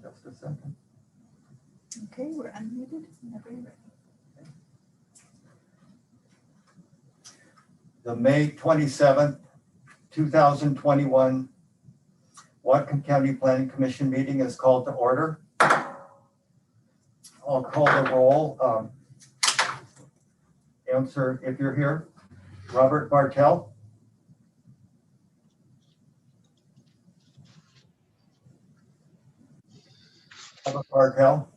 Just a second. Okay, we're unmuted whenever you're ready. The May 27th, 2021 Whatcom County Planning Commission meeting is called to order. I'll call the roll. Answer if you're here. Robert Bartell. Robert Bartell.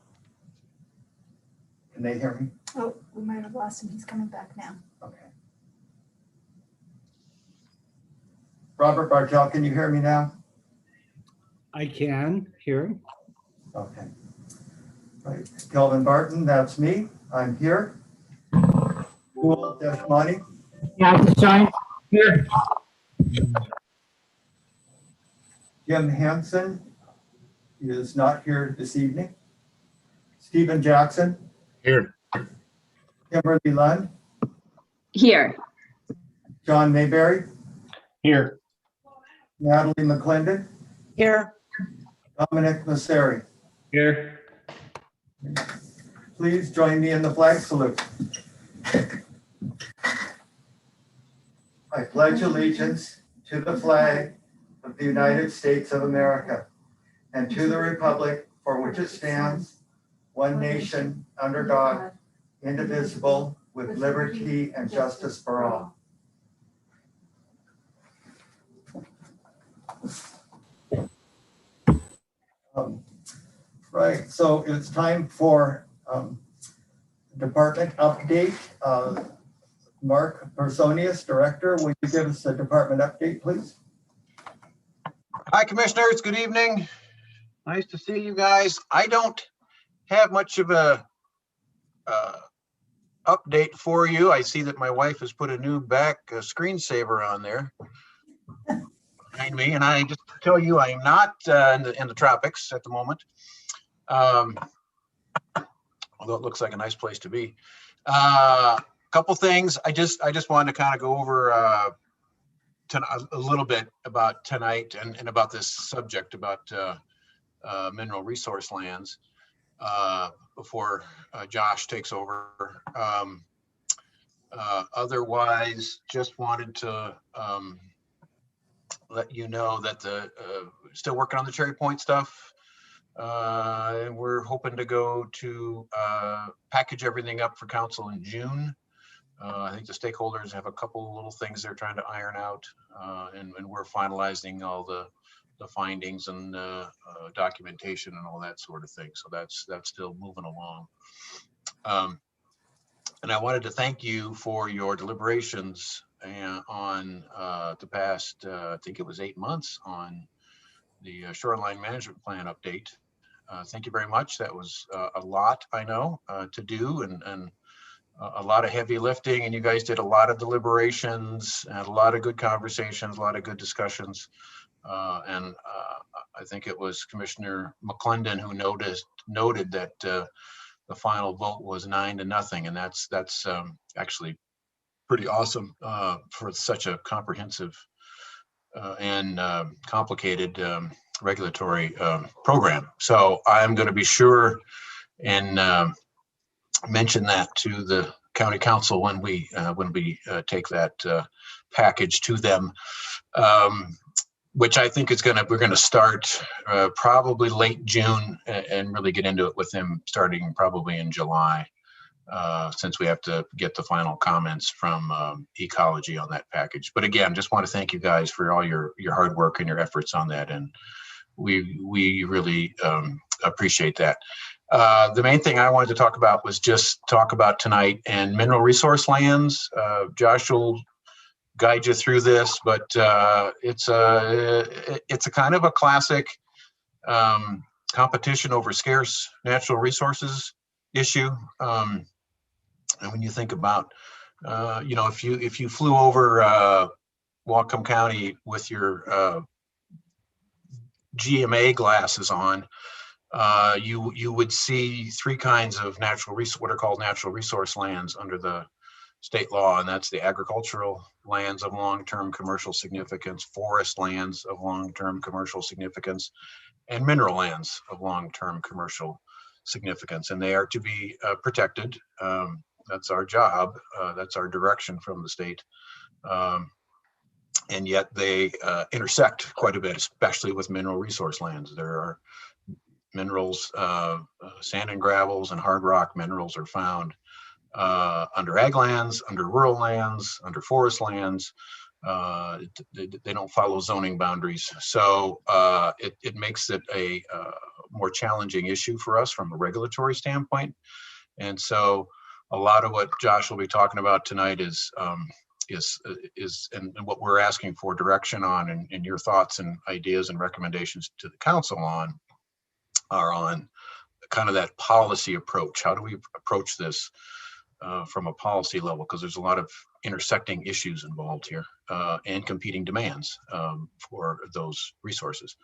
Can they hear me? Oh, we might have lost him. He's coming back now. Okay. Robert Bartell, can you hear me now? I can hear him. Okay. Right. Kelvin Barton, that's me. I'm here. Cool, Deshmani. Yeah, it's John here. Jim Hansen is not here this evening. Stephen Jackson. Here. Kimberly Lund. Here. John Mayberry. Here. Natalie McClendon. Here. Dominic Masseri. Here. Please join me in the flag salute. I pledge allegiance to the flag of the United States of America and to the republic for which it stands, one nation, under God, indivisible, with liberty and justice for all. Right, so it's time for department update. Mark Personius, Director, will you give us a department update, please? Hi, Commissioners. Good evening. Nice to see you guys. I don't have much of a update for you. I see that my wife has put a new screensaver on there behind me, and I just tell you I am not in the tropics at the moment. Although it looks like a nice place to be. Couple things. I just wanted to kind of go over a little bit about tonight and about this subject about mineral resource lands before Josh takes over. Otherwise, just wanted to let you know that still working on the Cherry Point stuff. And we're hoping to go to package everything up for council in June. I think the stakeholders have a couple of little things they're trying to iron out, and we're finalizing all the findings and documentation and all that sort of thing. So that's still moving along. And I wanted to thank you for your deliberations on the past, I think it was 8 months on the shoreline management plan update. Thank you very much. That was a lot, I know, to do, and a lot of heavy lifting, and you guys did a lot of deliberations and a lot of good conversations, a lot of good discussions. And I think it was Commissioner McClendon who noted that the final vote was 9-0, and that's actually pretty awesome for such a comprehensive and complicated regulatory program. So I'm going to be sure and mention that to the county council when we take that package to them, which I think is we're going to start probably late June and really get into it with them starting probably in July. since we have to get the final comments from ecology on that package. But again, just want to thank you guys for all your hard work and your efforts on that, and we really appreciate that. The main thing I wanted to talk about was just talk about tonight and mineral resource lands. Josh will guide you through this, but it's a kind of a classic competition over scarce natural resources issue. And when you think about, if you flew over Whatcom County with your GMA glasses on, you would see three kinds of what are called natural resource lands under the state law, and that's the agricultural lands of long-term commercial significance, forest lands of long-term commercial significance, and mineral lands of long-term commercial significance, and they are to be protected. That's our job. That's our direction from the state. And yet they intersect quite a bit, especially with mineral resource lands. There are minerals, sand and gravels and hard rock minerals are found under ag lands, under rural lands, under forest lands. They don't follow zoning boundaries. So it makes it a more challenging issue for us from a regulatory standpoint. And so a lot of what Josh will be talking about tonight is and what we're asking for direction on, and your thoughts and ideas and recommendations to the council on are on kind of that policy approach. How do we approach this from a policy level? Because there's a lot of intersecting issues involved here and competing demands for those resources.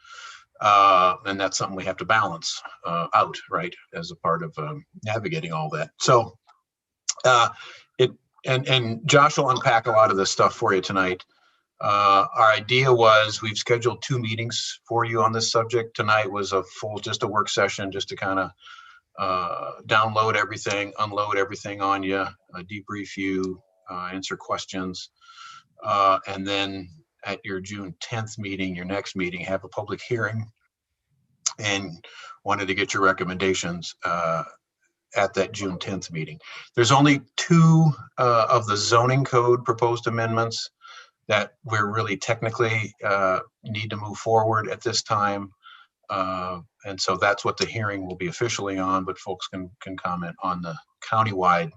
And that's something we have to balance out, right, as a part of navigating all that. So and Josh will unpack a lot of this stuff for you tonight. Our idea was we've scheduled 2 meetings for you on this subject. Tonight was just a work session, just to kind of download everything, unload everything on you, debrief you, answer questions, and then at your June 10th meeting, your next meeting, have a public hearing, and wanted to get your recommendations at that June 10th meeting. There's only 2 of the zoning code proposed amendments that we're really technically need to move forward at this time. And so that's what the hearing will be officially on, but folks can comment on the countywide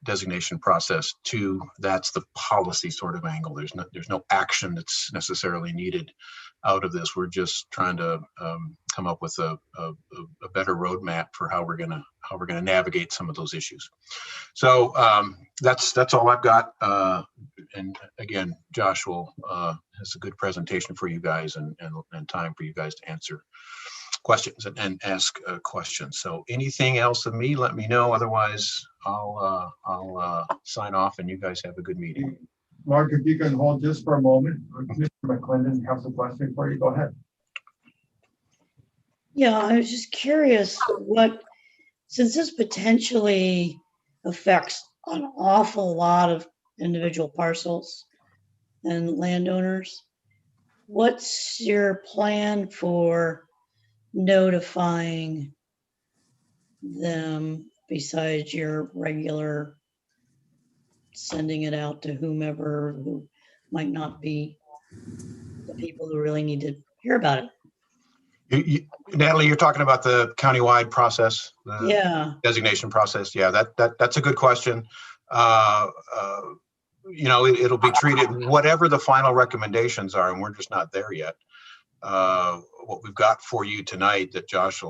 designation process too. That's the policy sort of angle. There's no action that's necessarily needed out of this. We're just trying to come up with a better roadmap for how we're gonna navigate some of those issues. So that's all I've got. And again, Josh has a good presentation for you guys and time for you guys to answer questions and ask questions. So anything else of me, let me know. Otherwise, I'll sign off and you guys have a good meeting. Mark, if you can hold just for a moment, Mr. McClendon has a question for you. Go ahead. Yeah, I was just curious since this potentially affects an awful lot of individual parcels and landowners, what's your plan for notifying them besides your regular sending it out to whomever who might not be the people who really need to hear about it? Natalie, you're talking about the countywide process, the Yeah. designation process. Yeah, that's a good question. It'll be treated whatever the final recommendations are, and we're just not there yet. What we've got for you tonight that Josh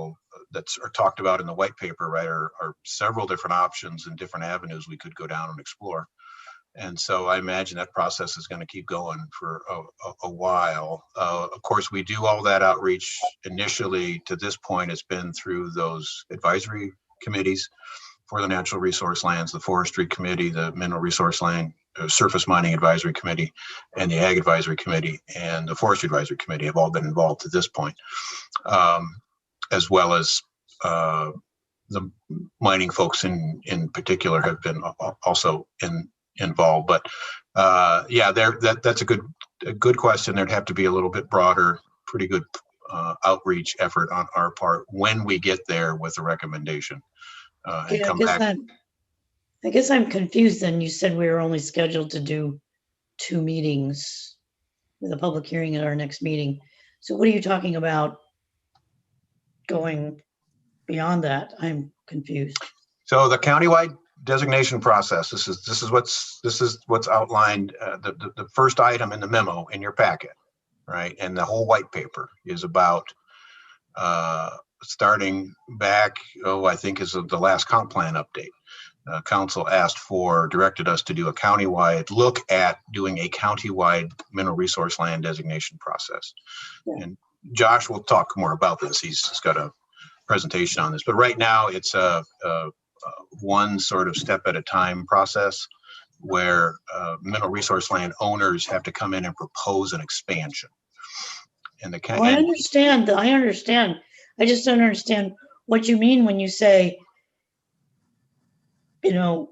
that's talked about in the white paper, right, are several different options and different avenues we could go down and explore. And so I imagine that process is going to keep going for a while. Of course, we do all that outreach initially. To this point, it's been through those advisory committees for the natural resource lands, the Forestry Committee, the Mineral Resource Land, Surface Mining Advisory Committee, and the Ag Advisory Committee, and the Forestry Advisory Committee have all been involved to this point, as well as the mining folks in particular have been also involved. But yeah, that's a good question. There'd have to be a little bit broader, pretty good outreach effort on our part when we get there with the recommendation. Okay, and come back. I guess I'm confused then. You said we were only scheduled to do 2 meetings with a public hearing at our next meeting. So what are you talking about going beyond that? I'm confused. So the countywide designation process, this is what's outlined, the first item in the memo in your packet, right? And the whole white paper is about starting back, I think is the last comp plan update. Council directed us to do a countywide look at doing a countywide mineral resource land designation process. Yeah. And Josh will talk more about this. He's got a presentation on this, but right now it's a one sort of step at a time process where mineral resource land owners have to come in and propose an expansion. And I understand. I just don't understand what you mean when you say, it'll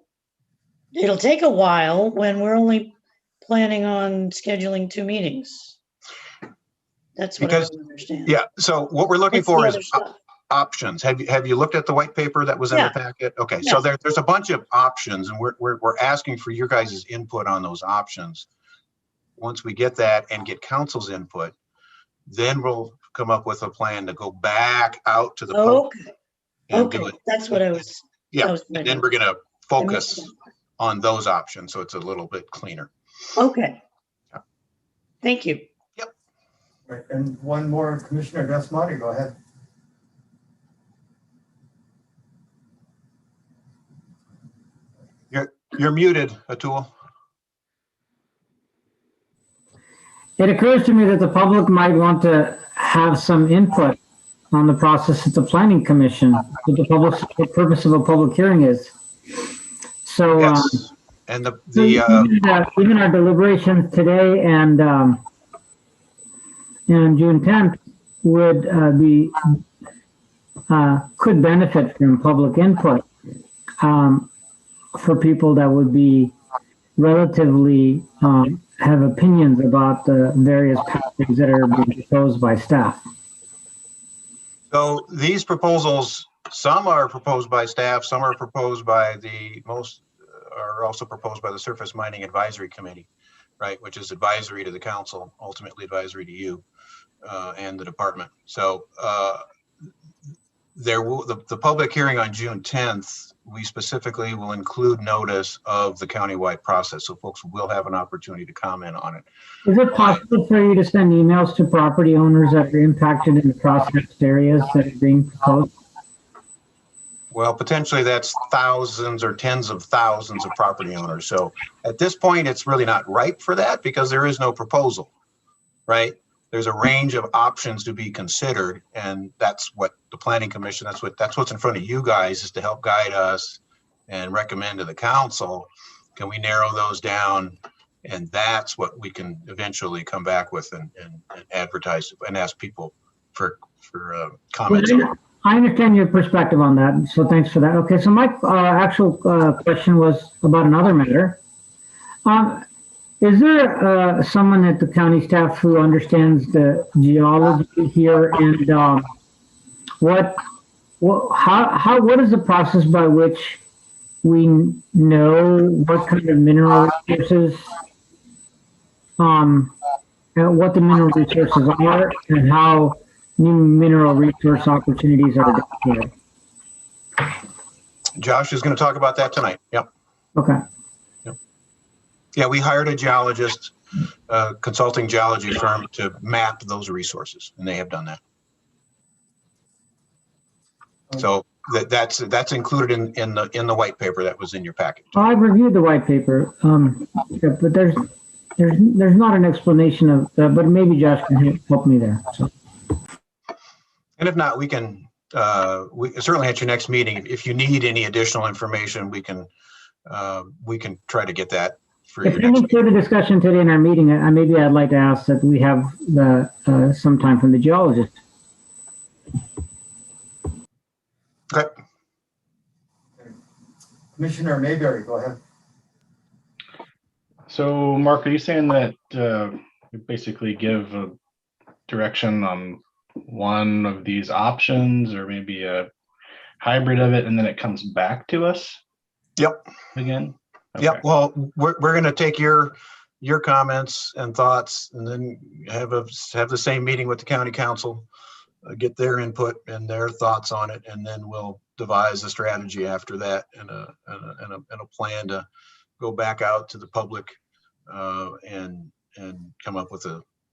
take a while when we're only planning on scheduling 2 meetings. That's what I Because- don't understand. Yeah, so what we're looking What's the for is other stuff? options. Have you looked at the white paper that was in the Yeah. packet? Okay, Yeah. so there's a bunch of options, and we're asking for your guys' input on those options. Once we get that and get council's input, then we'll come up with a plan to go back out to the public Okay, and do okay, it. that's what I was. Yeah, was and then we're gonna focus on those options, so it's a little bit cleaner. Okay. Yeah. Thank you. Right, and one more, Commissioner Desmati, go ahead. You're muted, Atul. It occurs to me that the public might want to have some input on the process at the Planning Commission, what the purpose of a public hearing is. So, Yes, and even our deliberations today and June 10th would could benefit from public input for people that would be relatively have opinions about the various pathways that are being proposed by staff. So these proposals, some are proposed by staff, some are proposed by are also proposed by the Surface Mining Advisory Committee, right? Which is advisory to the council, ultimately advisory to you and the department. So the public hearing on June 10th, we specifically will include notice of the countywide process. So folks will have an opportunity to comment on it. Is it possible for you to send emails to property owners that are impacted in the processed areas that are being proposed? Well, potentially that's thousands or tens of thousands of property owners. So at this point, it's really not ripe for that because there is no proposal, right? There's a range of options to be considered, and that's what the Planning Commission, that's what's in front of you guys, is to help guide us and recommend to the council. Can we narrow those down? And that's what we can eventually come back with and advertise and ask people for comments. I understand your perspective on that, so thanks for that. Okay, so my actual question was about another matter. Is there someone at the county staff who understands the geology here, and what is the process by which we know what kind of mineral resources, and what the mineral resources are, and how new mineral resource opportunities are identified? Josh is going to talk about that tonight. Yep. Okay. Yeah, we hired a geologist, consulting geology firm to map those resources, and they have done that. So that's included in the white paper that was in your packet. I've reviewed the white paper, but there's not an explanation of that. But maybe Josh can help me there. So. And if not, we can certainly at your next meeting, if you need any additional information, we can try to get that. If we need further discussion today in our meeting, maybe I'd like to ask that we have some time from the geologist. Okay. Commissioner Mayberry, go ahead. So Mark, are you saying that you basically give a direction on one of these options, or maybe a hybrid of it and then it comes back to us Yep. again? Yep. Okay. Well, we're going to take your comments and thoughts and then have the same meeting with the county council, get their input and their thoughts on it. And then we'll devise a strategy after that and a plan to go back out to the public and come up with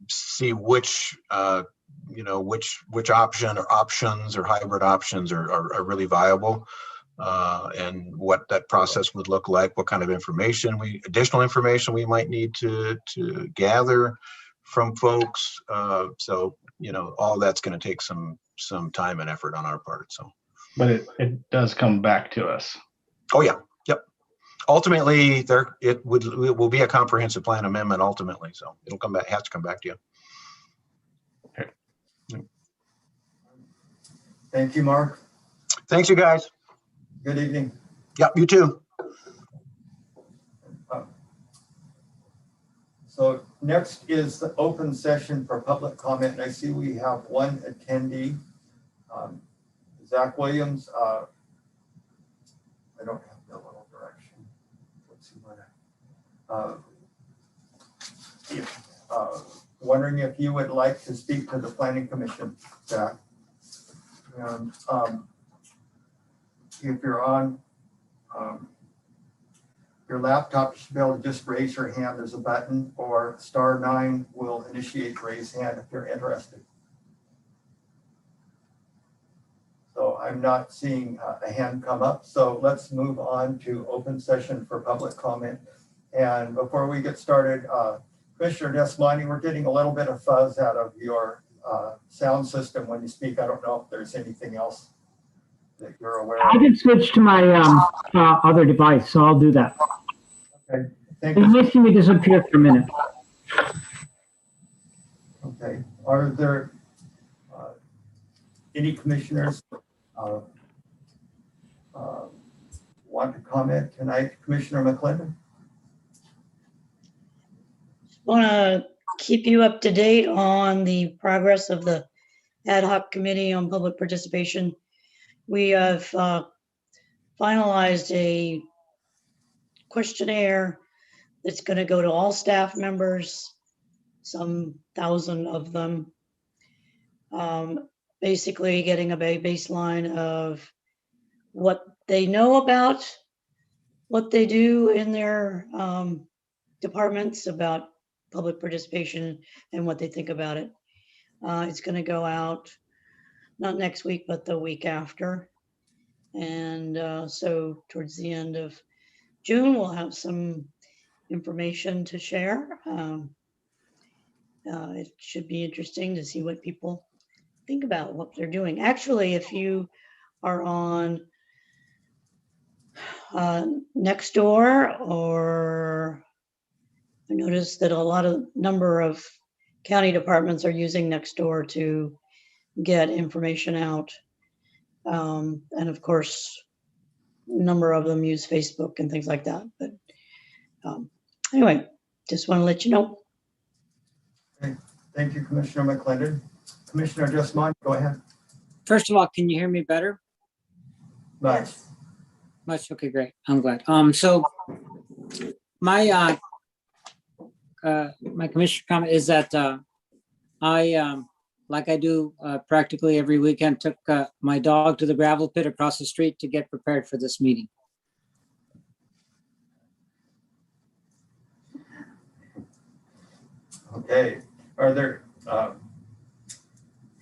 see which which option or options or hybrid options are really viable, and what that process would look like, what kind of additional information we might need to gather from folks. So, all that's going to take some time and effort on our part. So, But it does come back to us. oh yeah, yep. Ultimately, it will be a comprehensive plan amendment ultimately. So it'll come back, has to come back to you. Thank you, Mark. Thanks, you guys. Good evening. Yep, you too. So next is the open session for public comment. And I see we have one attendee, Zach Williams. I don't have the little direction. Let's see what wondering if you would like to speak to the planning commission, Zach. And if you're on your laptop, you should be able to just raise your hand. There's a button, or *9 will initiate raise hand if you're interested. So I'm not seeing a hand come up. So let's move on to open session for public comment. And before we get started, Commissioner Desmani, we're getting a little bit of fuzz out of your sound system when you speak. I don't know if there's anything else that you're aware of. I did switch to my other device, so I'll do that. Okay, thank You you. may see me disappear for a minute. Okay, are there any commissioners want to comment tonight? Commissioner McClendon? Want to keep you up to date on the progress of the ad hoc committee on public participation. We have finalized a questionnaire that's going to go to all staff members, some 1,000 of them. Basically getting a baseline of what they know about what they do in their departments about public participation and what they think about it. It's going to go out not next week, but the week after. And so towards the end of June, we'll have some information to share. It should be interesting to see what people think about what they're doing. Actually, if you are on Nextdoor, or I noticed that a number of county departments are using Nextdoor to get information out. And of course, a number of them use Facebook and things like that. But anyway, just want to let you know. Okay. Thank you, Commissioner McClendon. Commissioner Desmond, go ahead. First of all, can you hear me better? Much. Okay, great. I'm glad. So my my commissioner comment is that I like I do practically every weekend, took my dog to the gravel pit across the street to get prepared for this meeting. Okay. Are there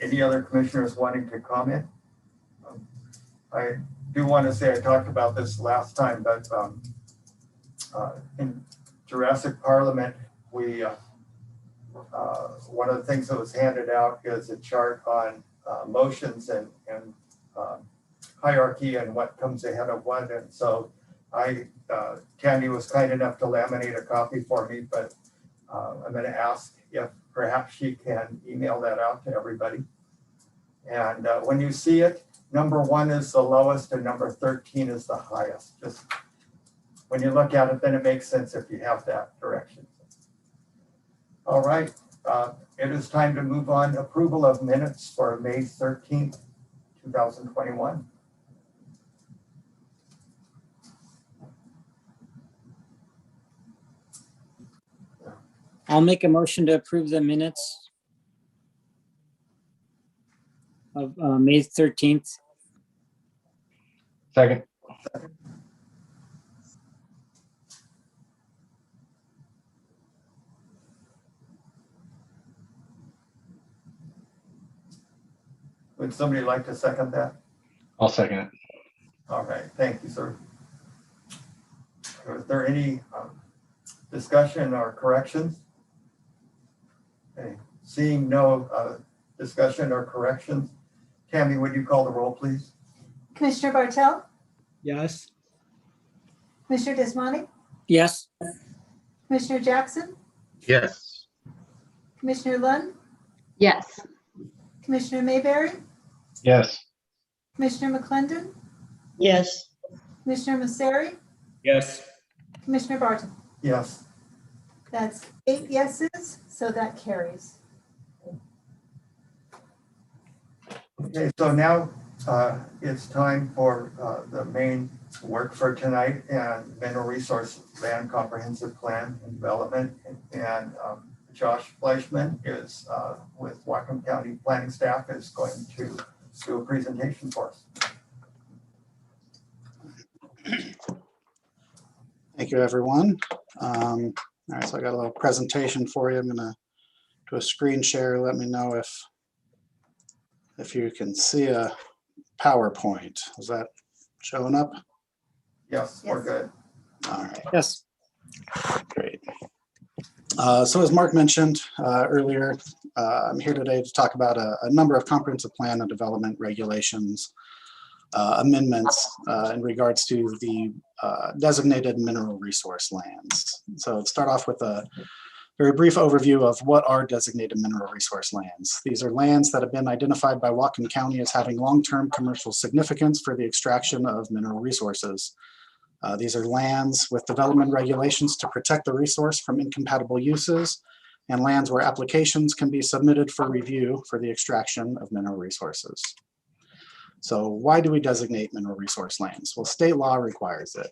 any other commissioners wanting to comment? I do want to say I talked about this last time, but in Jurassic Parliament, we one of the things that was handed out is a chart on motions and hierarchy and what comes ahead of what. And so Candy was kind enough to laminate a copy for me, but I'm going to ask if perhaps she can email that out to everybody. And when you see it, number 1 is the lowest and number 13 is the highest. Just when you look at it, then it makes sense if you have that direction. All right, it is time to move on. Approval of minutes for May 13th, 2021. I'll make a motion to approve the minutes of May 13th. Second. Would somebody like to second that? I'll second it. All right, thank you, sir. Is there any discussion or corrections? Okay. Seeing no discussion or corrections, Tammy, would you call the roll, please? Commissioner Bartel, Yes. Commissioner Desmani, Yes. Commissioner Jackson, Yes. Commissioner Lund, Yes. Commissioner Mayberry, Yes. Commissioner McClendon, Yes. Commissioner Masseri, Yes. Commissioner Barton. Yes. That's 8 yeses, so that carries. Okay, so now it's time for the main work for tonight, and Mineral Resource Land Comprehensive Plan and Development. And Josh Fleischman is with Whatcom County Planning Staff is going to do a presentation for us. Thank you, everyone. All right, so I got a little presentation for you. I'm gonna do a screen share. Let me know if you can see a PowerPoint. Is that showing up? Yes, we're good. All right, Yes. great. So as Mark mentioned earlier, I'm here today to talk about a number of comprehensive plan and development regulations amendments in regards to the designated mineral resource lands. So let's start off with a very brief overview of what are designated mineral resource lands. These are lands that have been identified by Whatcom County as having long-term commercial significance for the extraction of mineral resources. These are lands with development regulations to protect the resource from incompatible uses, and lands where applications can be submitted for review for the extraction of mineral resources. So why do we designate mineral resource lands? Well, state law requires it.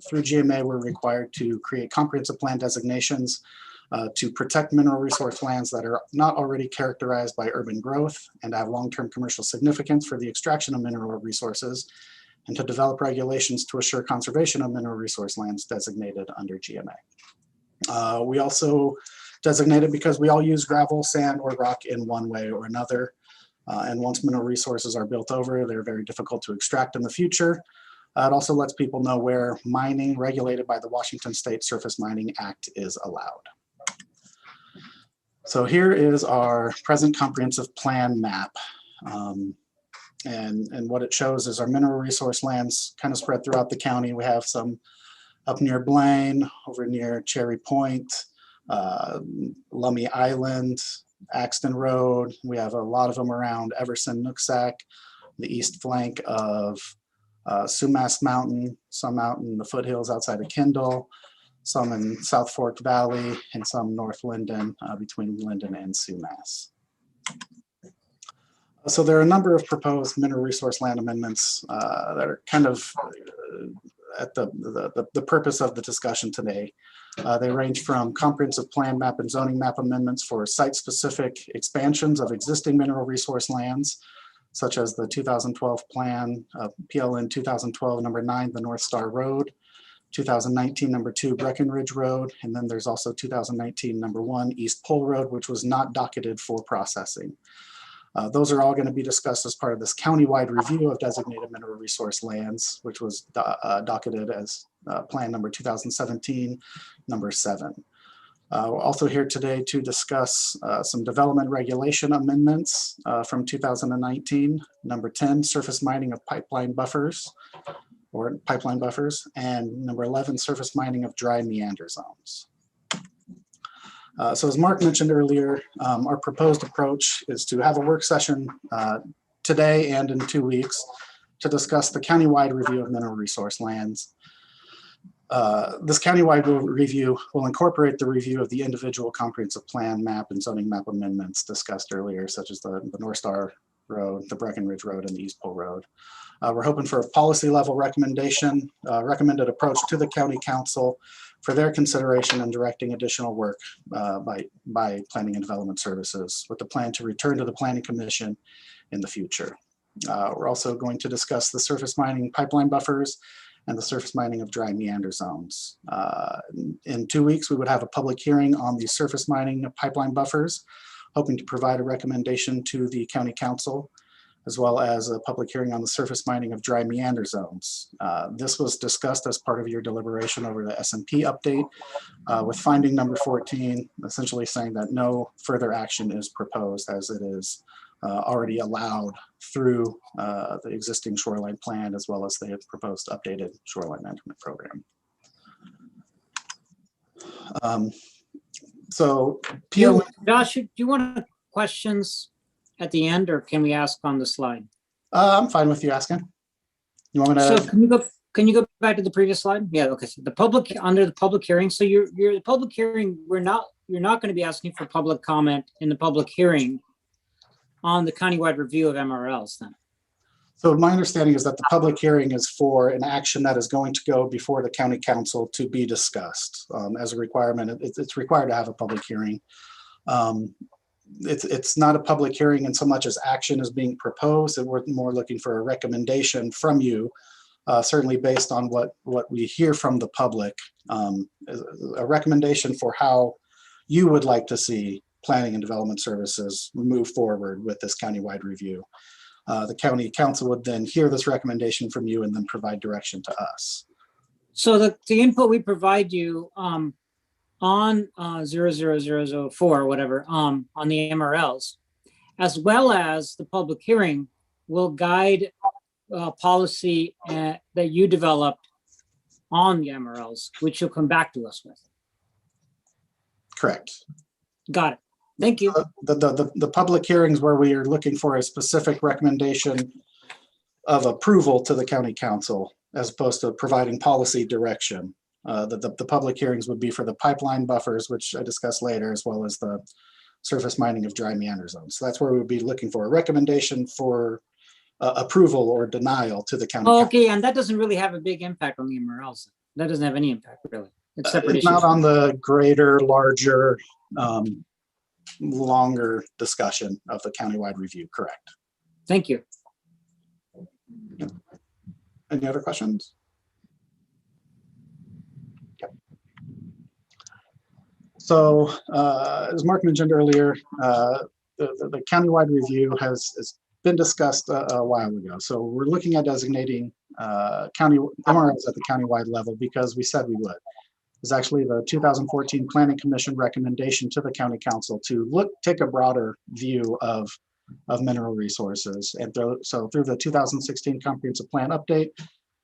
Through GMA, we're required to create comprehensive plan designations to protect mineral resource lands that are not already characterized by urban growth and have long-term commercial significance for the extraction of mineral resources, and to develop regulations to assure conservation of mineral resource lands designated under GMA. We also designate it because we all use gravel, sand, or rock in one way or another. And once mineral resources are built over, they're very difficult to extract in the future. It also lets people know where mining regulated by the Washington State Surface Mining Act is allowed. So here is our present comprehensive plan map. And what it shows is our mineral resource lands kind of spread throughout the county. We have some up near Blaine, over near Cherry Point, Lummi Island, Axton Road. We have a lot of them around Everson, Nooksack, the east flank of Sumas Mountain, some out in the foothills outside of Kendall, some in South Fork Valley, and some North Linden, between Linden and Sumas. So there are a number of proposed mineral resource land amendments that are kind of at the purpose of the discussion today. They range from comprehensive plan map and zoning map amendments for site-specific expansions of existing mineral resource lands, such as the 2012 plan, PLN 2012 number 9, the North Star Road, 2019 number 2, Breckenridge Road, and then there's also 2019 number 1, East Pole Road, which was not docketed for processing. Those are all going to be discussed as part of this countywide review of designated mineral resource lands, which was docketed as plan number 2017, number 7. We're also here today to discuss some development regulation amendments from 2019, number 10, surface mining of pipeline buffers, and number 11, surface mining of dry meander zones. So as Mark mentioned earlier, our proposed approach is to have a work session today and in 2 weeks to discuss the countywide review of mineral resource lands. This countywide review will incorporate the review of the individual comprehensive plan map and zoning map amendments discussed earlier, such as the North Star Road, the Breckenridge Road, and the East Pole Road. We're hoping for a policy level recommended approach to the county council for their consideration and directing additional work by Planning and Development Services with the plan to return to the Planning Commission in the future. We're also going to discuss the surface mining pipeline buffers and the surface mining of dry meander zones. In 2 weeks, we would have a public hearing on the surface mining of pipeline buffers, hoping to provide a recommendation to the County Council, as well as a public hearing on the surface mining of dry meander zones. This was discussed as part of your deliberation over the S&P update with finding number 14, essentially saying that no further action is proposed as it is already allowed through the existing shoreline plan, as well as the proposed updated shoreline management program. So PO. Josh, do you want questions at the end, or can we ask on the slide? I'm fine with you asking. You want me to? So can you go back to the previous slide? Yeah, okay. So the public, under the public hearing, so you're the public hearing, you're not going to be asking for public comment in the public hearing on the countywide review of MRLs then? So my understanding is that the public hearing is for an action that is going to go before the county council to be discussed. As a requirement, it's required to have a public hearing. It's not a public hearing in so much as action is being proposed, and we're more looking for a recommendation from you, certainly based on what we hear from the public, a recommendation for how you would like to see Planning and Development Services move forward with this countywide review. The county council would then hear this recommendation from you and then provide direction to us. So the input we provide you on 00004 or whatever, on the MRLs, as well as the public hearing, will guide policy that you developed on the MRLs, which you'll come back to us with. Correct. Got it. Thank you. The public hearings where we are looking for a specific recommendation of approval to the county council, as opposed to providing policy direction. The public hearings would be for the pipeline buffers, which I discussed later, as well as the surface mining of dry meander zones. So that's where we would be looking for a recommendation for approval or denial to the county council. Okay, and that doesn't really have a big impact on the MRLs. That doesn't have any impact, really. It's separate It's issues. not on the greater, larger, longer discussion of the countywide review, correct? Thank you. Any other questions? Okay. So as Mark mentioned earlier, the countywide review has been discussed a while ago. So we're looking at designating county MRLs at the countywide level because we said we would. Is actually the 2014 Planning Commission recommendation to the County Council to take a broader view of mineral resources. And so through the 2016 Comprehensive Plan Update,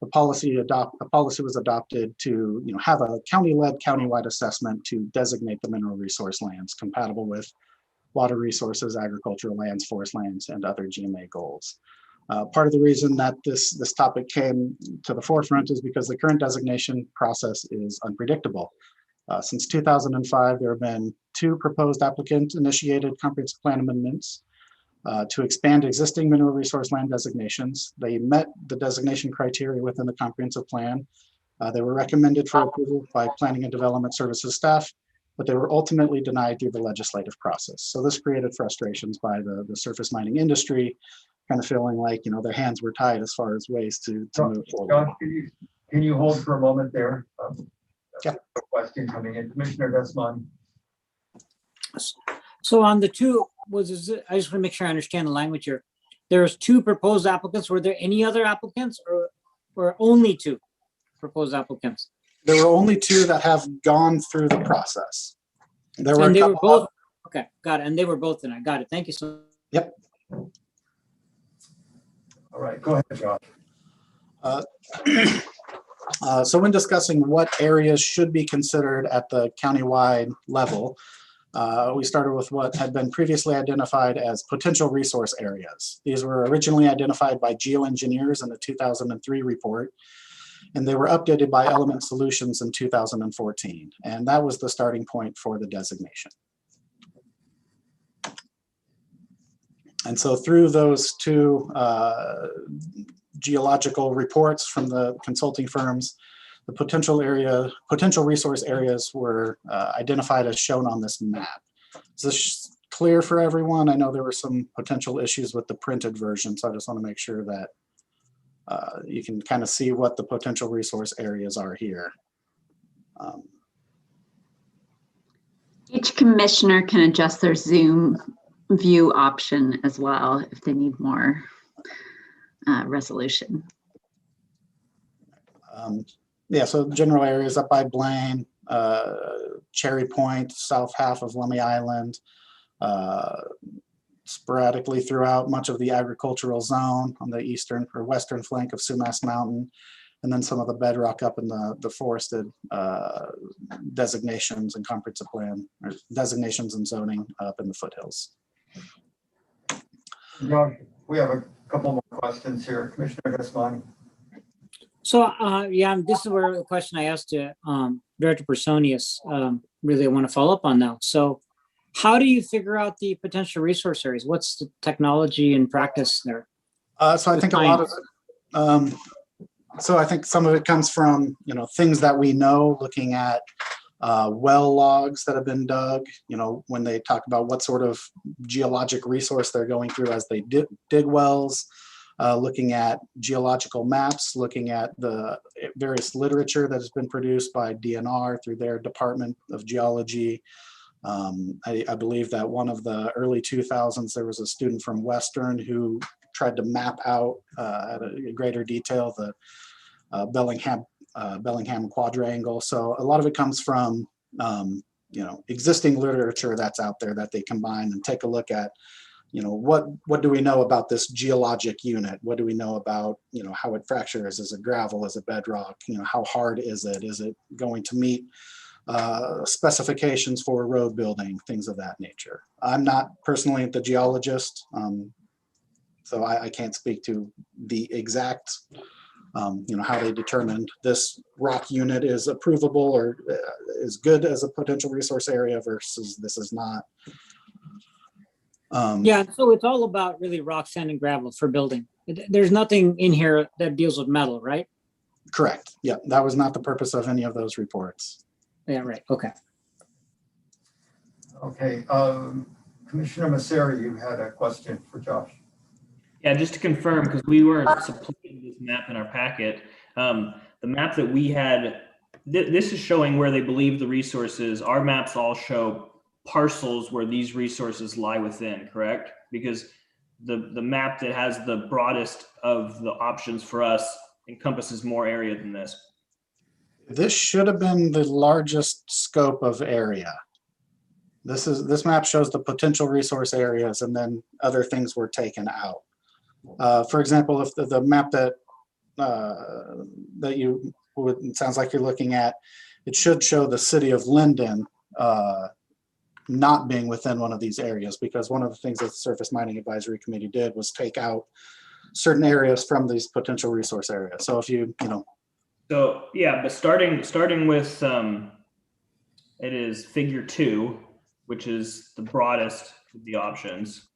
a policy was adopted to have a county-led countywide assessment to designate the mineral resource lands compatible with water resources, agricultural lands, forest lands, and other GMA goals. Part of the reason that this topic came to the forefront is because the current designation process is unpredictable. Since 2005, there have been 2 proposed applicant-initiated comprehensive plan amendments to expand existing mineral resource land designations. They met the designation criteria within the comprehensive plan. They were recommended for approval by Planning and Development Services staff, but they were ultimately denied through the legislative process. So this created frustrations by the surface mining industry, kind of feeling like their hands were tied as far as ways to move forward. John, can you hold for a moment there? Yeah. A question coming in, Commissioner Desmond. So on the 2, I just want to make sure I understand the language here. There's 2 proposed applicants. Were there any other applicants, or only 2 proposed applicants? There were only 2 that have gone through the process. There were And they were couple both, okay, got it. And they were both denied. Got it. Thank you so much. Yep. All right, go ahead, John. So when discussing what areas should be considered at the countywide level, we started with what had been previously identified as potential resource areas. These were originally identified by geoengineers in the 2003 report, and they were updated by Element Solutions in 2014. And that was the starting point for the designation. And so through those 2 geological reports from the consulting firms, The potential resource areas were identified as shown on this map. Is this clear for everyone? I know there were some potential issues with the printed version, so I just want to make sure that you can kind of see what the potential resource areas are here. Each commissioner can adjust their Zoom view option as well if they need more resolution. Yeah, so general areas up by Blaine, Cherry Point, south half of Lummi Island, sporadically throughout much of the agricultural zone on the eastern or western flank of Sumas Mountain, and then some of the bedrock up in the forested designations and comprehensive plan, or designations and zoning up in the foothills. Josh, we have a couple more questions here. Commissioner Gasmani. So, yeah, this is where the question I asked to Director Personius, really I want to follow up on now. So how do you figure out the potential resource areas? What's the technology and practice there? So I think a lot of it, so I think some of it comes from, things that we know, looking at well logs that have been dug, when they talk about what sort of geologic resource they're going through as they dig wells, looking at geological maps, looking at the various literature that has been produced by DNR through their Department of Geology. I believe that one of the early 2000s, there was a student from Western who tried to map out at a greater detail the Bellingham quadrangle. So a lot of it comes from existing literature that's out there that they combine and take a look at. What do we know about this geologic unit? What do we know about how it fractures? Is it gravel? Is it bedrock? How hard is it? Is it going to meet specifications for road building, things of that nature? I'm not personally the geologist, so I can't speak to the exact, how they determined this rock unit is approvable or is good as a potential resource area versus this is not. Yeah, so it's all about really rock, sand, and gravel for building. There's nothing in here that deals with metal, right? Correct. Yeah, that was not the purpose of any of those reports. Yeah, right. Okay. Okay, Commissioner Masseri, you had a question for Josh. Yeah, just to confirm, because we weren't supplying this map in our packet. The map that we had, this is showing where they believe the resources. Our maps all show parcels where these resources lie within, correct? Because the map that has the broadest of the options for us encompasses more area than this. This should have been the largest scope of area. This map shows the potential resource areas, and then other things were taken out. For example, if the map that it sounds like you're looking at, it should show the city of Linden not being within one of these areas, because one of the things that the Surface Mining Advisory Committee did was take out certain areas from these potential resource areas. So if So yeah, but starting with it is figure 2, which is the broadest of the options.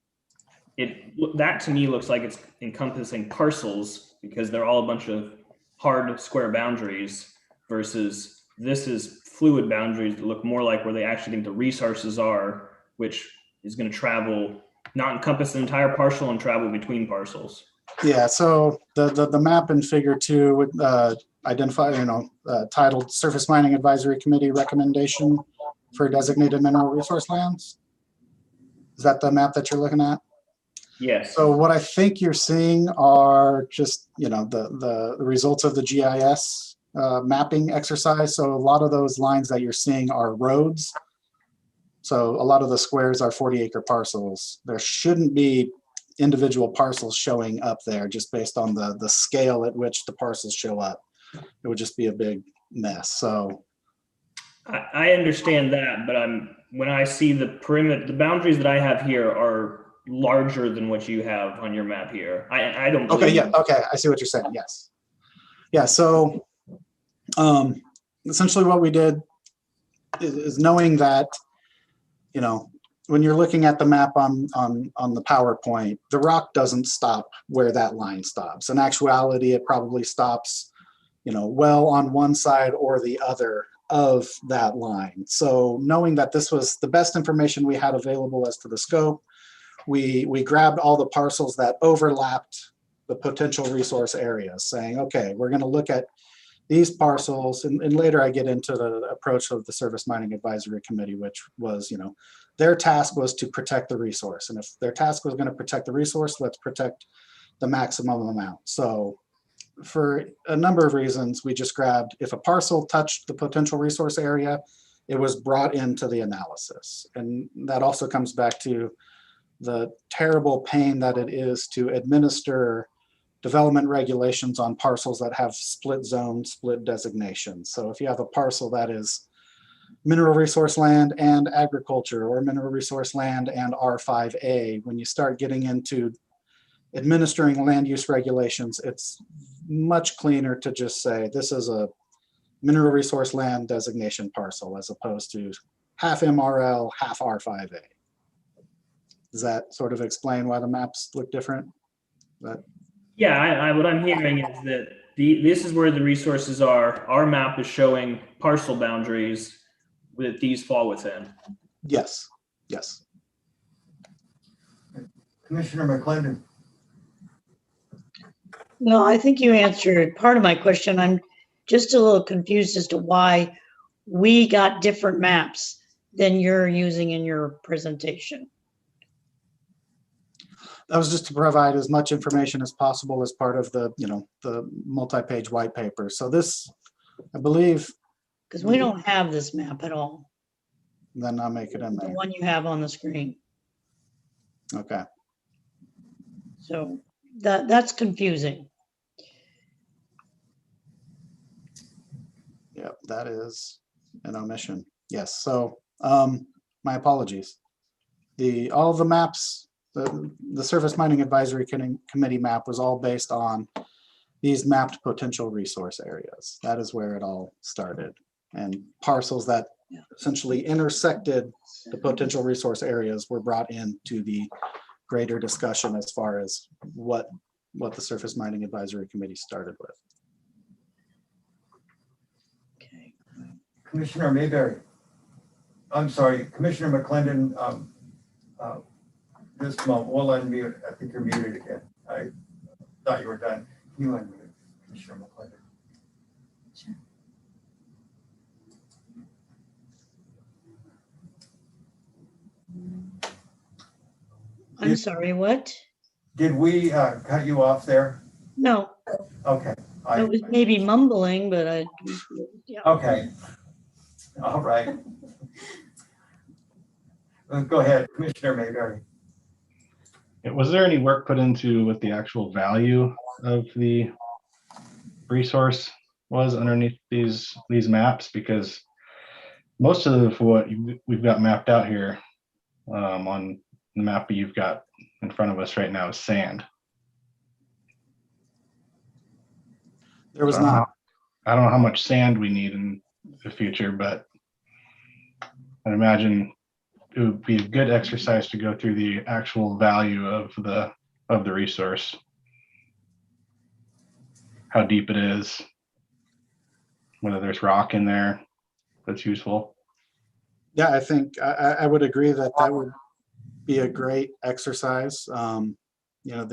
That to me looks like it's encompassing parcels because they're all a bunch of hard square boundaries, versus this is fluid boundaries that look more like where they actually think the resources are, which is going to travel, not encompass the entire parcel and travel between parcels. Yeah, so the map in figure 2 would identify, titled Surface Mining Advisory Committee Recommendation for Designated Mineral Resource Lands. Is that the map that you're looking at? Yes. So what I think you're seeing are just, the results of the GIS mapping exercise. So a lot of those lines that you're seeing are roads. So a lot of the squares are 40-acre parcels. There shouldn't be individual parcels showing up there just based on the scale at which the parcels show up. It would just be a big mess. So I understand that, but when I see the perimeter, the boundaries that I have here are larger than what you have on your map here. I don't believe. Okay, yeah, okay, I see what you're saying. Yes. Yeah, so essentially what we did is knowing that, when you're looking at the map on the PowerPoint, the rock doesn't stop where that line stops. In actuality, it probably stops well on one side or the other of that line. So knowing that this was the best information we had available as to the scope, we grabbed all the parcels that overlapped the potential resource areas, saying, okay, we're going to look at these parcels, and later I get into the approach of the Surface Mining Advisory Committee, which was, their task was to protect the resource. And if their task was going to protect the resource, let's protect the maximum amount. So for a number of reasons, we just grabbed, if a parcel touched the potential resource area, it was brought into the analysis. And that also comes back to the terrible pain that it is to administer development regulations on parcels that have split zone, split designation. So if you have a parcel that is mineral resource land and agriculture, or mineral resource land and R5A, when you start getting into administering land use regulations, it's much cleaner to just say this is a mineral resource land designation parcel, as opposed to half MRL, half R5A. Does that sort of explain why the maps look different? Yeah, what I'm hearing is that this is where the resources are. Our map is showing parcel boundaries that these fall within. Yes, yes. Commissioner McClendon. No, I think you answered part of my question. I'm just a little confused as to why we got different maps than you're using in your presentation. That was just to provide as much information as possible as part of the, the multi-page white paper. So this, I believe. Because we don't have this map at all. Then I'll make it in The there. one you have on the screen. Okay. So that's confusing. Yep, that is an omission. Yes, so my apologies. All the maps, the Surface Mining Advisory Committee map was all based on these mapped potential resource areas. That is where it all started. And parcels that essentially intersected the potential resource areas were brought into the greater discussion as far as what the Surface Mining Advisory Committee started with. Okay. Commissioner Mayberry. I'm sorry, Commissioner McClendon. Just a moment, we'll unmute. I think you're muted again. I thought you were done. Can you unmute, Commissioner McClendon? Sure. I'm sorry, what? Did we cut you off there? No, Okay. I was maybe mumbling, but yeah. Okay. All right. Go ahead, Commissioner Mayberry. Was there any work put into what the actual value of the resource was underneath these maps? Because most of what we've got mapped out here on the map that you've got in front of us right now is sand. There was not. I don't know how much sand we need in the future, but I imagine it would be a good exercise to go through the actual value of the resource, how deep it is, whether there's rock in there that's useful. Yeah, I think I would agree that would be a great exercise. You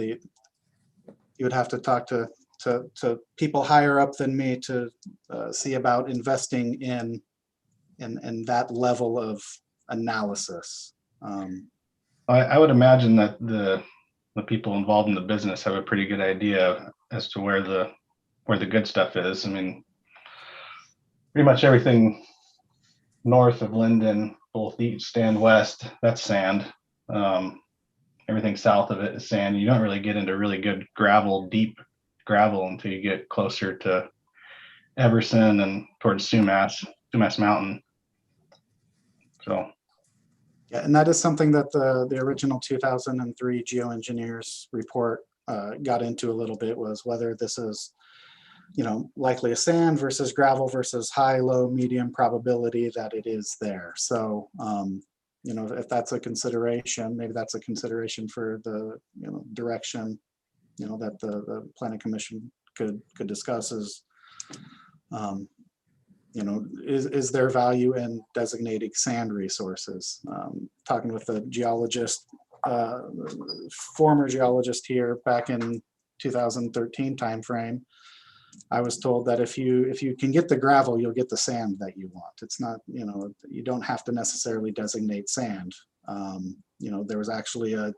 would have to talk to people higher up than me to see about investing in that level of analysis. I would imagine that the people involved in the business have a pretty good idea as to where the good stuff is. I mean, pretty much everything north of Linden, both east and west, that's sand. Everything south of it is sand. You don't really get into really good deep gravel until you get closer to Everson and towards Sumas Mountain. So. Yeah, and that is something that the original 2003 geoengineers report got into a little bit, was whether this is, likely a sand versus gravel versus high, low, medium probability that it is there. So, if that's a consideration, maybe that's a consideration for the direction, that the Planning Commission could discuss, is You know, is there value in designating sand resources? Talking with a geologist, former geologist here back in 2013 timeframe, I was told that if you can get the gravel, you'll get the sand that you want. It's not, you know, you don't have to necessarily designate sand. You know, there was actually a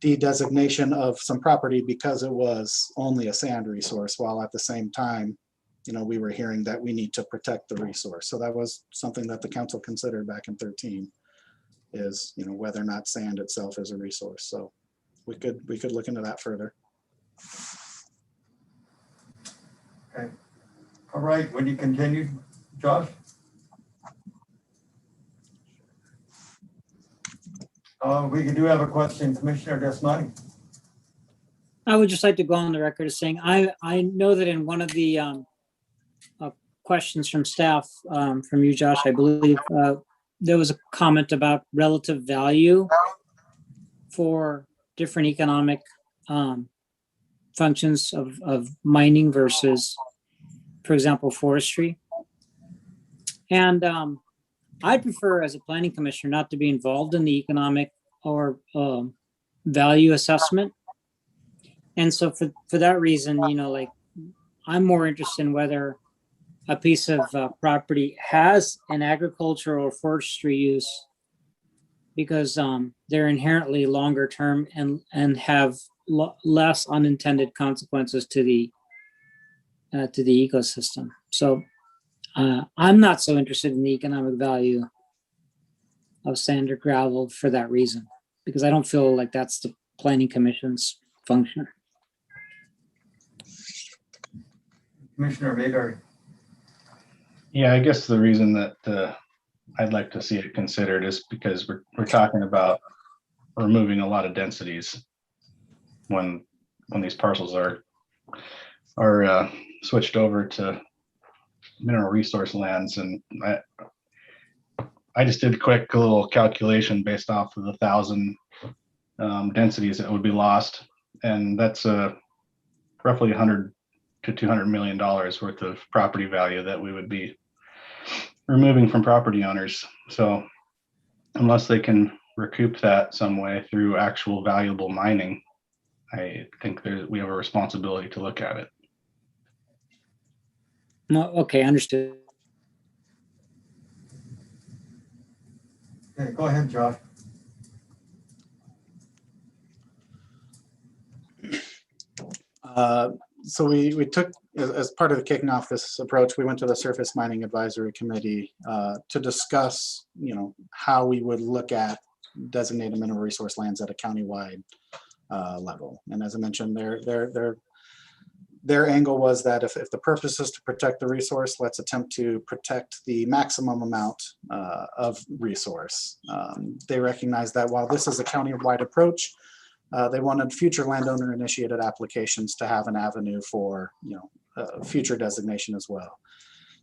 de-designation of some property because it was only a sand resource, while at the same time, you know, we were hearing that we need to protect the resource. So that was something that the council considered back in 13, is, you know, whether or not sand itself is a resource. So we could look into that further. Okay. All right, would you continue, Josh? We do have a question, Commissioner Desmani. I would just like to go on the record as saying, I know that in one of the questions from staff, from you, Josh, I believe, there was a comment about relative value for different economic functions of mining versus, for example, forestry. And I prefer, as a planning commissioner, not to be involved in the economic or value assessment. And so for that reason, you know, like, I'm more interested in whether a piece of property has an agricultural or forestry use, because they're inherently longer term and have less unintended consequences to the ecosystem. So I'm not so interested in the economic value of sand or gravel for that reason, because I don't feel like that's the planning commission's function. Commissioner Mayberry. Yeah, I guess the reason that I'd like to see it considered is because we're talking about removing a lot of densities when these parcels are switched over to mineral resource lands. And I just did a quick little calculation based off of the 1,000 densities that would be lost, and that's roughly $100 to $200 million worth of property value that we would be removing from property owners. So unless they can recoup that some way through actual valuable mining, I think we have a responsibility to look at it. No, okay, understood. Okay, go ahead, Josh. So we took, as part of kicking off this approach, we went to the Surface Mining Advisory Committee to discuss, you know, how we would look at designated mineral resource lands at a countywide level. And as I mentioned, their angle was that if the purpose is to protect the resource, let's attempt to protect the maximum amount of resource. They recognize that while this is a countywide approach, they wanted future landowner initiated applications to have an avenue for, you know, future designation as well.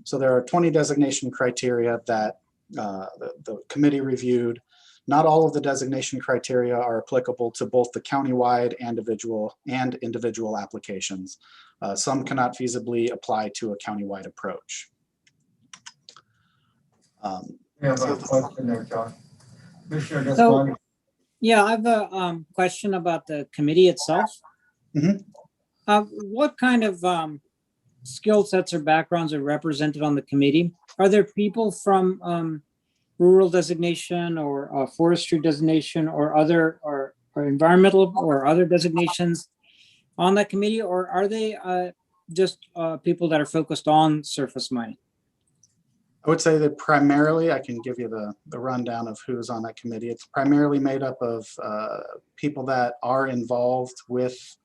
So there are 20 designation criteria that the committee reviewed. Not all of the designation criteria are applicable to both the countywide and individual applications. Some cannot feasibly apply to a countywide approach. We have a question there, Josh. Commissioner So, Desmani. yeah, I have a question about the committee itself. What kind of skill sets or backgrounds are represented on the committee? Are there people from rural designation or forestry designation or other or environmental or other designations on that committee, or are they just people that are focused on surface mining? I would say that primarily, I can give you the rundown of who's on that committee. It's primarily made up of people that are involved with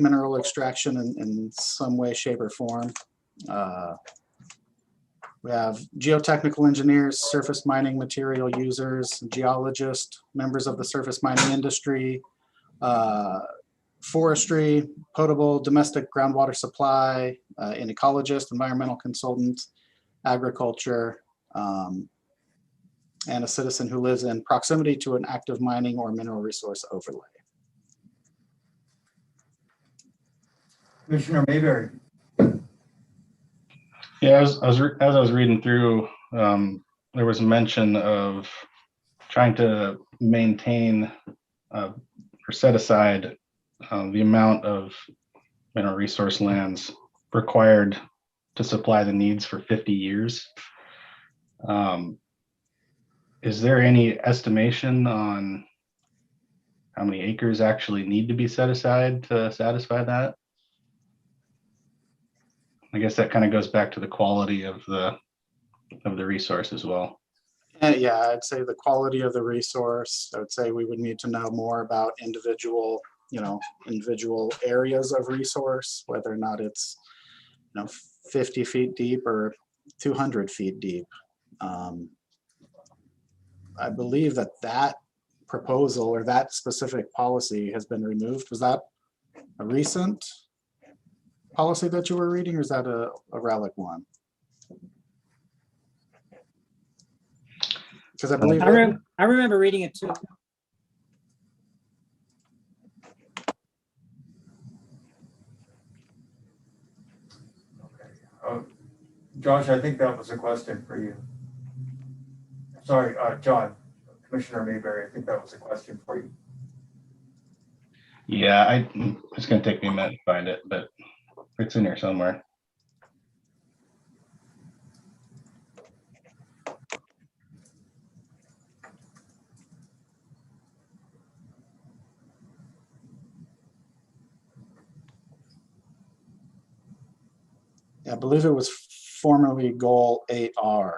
mineral extraction in some way, shape, or form. We have geotechnical engineers, surface mining material users, geologists, members of the surface mining industry, forestry, potable domestic groundwater supply, an ecologist, environmental consultant, agriculture, and a citizen who lives in proximity to an active mining or mineral resource overlay. Commissioner Mayberry. Yeah, as I was reading through, there was mention of trying to maintain or set aside the amount of resource lands required to supply the needs for 50 years. Is there any estimation on how many acres actually need to be set aside to satisfy that? I guess that kind of goes back to the quality of the resource as well. And yeah, I'd say the quality of the resource. I would say we would need to know more about individual areas of resource, whether or not it's 50 feet deep or 200 feet deep. I believe that proposal or that specific policy has been removed. Was that a recent policy that you were reading, or is that a relic one? Because I believe I remember reading it too. Josh, I think that was a question for you. Sorry, John, Commissioner Mayberry, I think that was a question for you. Yeah, it's going to take me a minute to find it, but it's in here somewhere. I believe it was formerly Goal 8R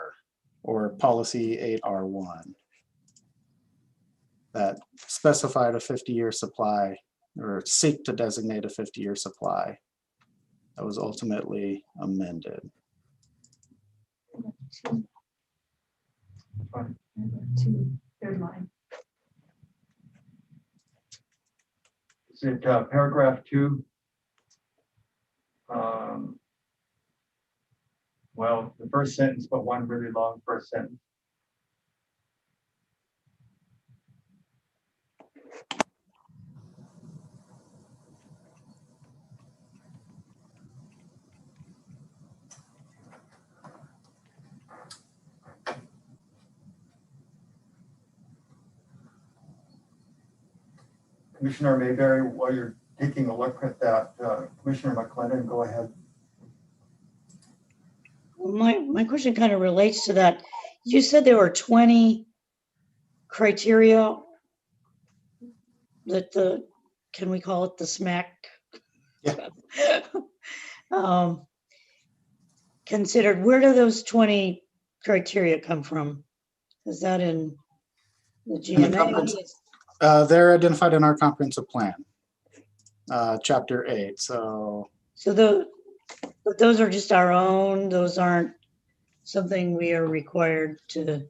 or Policy 8R1 that specified a 50-year supply or seek to designate a 50-year supply. That was ultimately amended. Third line. Is it paragraph 2? Well, the first sentence, but one really long first sentence. Commissioner Mayberry, while you're taking a look at that, Commissioner McLennan, go ahead. My question kind of relates to that. You said there were 20 criteria that can we call it the SMAC? Yeah. Considered. Where do those 20 criteria come from? Is that in the GMA? They're identified in our comprehensive plan, chapter 8. So but those are just our own. Those aren't something we are required to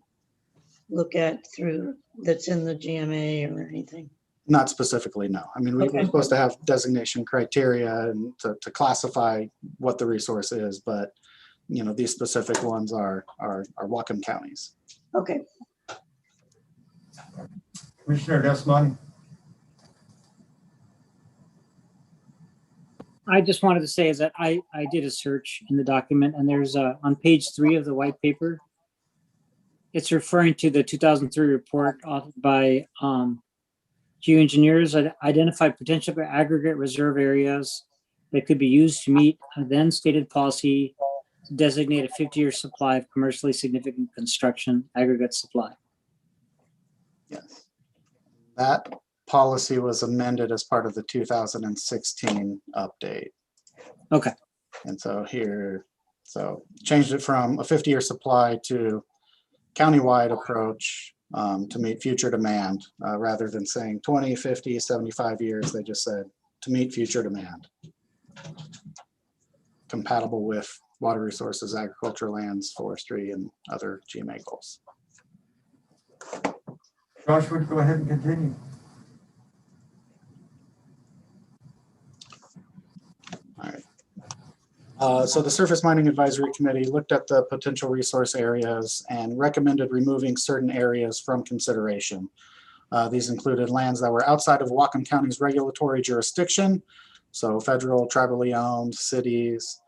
look at through that's in the GMA or anything. not specifically, no. I mean, we're supposed to have designation criteria and to classify what the resource is, but these specific ones are Whatcom counties. Okay. Commissioner Desmond. I just wanted to say is that I did a search in the document, and there's on page 3 of the white paper, it's referring to the 2003 report authored by geoengineers that identified potential aggregate reserve areas that could be used to meet a then stated policy to designate a 50-year supply of commercially significant construction aggregate supply. Yes. That policy was amended as part of the 2016 update. Okay. And so changed it from a 50-year supply to countywide approach to meet future demand, rather than saying 20, 50, 75 years. They just said to meet future demand, compatible with water resources, agricultural lands, forestry, and other GMA goals. Josh, would you go ahead and continue? All right. So the Surface Mining Advisory Committee looked at the potential resource areas and recommended removing certain areas from consideration. These included lands that were outside of Whatcom County's regulatory jurisdiction, so federal, tribally owned cities,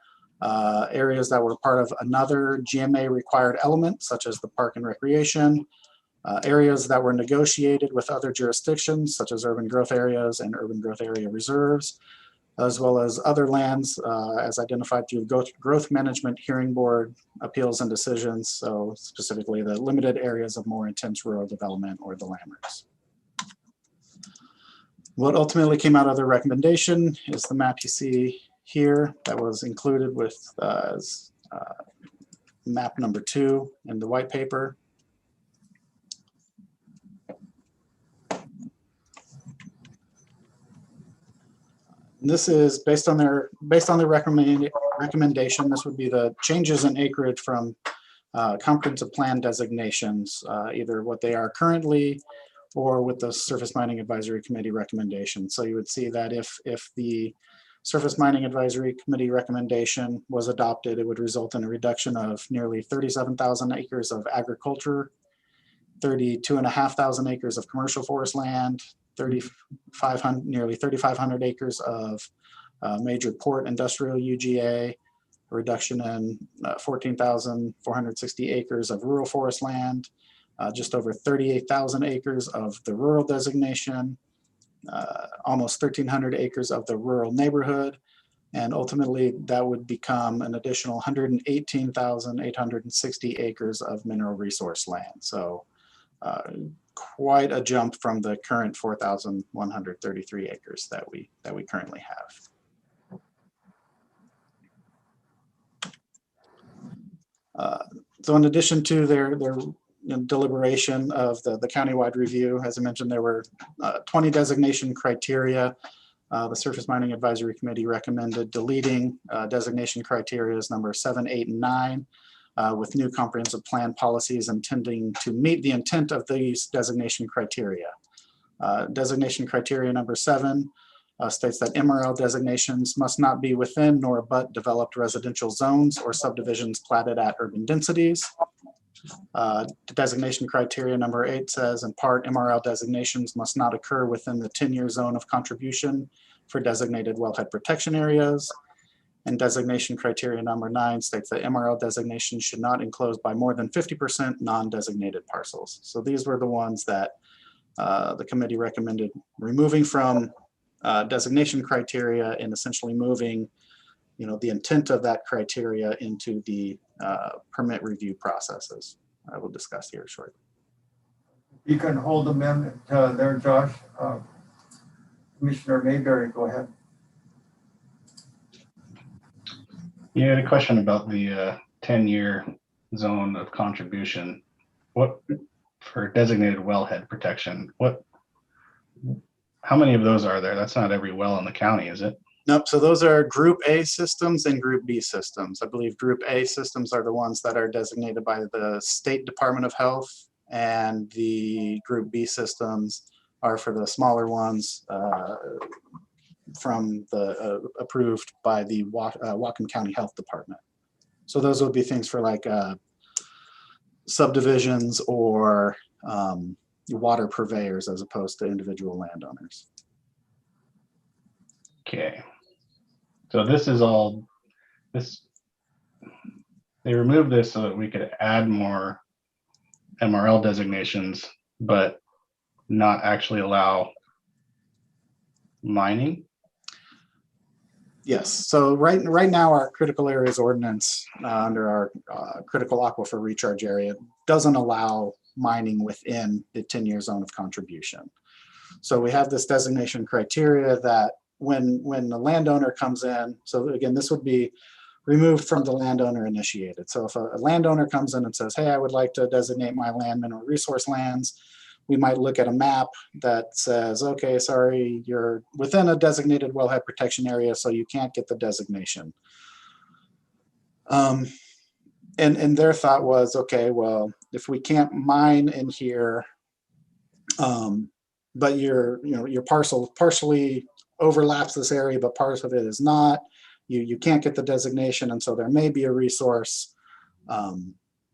areas that were part of another GMA required element, such as the park and recreation, areas that were negotiated with other jurisdictions, such as urban growth areas and urban growth area reserves, as well as other lands as identified through growth management hearing board appeals and decisions. So specifically the limited areas of more intense rural development, or the LAMRs. What ultimately came out of the recommendation is the map you see here that was included with map number 2 in the white paper. This is based on their recommendation. This would be the changes in acreage from comprehensive plan designations, either what they are currently or with the Surface Mining Advisory Committee recommendation. So you would see that if the Surface Mining Advisory Committee recommendation was adopted, it would result in a reduction of nearly 37,000 acres of agriculture, 32,500 acres of commercial forest land, nearly 3,500 acres of major port industrial UGA, a reduction in 14,460 acres of rural forest land, just over 38,000 acres of the rural designation, almost 1,300 acres of the rural neighborhood, and ultimately that would become an additional 118,860 acres of mineral resource land. So quite a jump from the current 4,133 acres that we currently have. So in addition to their deliberation of the countywide review, as I mentioned, there were 20 designation criteria. The Surface Mining Advisory Committee recommended deleting designation criteria number 7, 8, and 9. With new comprehensive plan policies intending to meet the intent of these designation criteria. Designation criteria number 7 states that MRL designations must not be within nor abut developed residential zones or subdivisions platted at urban densities. Designation criteria number 8 says, in part, MRL designations must not occur within the 10-year zone of contribution for designated wellhead protection areas. And designation criteria number 9 states that MRL designations should not enclose by more than 50% non-designated parcels. So these were the ones that the committee recommended removing from designation criteria and essentially moving, the intent of that criteria into the permit review processes. I will discuss here shortly. You can hold amendment there, Josh. Commissioner Mayberry, go ahead. Yeah, I had a question about the 10-year zone of contribution. What for designated wellhead protection? How many of those are there? That's not every well in the county, is it? Nope. So those are Group A systems and Group B systems. I believe Group A systems are the ones that are designated by the State Department of Health, and the Group B systems are for the smaller ones from the approved by the Whatcom County Health Department. So those would be things for like subdivisions or water purveyors as opposed to individual landowners. Okay. So this is all, they removed this so that we could add more MRL designations, but not actually allow mining? Yes. So right now, our critical areas ordinance under our critical aquifer recharge area doesn't allow mining within the 10-year zone of contribution. So we have this designation criteria that when the landowner comes in, so again, this would be removed from the landowner initiated. So if a landowner comes in and says, hey, I would like to designate my land mineral resource lands, we might look at a map that says, okay, sorry, you're within a designated wellhead protection area, so you can't get the designation. And their thought was, okay, well, if we can't mine in here, but your parcel partially overlaps this area, but part of it is not, you can't get the designation, and so there may be a resource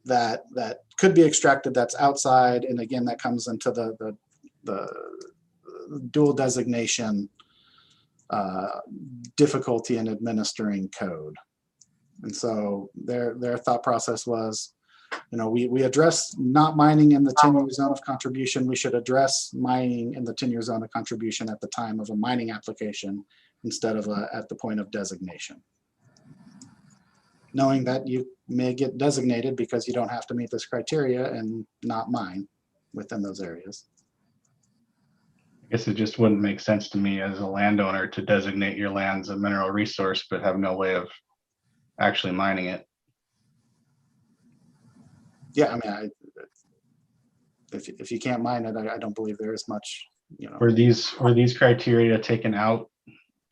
that could be extracted that's outside, and again, that comes into the dual designation difficulty in administering code. And so their thought process was, we address not mining in the 10-year zone of contribution. We should address mining in the 10-year zone of contribution at the time of a mining application instead of at the point of designation. Knowing that you may get designated because you don't have to meet this criteria and not mine within those areas. I guess it just wouldn't make sense to me as a landowner to designate your land as a mineral resource, but have no way of actually mining it. Yeah, I mean, if you can't mine it, I don't believe there is much, Were these criteria taken out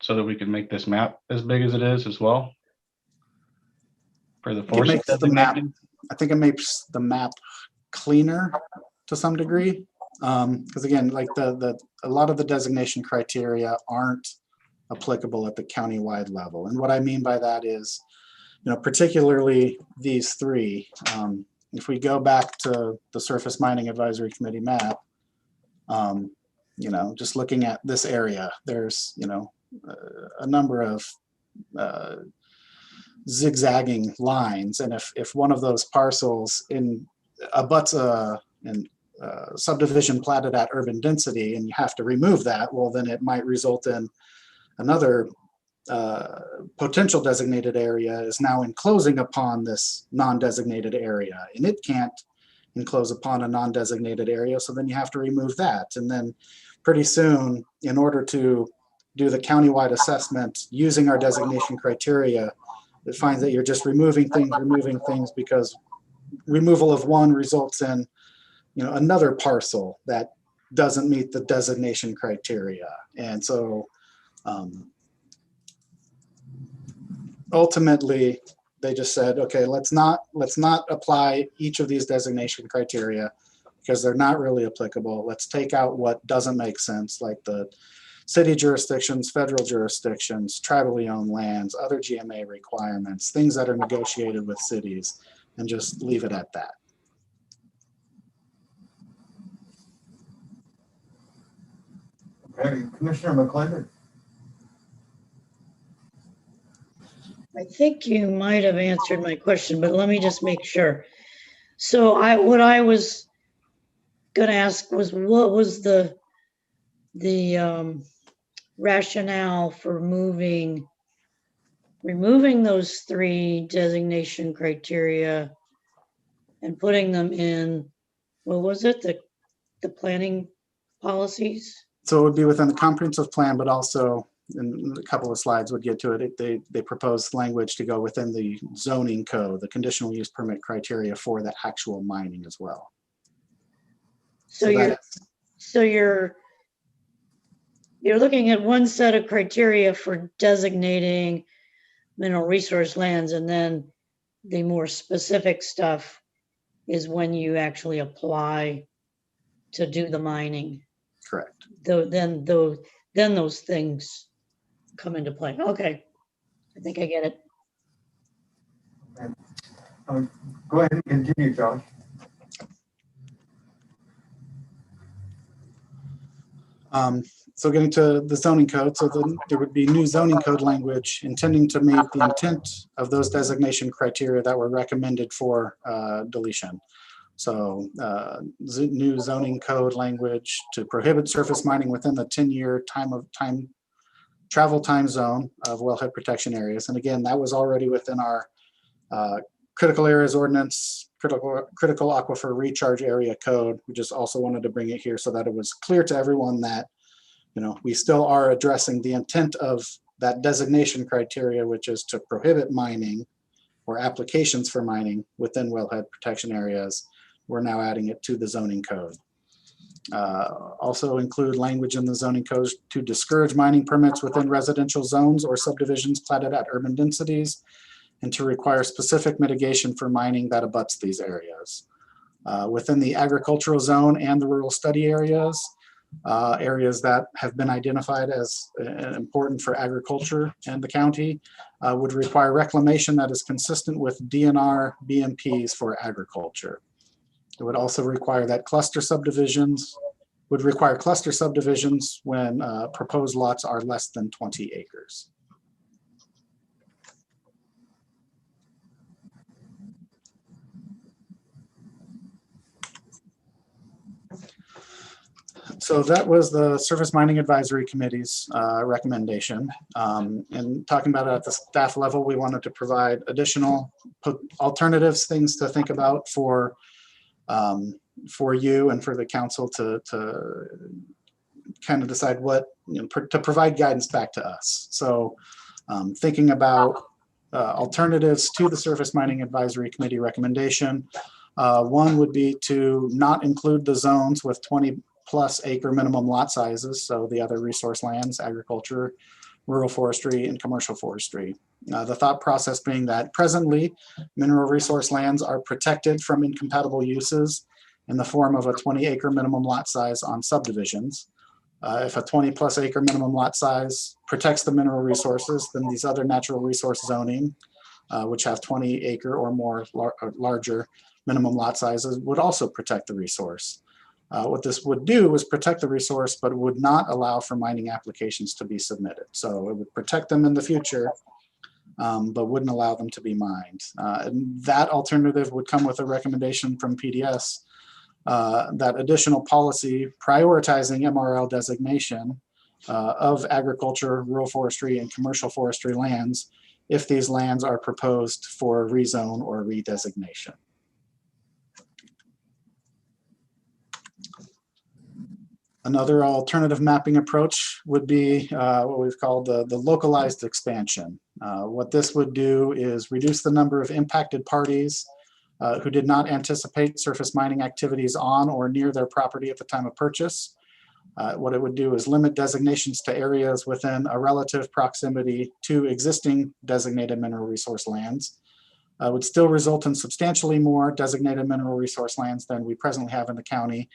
so that we could make this map as big as it is as well? For the forest makes the map, designation? I think it makes the map cleaner to some degree. Because again, like a lot of the designation criteria aren't applicable at the countywide level. And what I mean by that is, particularly these three, if we go back to the Surface Mining Advisory Committee map, just looking at this area, there's, a number of zigzagging lines. And if one of those parcels abuts a subdivision platted at urban density and you have to remove that, well, then it might result in another potential designated area is now enclosing upon this non-designated area, and it can't enclose upon a non-designated area, so then you have to remove that. And then pretty soon, in order to do the countywide assessment using our designation criteria, it finds that you're just removing things because removal of one results in another parcel that doesn't meet the designation criteria. And so ultimately they just said, okay, let's not apply each of these designation criteria because they're not really applicable. Let's take out what doesn't make sense, like the city jurisdictions, federal jurisdictions, tribally owned lands, other GMA requirements, things that are negotiated with cities, and just leave it at that. Okay, Commissioner McClendon. I think you might have answered my question, but let me just make sure. So what I was gonna ask was, what was the rationale for removing those three designation criteria and putting them in, what was it, the planning policies? So it would be within the comprehensive plan, but also in a couple of slides would get to it. They proposed language to go within the zoning code, the conditional use permit criteria for the actual mining as well. So you're looking at one set of criteria for designating mineral resource lands, and then the more specific stuff is when you actually apply to do the mining. Correct. Then those things come into play. Okay, I think I get it. Go ahead and continue, Josh. So getting to the zoning code, so then there would be new zoning code language intending to meet the intent of those designation criteria that were recommended for deletion. So new zoning code language to prohibit surface mining within the 10-year travel time zone of wellhead protection areas. And again, that was already within our critical areas ordinance, critical aquifer recharge area code. We just also wanted to bring it here so that it was clear to everyone that we still are addressing the intent of that designation criteria, which is to prohibit mining or applications for mining within wellhead protection areas. We're now adding it to the zoning code. Also include language in the zoning code to discourage mining permits within residential zones or subdivisions platted at urban densities, and to require specific mitigation for mining that abuts these areas. Within the agricultural zone and the rural study areas, areas that have been identified as important for agriculture in the county would require reclamation that is consistent with DNR BMPs for agriculture. It would also require that cluster subdivisions when proposed lots are less than 20 acres. So that was the Surface Mining Advisory Committee's recommendation. And talking about it at the staff level, we wanted to provide additional alternatives, things to think about for you and for the council to kind of decide what, to provide guidance back to us. So thinking about alternatives to the Surface Mining Advisory Committee recommendation, one would be to not include the zones with 20+ acre minimum lot sizes, so the other resource lands, agriculture, rural forestry, and commercial forestry. The thought process being that presently, mineral resource lands are protected from incompatible uses in the form of a 20 acre minimum lot size on subdivisions. If a 20+ acre minimum lot size protects the mineral resources, then these other natural resource zoning, which have 20 acre or more larger minimum lot sizes, would also protect the resource. What this would do is protect the resource, but would not allow for mining applications to be submitted. So it would protect them in the future, but wouldn't allow them to be mined. And that alternative would come with a recommendation from PDS that additional policy prioritizing MRL designation of agriculture, rural forestry, and commercial forestry lands if these lands are proposed for rezone or redesignation. Another alternative mapping approach would be what we've called the localized expansion. What this would do is reduce the number of impacted parties who did not anticipate surface mining activities on or near their property at the time of purchase. What it would do is limit designations to areas within a relative proximity to existing designated mineral resource lands. Would still result in substantially more designated mineral resource lands than we presently have in the county.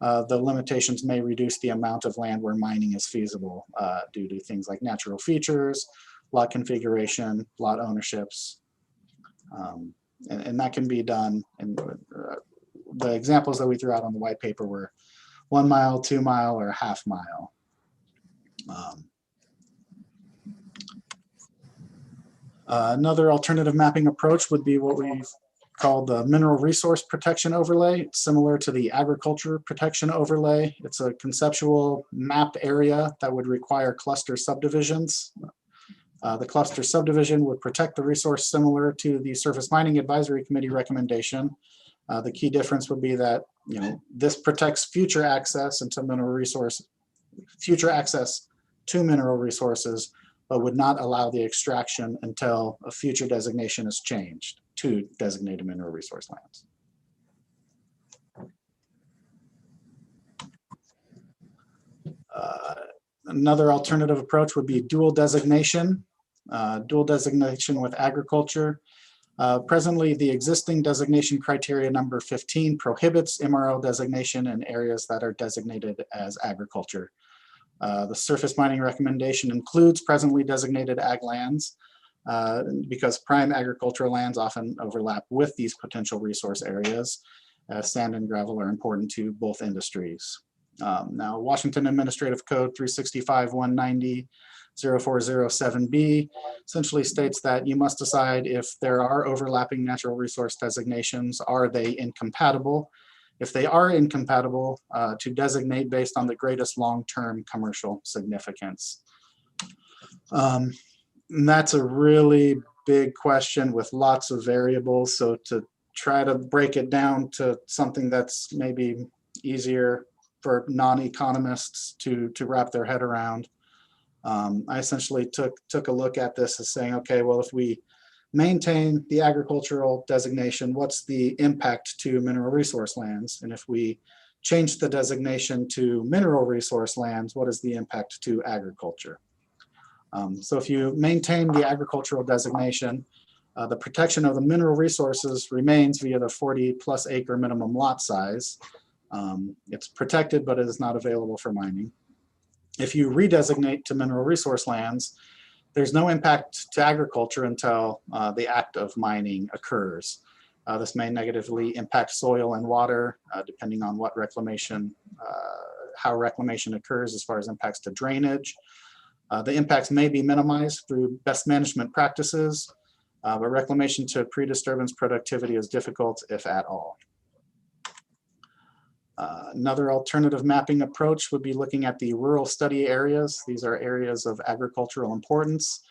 The limitations may reduce the amount of land where mining is feasible due to things like natural features, lot configuration, lot ownerships. And that can be done. And the examples that we threw out on the white paper were 1 mile, 2 mile, or ½ mile. Another alternative mapping approach would be what we've called the mineral resource protection overlay. It's similar to the agriculture protection overlay. It's a conceptual mapped area that would require cluster subdivisions. The cluster subdivision would protect the resource similar to the Surface Mining Advisory Committee recommendation. The key difference would be that this protects future access to mineral resources, but would not allow the extraction until a future designation is changed to designated mineral resource lands. Another alternative approach would be dual designation with agriculture. Presently, the existing designation criteria number 15 prohibits MRL designation in areas that are designated as agriculture. The surface mining recommendation includes presently designated ag lands because prime agricultural lands often overlap with these potential resource areas. Sand and gravel are important to both industries. Now, Washington Administrative Code 365-190-0407B essentially states that you must decide if there are overlapping natural resource designations, are they incompatible? If they are incompatible, to designate based on the greatest long-term commercial significance. And that's a really big question with lots of variables. So to try to break it down to something that's maybe easier for non-economists to wrap their head around, I essentially took a look at this as saying, okay, well, if we maintain the agricultural designation, what's the impact to mineral resource lands? And if we change the designation to mineral resource lands, what is the impact to agriculture? So if you maintain the agricultural designation, the protection of the mineral resources remains via the 40+ acre minimum lot size. It's protected, but it is not available for mining. If you redesignate to mineral resource lands, there's no impact to agriculture until the act of mining occurs. This may negatively impact soil and water, depending on what reclamation, how reclamation occurs as far as impacts to drainage. The impacts may be minimized through best management practices, but reclamation to pre-disturbance productivity is difficult, if at all. Another alternative mapping approach would be looking at the rural study areas. These are areas of agricultural importance.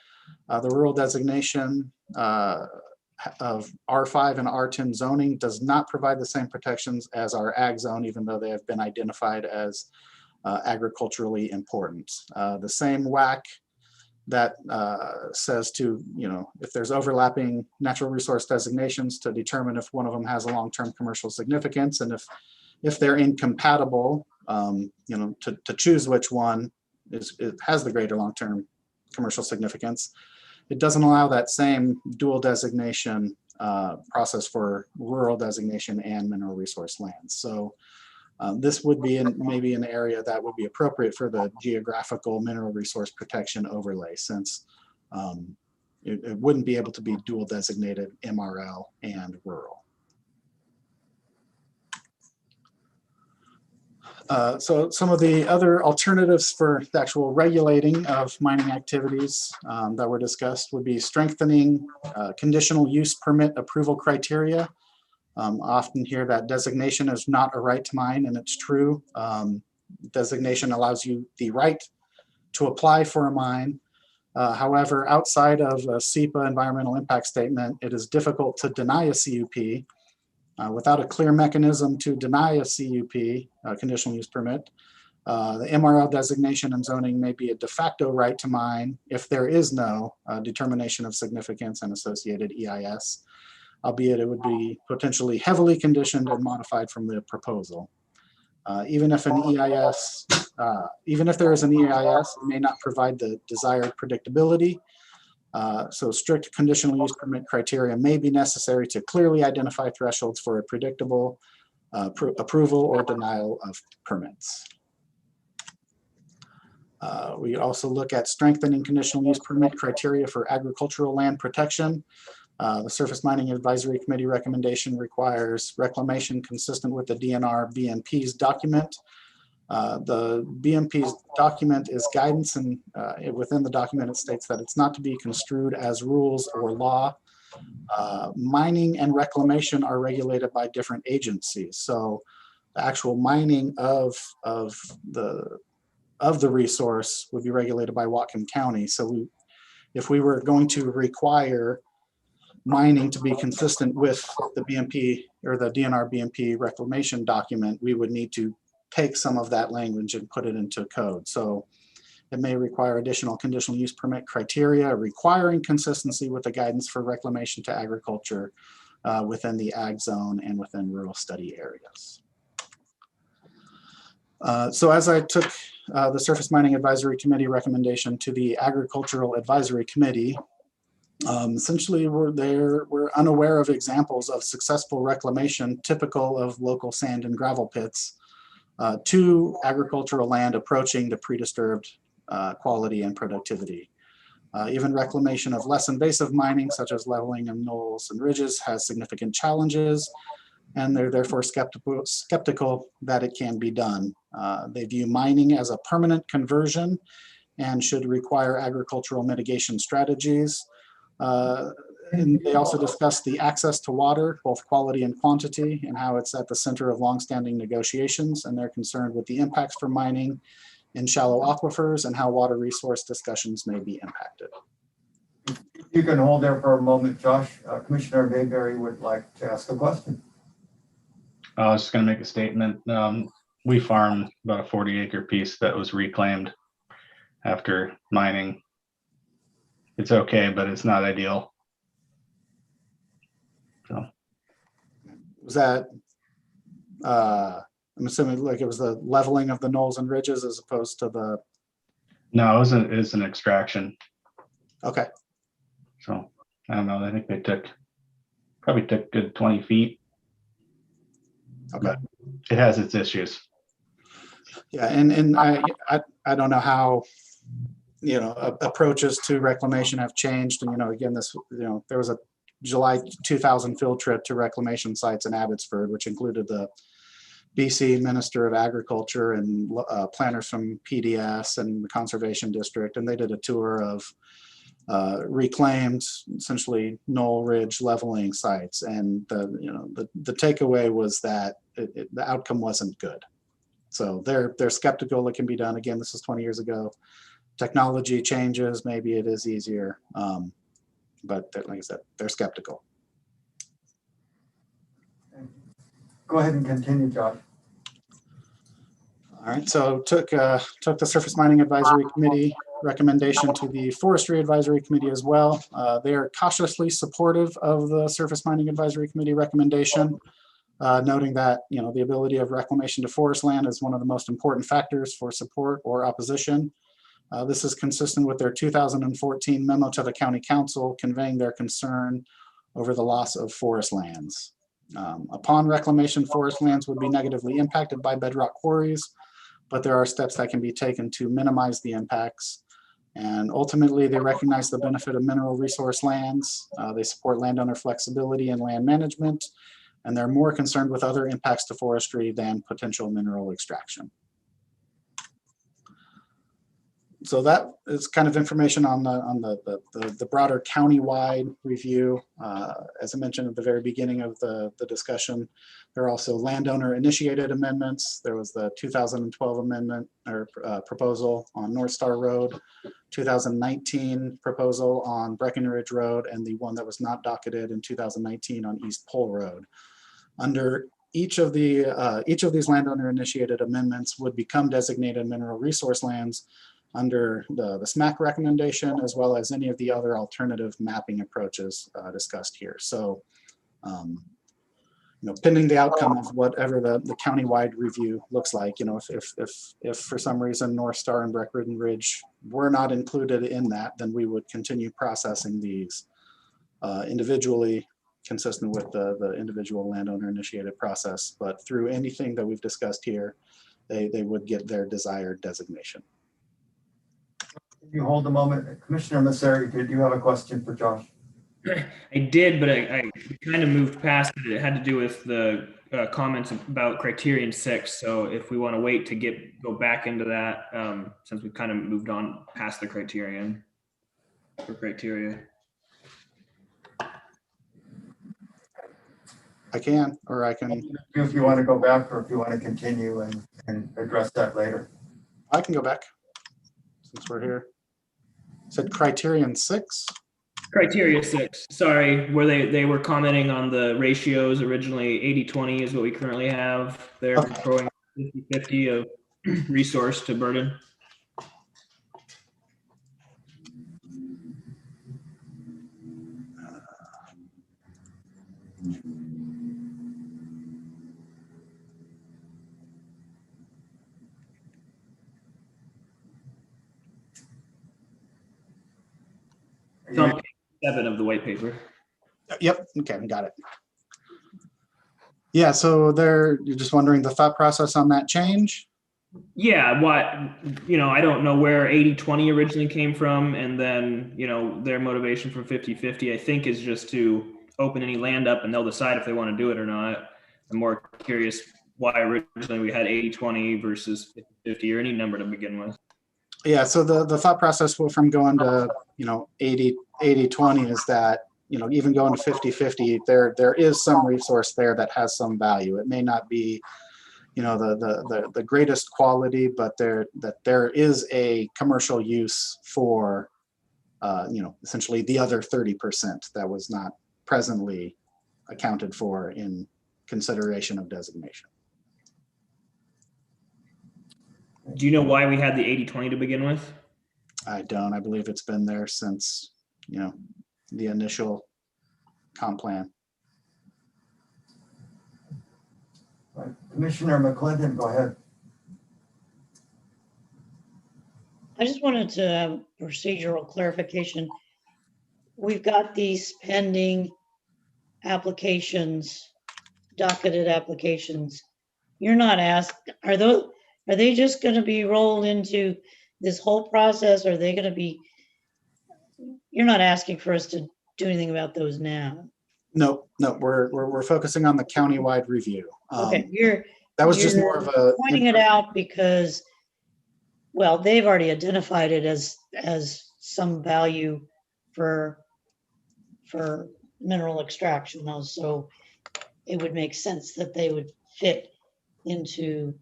The rural designation of R5 and R10 zoning does not provide the same protections as our ag zone, even though they have been identified as agriculturally important. The same WAC that says to, if there's overlapping natural resource designations, to determine if one of them has a long-term commercial significance, and if they're incompatible, to choose which one has the greater long-term commercial significance. It doesn't allow that same dual designation process for rural designation and mineral resource lands. So this would be maybe an area that would be appropriate for the geographical mineral resource protection overlay, since it wouldn't be able to be dual designated MRL and rural. So some of the other alternatives for the actual regulating of mining activities that were discussed would be strengthening conditional use permit approval criteria. Often hear that designation is not a right to mine, and it's true. Designation allows you the right to apply for a mine. However, outside of a SEPA environmental impact statement, it is difficult to deny a CUP. Without a clear mechanism to deny a CUP, conditional use permit, the MRL designation and zoning may be a de facto right to mine if there is no determination of significance and associated EIS, albeit it would be potentially heavily conditioned and modified from the proposal. Even if there is an EIS, it may not provide the desired predictability. So strict conditional use permit criteria may be necessary to clearly identify thresholds for a predictable approval or denial of permits. We also look at strengthening conditional use permit criteria for agricultural land protection. The Surface Mining Advisory Committee recommendation requires reclamation consistent with the DNR BMP's document. The BMP's document is guidance, and within the document it states that it's not to be construed as rules or law. Mining and reclamation are regulated by different agencies. So the actual mining of the resource would be regulated by Whatcom County. So if we were going to require mining to be consistent with the BMP or the DNR BMP reclamation document, we would need to take some of that language and put it into code. So it may require additional conditional use permit criteria requiring consistency with the guidance for reclamation to agriculture within the ag zone and within rural study areas. So as I took the Surface Mining Advisory Committee recommendation to the Agricultural Advisory Committee, essentially we're unaware of examples of successful reclamation typical of local sand and gravel pits to agricultural land approaching the pre-disturbed quality and productivity. Even reclamation of less invasive mining, such as leveling of knolls and ridges, has significant challenges, and they're therefore skeptical that it can be done. They view mining as a permanent conversion and should require agricultural mitigation strategies. And they also discuss the access to water, both quality and quantity, and how it's at the center of longstanding negotiations, and they're concerned with the impacts for mining in shallow aquifers and how water resource discussions may be impacted. You can hold there for a moment, Josh. Commissioner Mayberry would like to ask a question. I was just going to make a statement. We farmed about a 40-acre piece that was reclaimed after mining. It's okay, but it's not ideal. So was that, I'm assuming like it was the leveling of the knolls and ridges as opposed to the. No, it was an extraction. Okay. So I don't know. I think they probably took good 20 feet. Okay. But it has its issues. Yeah, and I don't know how, approaches to reclamation have changed. And, again, there was a July 2000 field trip to reclamation sites in Abbotsford, which included the BC Minister of Agriculture and planners from PDS and the Conservation District. And they did a tour of reclaimed, essentially knoll ridge leveling sites. And the takeaway was that the outcome wasn't good. So they're skeptical it can be done. Again, this is 20 years ago. Technology changes, maybe it is easier, but like I said, they're skeptical. Go ahead and continue, Josh. All right, so took the Surface Mining Advisory Committee recommendation to the Forestry Advisory Committee as well. They are cautiously supportive of the Surface Mining Advisory Committee recommendation, noting that the ability of reclamation to forest land is one of the most important factors for support or opposition. This is consistent with their 2014 memo to the County Council conveying their concern over the loss of forest lands. Upon reclamation, forest lands would be negatively impacted by bedrock quarries, but there are steps that can be taken to minimize the impacts. And ultimately, they recognize the benefit of mineral resource lands. They support landowner flexibility and land management, and they're more concerned with other impacts to forestry than potential mineral extraction. So that is kind of information on the broader county-wide review. As I mentioned at the very beginning of the discussion, there are also landowner-initiated amendments. There was the 2012 amendment or proposal on North Star Road, 2019 proposal on Breckenridge Road, and the one that was not docketed in 2019 on East Pole Road. Under each of these landowner-initiated amendments would become designated mineral resource lands under the SMAC recommendation, as well as any of the other alternative mapping approaches discussed here. So, pending the outcome of whatever the countywide review looks like, if for some reason North Star and Breckenridge were not included in that, then we would continue processing these individually, consistent with the individual landowner initiated process. But through anything that we've discussed here, they would get their desired designation. You hold a moment. Commissioner Masseri, did you have a question for Josh? I did, but I kind of moved past it. It had to do with the comments about criterion 6. So if we want to wait to go back into that, since we've kind of moved on past the criterion or criteria. I can, or I can. If you want to go back, or if you want to continue and address that later. I can go back since we're here. Said criterion 6. Criteria 6, sorry, where they were commenting on the ratios. Originally 80-20 is what we currently have. They're growing 50-50 of resource to burden. It's on page 7 of the white paper. Yep. Okay, got it. Yeah. So you're just wondering the thought process on that change. Yeah. I don't know where 80-20 originally came from, and then their motivation for 50-50, I think, is just to open any land up and they'll decide if they want to do it or not. I'm more curious why originally we had 80-20 versus 50-50 or any number to begin with. Yeah, so the thought process from going to 80-20 is that even going to 50-50, there is some resource there that has some value. It may not be the greatest quality, but there is a commercial use for essentially the other 30% that was not presently accounted for in consideration of designation. Do you know why we had the 80-20 to begin with? I don't. I believe it's been there since, the initial comp plan. Commissioner McClendon, go ahead. I just wanted to have procedural clarification. We've got these pending applications, docketed applications. You're not asked, are they just going to be rolled into this whole process? Or are they going to be, you're not asking for us to do anything about those now? No, we're focusing on the countywide review. Okay, that was just more of a pointing it out because, well, they've already identified it as some value for mineral extraction though, so it would make sense that they would fit into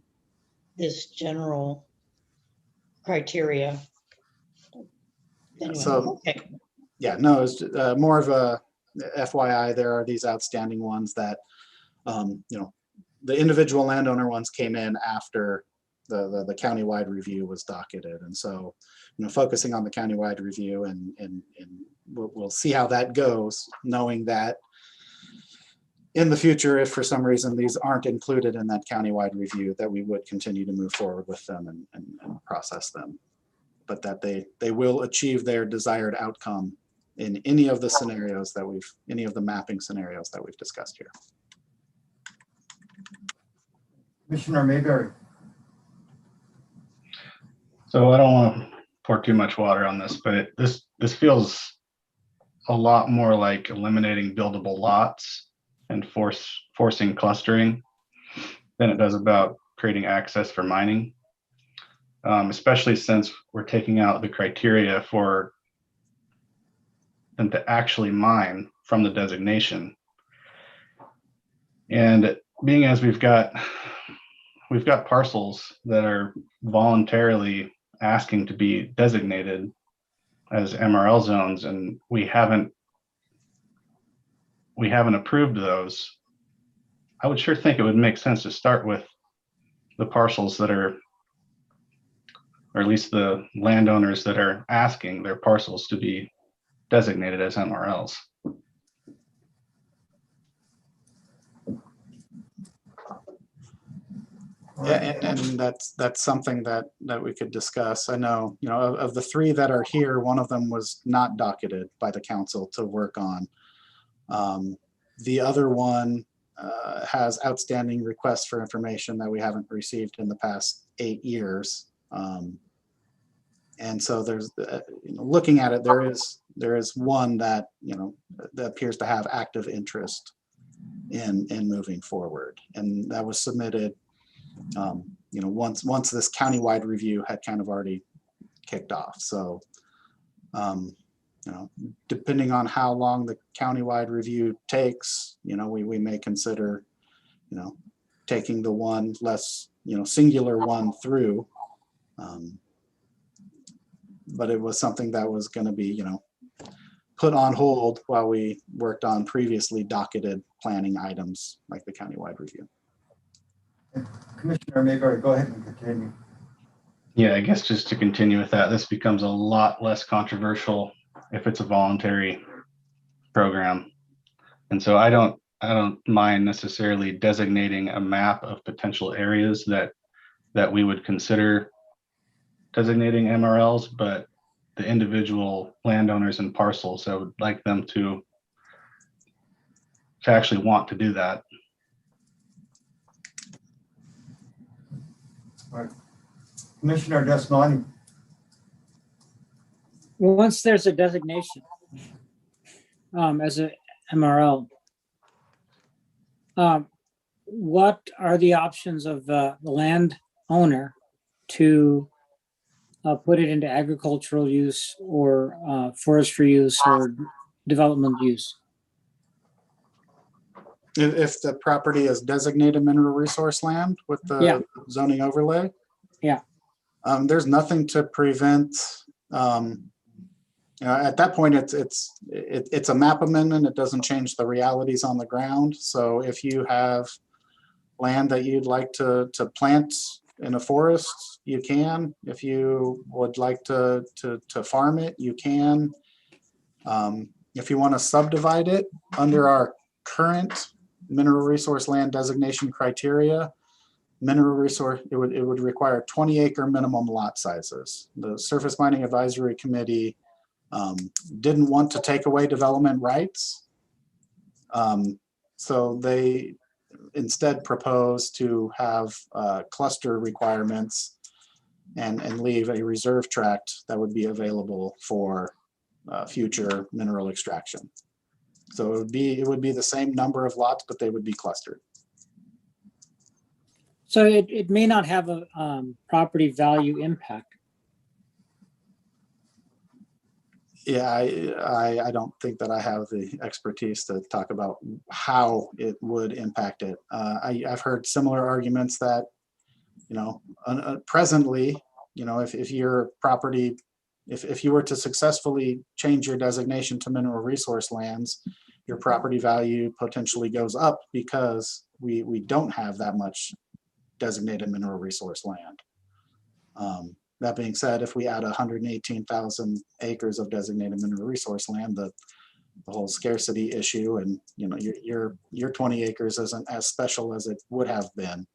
this general criteria. Anyway, So- okay. Yeah, no, it's more of a FYI, there are these outstanding ones that, you know, the individual landowner ones came in after the countywide review was docketed. And so, you know, focusing on the countywide review and we'll see how that goes, knowing that in the future, if for some reason these aren't included in that countywide review, that we would continue to move forward with them and process them. But that they will achieve their desired outcome in any of the scenarios that any of the mapping scenarios that we've discussed here. Commissioner Mayberry. So I don't want to pour too much water on this, but this feels a lot more like eliminating buildable lots and forcing clustering than it does about creating access for mining. Especially since we're taking out the criteria for them to actually mine from the designation. And being as we've got parcels that are voluntarily asking to be designated as MRL zones, and we haven't approved those, I would sure think it would make sense to start with the parcels that are, or at least the landowners that are asking their parcels to be designated as MRLs. Yeah, and that's something that we could discuss. I know, you know, of the three that are here, one of them was not docketed by the council to work on. The other one has outstanding requests for information that we haven't received in the past 8 years. And so there's, you know, looking at it, there is one that, you know, that appears to have active interest in moving forward, and that was submitted, you know, once this countywide review had kind of already kicked off. So, you know, depending on how long the countywide review takes, you know, we may consider, you know, taking the one less, you know, singular one through. But it was something that was going to be, you know, put on hold while we worked on previously docketed planning items like the countywide review. Commissioner Mayberry, go ahead and continue. Yeah, I guess just to continue with that, this becomes a lot less controversial if it's a voluntary program. And so I don't mind necessarily designating a map of potential areas that we would consider designating MRLs, but the individual landowners and parcels, I would like them to actually want to do that. All right. Commissioner Desmani. Once there's a designation as a MRL, what are the options of the landowner to put it into agricultural use or forestry use or development use? If the property is designated mineral resource land with the zoning overlay? Yeah. There's nothing to prevent, at that point, it's a map amendment. It doesn't change the realities on the ground. So if you have land that you'd like to plant in a forest, you can. If you would like to farm it, you can. If you want to subdivide it under our current mineral resource land designation criteria, mineral resource, it would require 20-acre minimum lot sizes. The Surface Mining Advisory Committee didn't want to take away development rights. So they instead proposed to have cluster requirements and leave a reserve tract that would be available for future mineral extraction. So it would be the same number of lots, but they would be clustered. So it may not have a property value impact. Yeah, I don't think that I have the expertise to talk about how it would impact it. I've heard similar arguments that, presently, if your property, if you were to successfully change your designation to mineral resource lands, your property value potentially goes up because we don't have that much designated mineral resource land. That being said, if we add 118,000 acres of designated mineral resource land, the whole scarcity issue, and your 20 acres isn't as special as it would have been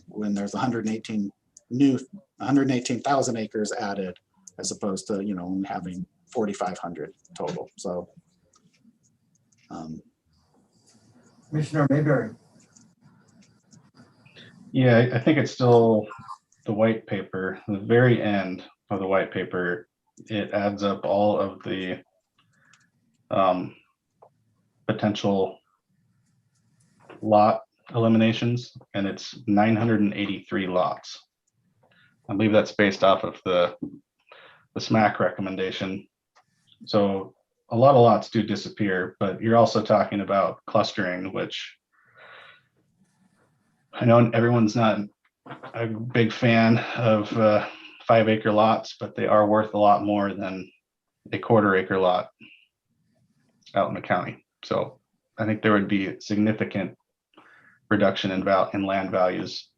when there's 118,000 acres added, as opposed to only having 4,500 total. So, Commissioner Mayberry. Yeah, I think it's still the white paper, the very end of the white paper. It adds up all of the potential lot eliminations, and it's 983 lots. I believe that's based off of the SMAC recommendation. So a lot of lots do disappear, but you're also talking about clustering, which I know everyone's not a big fan of 5-acre lots, but they are worth a lot more than a 1/4-acre lot out in the county. So I think there would be a significant reduction in land values.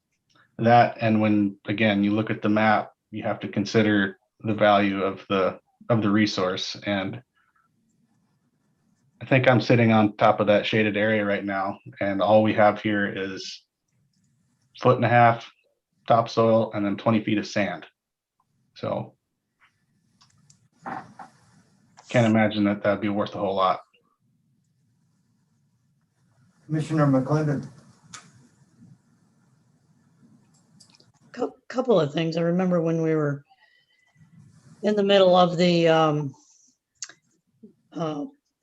That, and when again you look at the map, you have to consider the value of the resource. And I think I'm sitting on top of that shaded area right now, and all we have here is 1.5 feet topsoil and then 20 feet of sand. So can't imagine that that'd be worth a whole lot. Commissioner McClendon. Couple of things. I remember when we were in the middle of the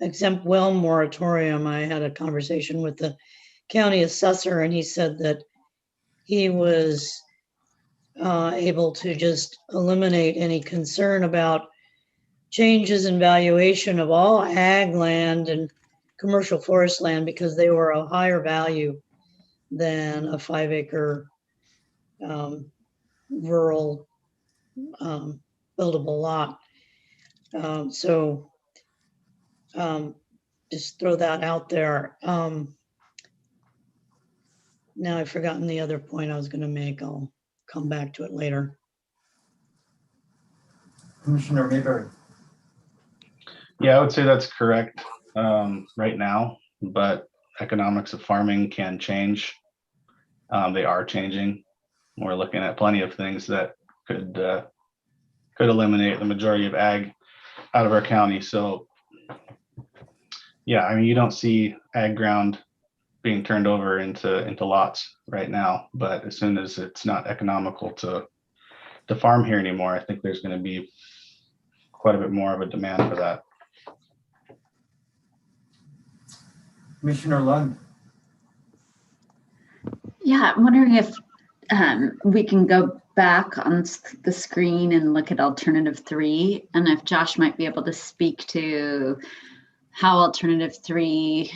exempt well moratorium, I had a conversation with the county assessor, and he said that he was able to just eliminate any concern about changes in valuation of all ag land and commercial forest land because they were a higher value than a 5-acre rural buildable lot. So just throw that out there. Now I've forgotten the other point I was going to make. I'll come back to it later. Commissioner Mayberry. Yeah, I would say that's correct right now, but economics of farming can change. They are changing. We're looking at plenty of things that could eliminate the majority of ag out of our county. So yeah, I mean, you don't see ag ground being turned over into lots right now, but as soon as it's not economical to farm here anymore, I think there's going to be quite a bit more of a demand for that. Commissioner Lund. Yeah, I'm wondering if we can go back on the screen and look at alternative 3, and if Josh might be able to speak to how alternative 3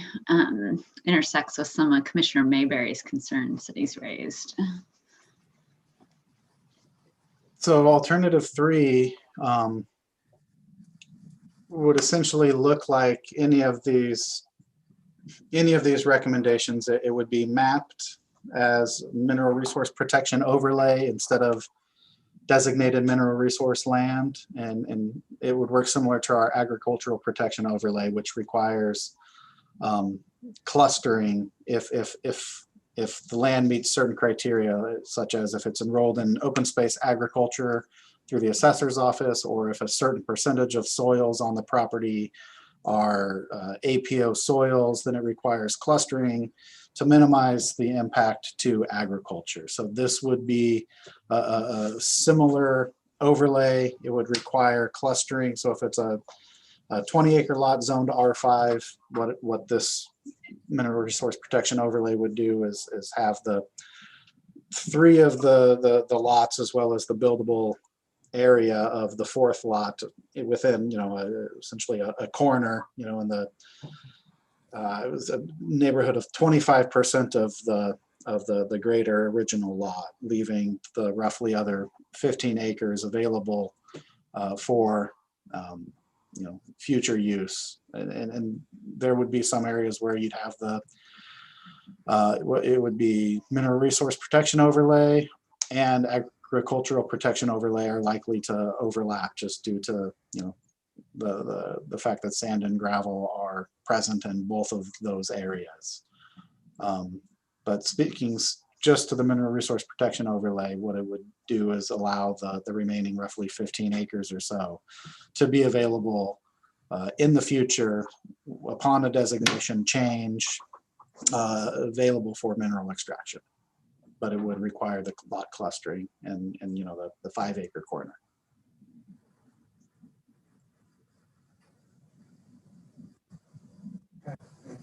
intersects with some of Commissioner Mayberry's concerns that he's raised. so alternative 3 would essentially look like any of these recommendations. It would be mapped as mineral resource protection overlay instead of designated mineral resource land, and it would work similar to our agricultural protection overlay, which requires clustering if the land meets certain criteria, such as if it's enrolled in open space agriculture through the assessor's office, or if a certain percentage of soils on the property are APO soils, then it requires clustering to minimize the impact to agriculture. So this would be a similar overlay. It would require clustering. So if it's a 20-acre lot zoned R5, what this mineral resource protection overlay would do is have the 3 of the lots as well as the buildable area of the fourth lot within, essentially a corner, in the, it was a neighborhood of 25% of the greater original lot, leaving the roughly other 15 acres available for future use. And there would be some areas where you'd have it would be mineral resource protection overlay and agricultural protection overlay are likely to overlap just due to the fact that sand and gravel are present in both of those areas. But speaking just to the mineral resource protection overlay, what it would do is allow the remaining roughly 15 acres or so to be available in the future upon a designation change, available for mineral extraction. But it would require the lot clustering and the 5 acre corner.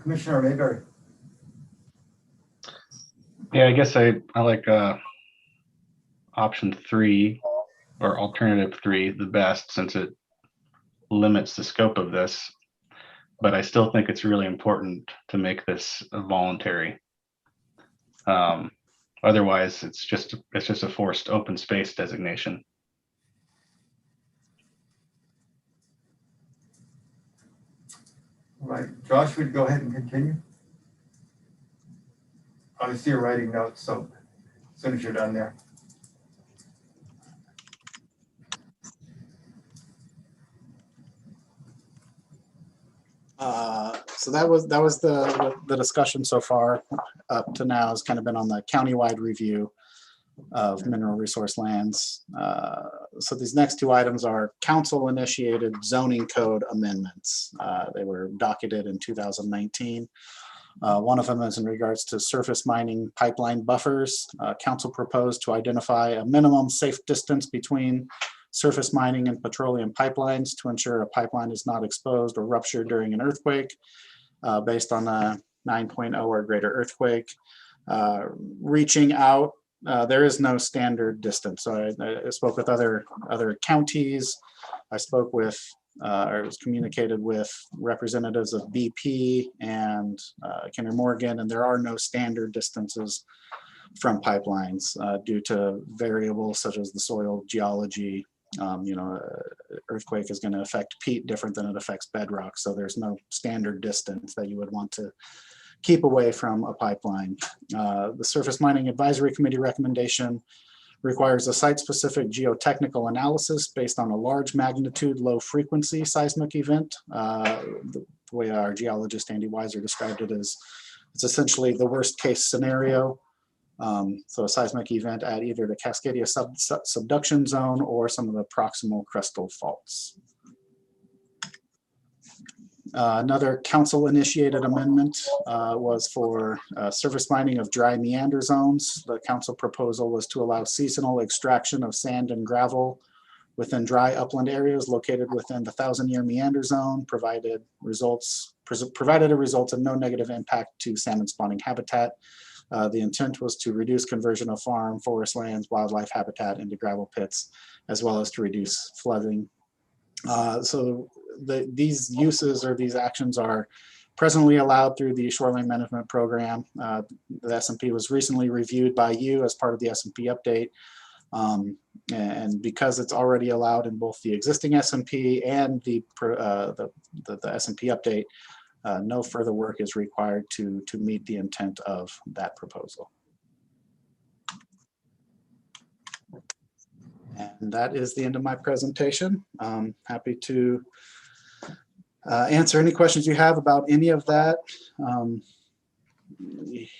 Commissioner Mayberry. Yeah, I guess I like option 3 or alternative 3 the best, since it limits the scope of this. But I still think it's really important to make this voluntary. Otherwise, it's just a forced open space designation. All right, Josh, would you go ahead and continue? Obviously, you're writing notes, so as soon as you're done there. So that was the discussion so far up to now has kind of been on the countywide review of mineral resource lands. So these next 2 items are council initiated zoning code amendments. They were docketed in 2019. One of them is in regards to surface mining pipeline buffers. Council proposed to identify a minimum safe distance between surface mining and petroleum pipelines to ensure a pipeline is not exposed or ruptured during an earthquake based on a 9.0 or greater earthquake. Reaching out, there is no standard distance. So I spoke with other counties. I spoke with, or was communicated with representatives of BP and Kinder Morgan, and there are no standard distances from pipelines due to variables such as the soil geology. Earthquake is going to affect peat different than it affects bedrock. So there's no standard distance that you would want to keep away from a pipeline. The Surface Mining Advisory Committee recommendation requires a site-specific geotechnical analysis based on a large magnitude, low frequency seismic event. The way our geologist Andy Weiser described it is, it's essentially the worst case scenario. So a seismic event at either the Cascadia subduction zone or some of the proximal crustal faults. Another council initiated amendment was for surface mining of dry meander zones. The council proposal was to allow seasonal extraction of sand and gravel within dry upland areas located within the 1,000-year meander zone, provided it results in no negative impact to salmon spawning habitat. The intent was to reduce conversion of farm, forest lands, wildlife habitat into gravel pits, as well as to reduce flooding. So these uses or these actions are presently allowed through the Shoreline Management Program. The SMP was recently reviewed by you as part of the SMP update. And because it's already allowed in both the existing SMP and the SMP update, no further work is required to meet the intent of that proposal. And that is the end of my presentation. Happy to answer any questions you have about any of that.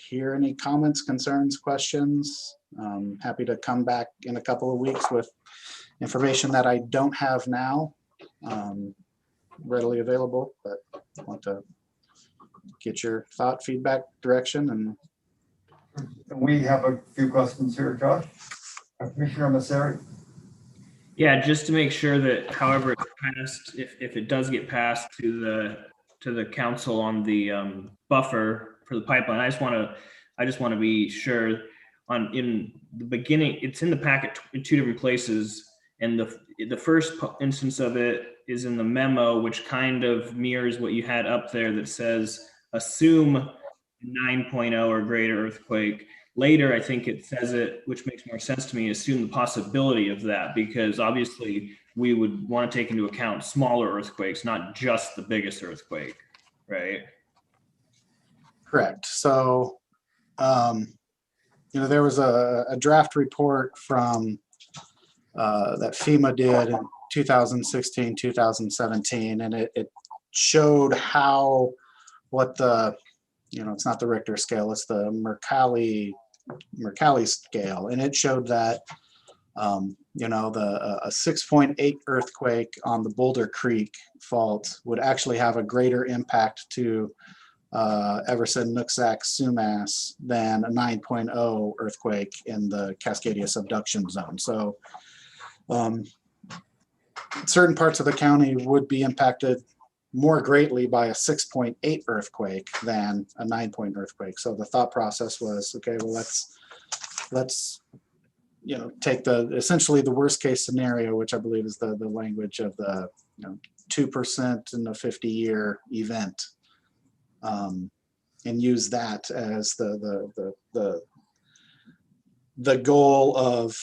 Hear any comments, concerns, questions? Happy to come back in a couple of weeks with information that I don't have now readily available, but I want to get your thought, feedback, direction. And we have a few questions here, Josh. Commissioner Masseri. Yeah, just to make sure that however it's passed, if it does get passed to the council on the buffer for the pipeline, I just want to be sure in the beginning, it's in the packet in 2 different places, And the first instance of it is in the memo, which kind of mirrors what you had up there that says, assume 9.0 or greater earthquake. Later, I think it says it, which makes more sense to me, assume the possibility of that, because obviously we would want to take into account smaller earthquakes, not just the biggest earthquake, right? Correct. So, there was a draft report from that FEMA did in 2016, 2017, and it showed how what the, it's not the Richter scale, it's the Mercalli scale, and it showed that a 6.8 earthquake on the Boulder Creek fault would actually have a greater impact to Everson, Nooksack, Sumas than a 9.0 earthquake in the Cascadia subduction zone. So certain parts of the county would be impacted more greatly by a 6.8 earthquake than a 9-point earthquake. So the thought process was, okay, well, let's take essentially the worst case scenario, which I believe is the language of the 2% in a 50-year event, and use that as the goal of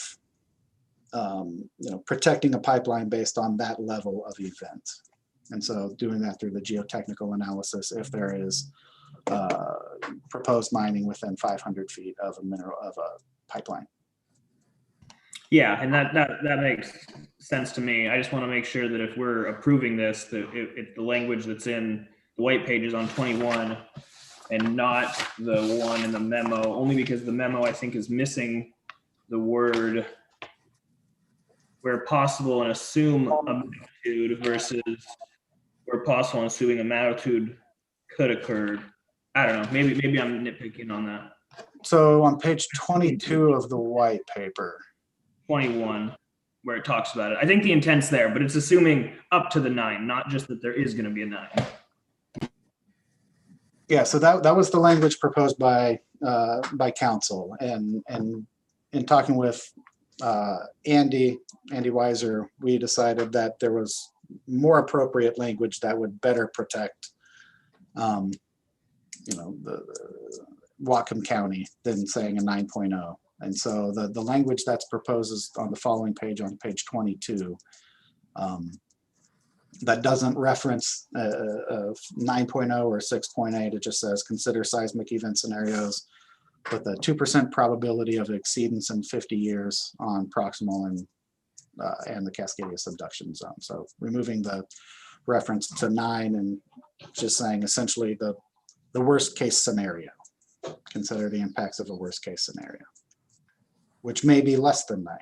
protecting a pipeline based on that level of event. And so doing that through the geotechnical analysis, if there is proposed mining within 500 feet of a pipeline. Yeah, and that makes sense to me. I just want to make sure that if we're approving this, that if the language that's in the white pages on 21 and not the one in the memo, only because the memo I think is missing the word where possible and assume a magnitude versus where possible and assuming a magnitude could occur. I don't know. Maybe I'm nitpicking on that. So on page 22 of the white paper. 21, where it talks about it. I think the intent's there, but it's assuming up to the 9, not just that there is going to be a 9. Yeah, so that was the language proposed by council, and in talking with Andy Weiser, we decided that there was more appropriate language that would better protect the Whatcom County than saying a 9.0. And so the language that's proposed is on the following page, on page 22, that doesn't reference 9.0 or 6.8. It just says consider seismic event scenarios with a 2% probability of exceedance in 50 years on proximal and the Cascadia subduction zone. So removing the reference to 9 and just saying essentially the worst case scenario. Consider the impacts of a worst case scenario, which may be less than 9.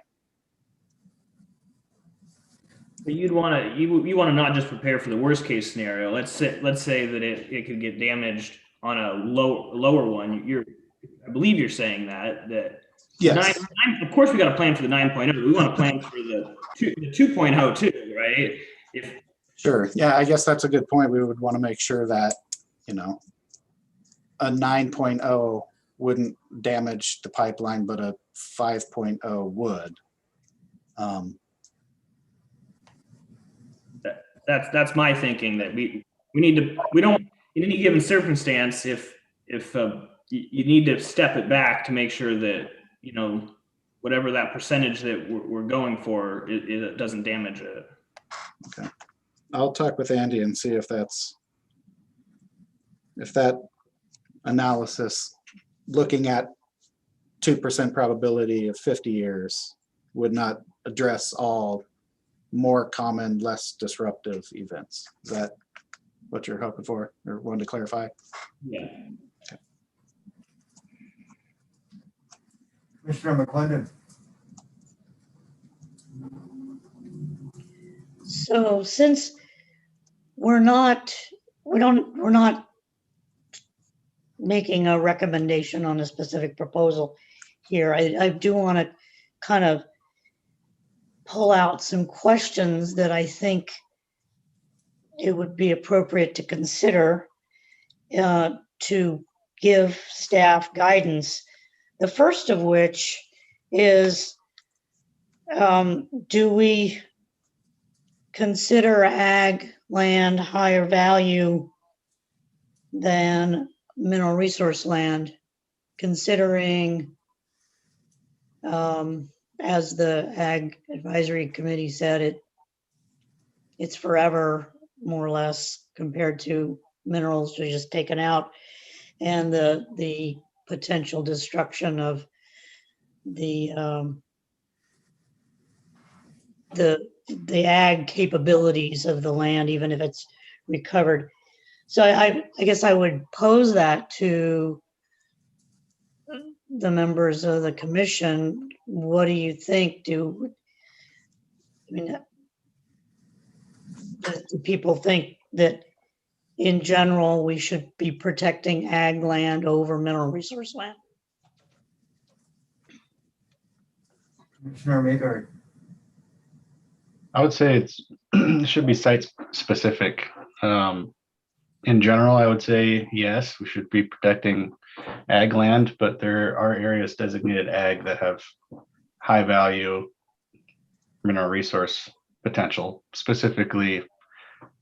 But you want to not just prepare for the worst case scenario. Let's say that it could get damaged on a lower one. I believe you're saying that yes. 9, of course we got to plan for the 9.0. We want to plan for the 2.0 too, right? Sure. Yeah, I guess that's a good point. We would want to make sure that a 9.0 wouldn't damage the pipeline, but a 5.0 would. That's my thinking, that we don't, in any given circumstance, if you need to step it back to make sure that whatever that percentage that we're going for, it doesn't damage it. Okay, I'll talk with Andy and see if that analysis, looking at 2% probability of 50 years, would not address all more common, less disruptive events. Is that what you're hoping for or wanted to clarify? Yeah. Okay. Commissioner McClendon. So since we're not making a recommendation on a specific proposal here, I do want to kind of pull out some questions that I think it would be appropriate to consider to give staff guidance. The first of which is Do we consider ag land higher value than mineral resource land, considering, as the Ag Advisory Committee said, it's forever, more or less, compared to minerals are just taken out, and the potential destruction of the ag capabilities of the land, even if it's recovered. So I guess I would pose that to the members of the commission. What do you think? Do people think that in general we should be protecting ag land over mineral resource land? Commissioner Meander. I would say it should be site specific. In general, I would say yes, we should be protecting ag land, but there are areas designated ag that have high value mineral resource potential, specifically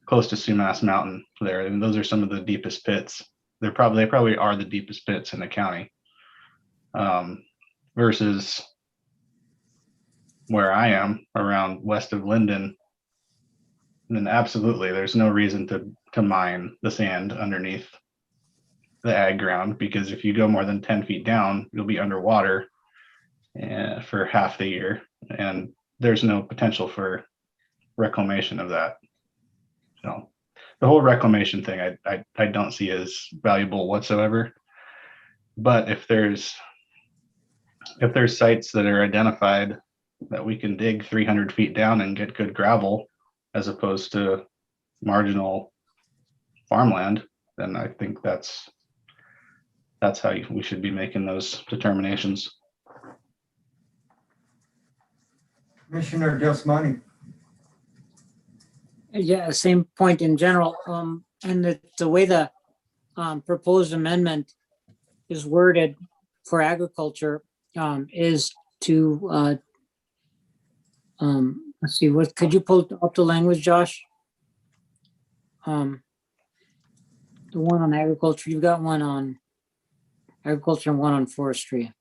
close to Sumas Mountain there. And those are some of the deepest pits. They probably are the deepest pits in the county. Versus where I am around west of Linden, then absolutely there's no reason to mine the sand underneath the ag ground, because if you go more than 10 feet down, you'll be underwater for half the year, and there's no potential for reclamation of that. So the whole reclamation thing I don't see as valuable whatsoever. But if there's sites that are identified that we can dig 300 feet down and get good gravel as opposed to marginal farmland, then I think that's how we should be making those determinations. Commissioner Jasmani. Yeah, same point in general. And the way the proposed amendment is worded for agriculture is to let's see, what could you pull up the language, Josh? The one on agriculture, you've got one on agriculture and one on forestry.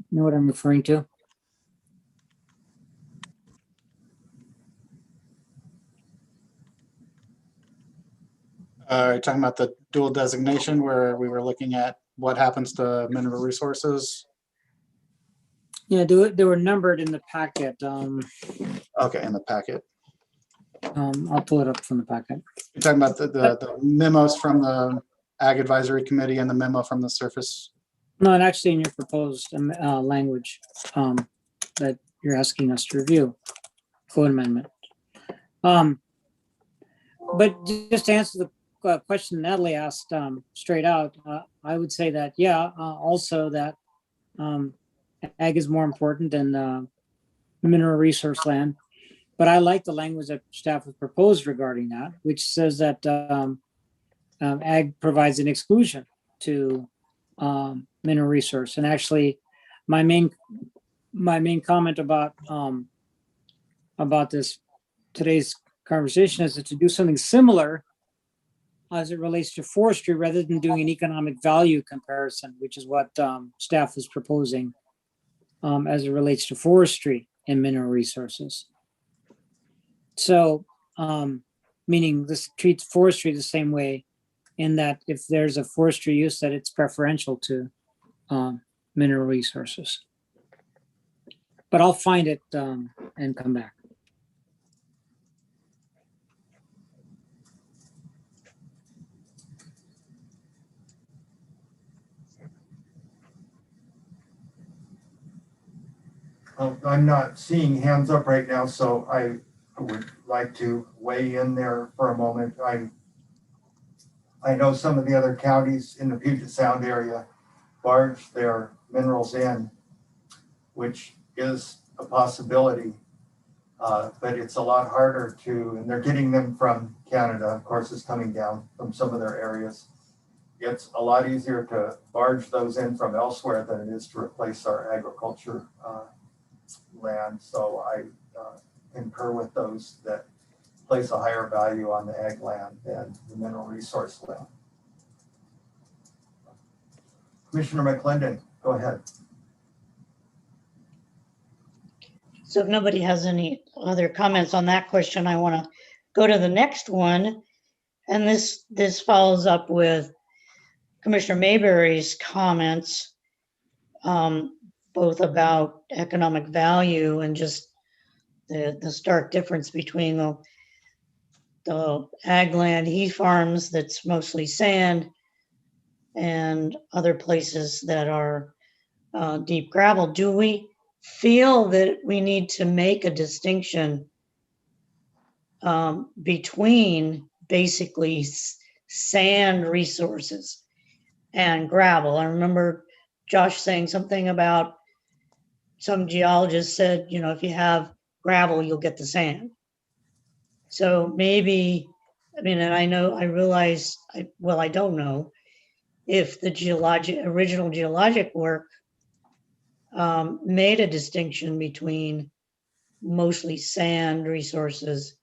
You know what I'm referring to? You're talking about the dual designation where we were looking at what happens to mineral resources? Yeah, they were numbered in the packet. Okay, in the packet. I'll pull it up from the packet. You're talking about the memos from the Ag Advisory Committee and the memo from the Surface? No, and actually in your proposed language that you're asking us to review, code amendment. But just to answer the question Natalie asked straight out, I would say that, yeah, also that ag is more important than mineral resource land. But I like the language that staff has proposed regarding that, which says that ag provides an exclusion to mineral resource. And actually, my main comment about this today's conversation is to do something similar as it relates to forestry, rather than doing an economic value comparison, which is what staff is proposing as it relates to forestry and mineral resources. So, meaning this treats forestry the same way, in that if there's a forestry use, that it's preferential to mineral resources. But I'll find it and come back. I'm not seeing hands up right now, so I would like to weigh in there for a moment. I know some of the other counties in the Puget Sound area barge their minerals in, which is a possibility, but it's a lot harder to, and they're getting them from Canada, of course, it's coming down from some of their areas. it's a lot easier to barge those in from elsewhere than it is to replace our agriculture land. So I concur with those that place a higher value on the ag land than the mineral resource land. Commissioner McClendon, go ahead. So if nobody has any other comments on that question, I want to go to the next one. And this follows up with Commissioner Mayberry's comments, both about economic value and just the stark difference between the ag land he farms that's mostly sand and other places that are deep gravel. Do we feel that we need to make a distinction between basically sand resources and gravel? I remember Josh saying something about some geologists said, you know, if you have gravel, you'll get the sand. So maybe, I mean, and I realize, I don't know if the original geologic work made a distinction between mostly sand resources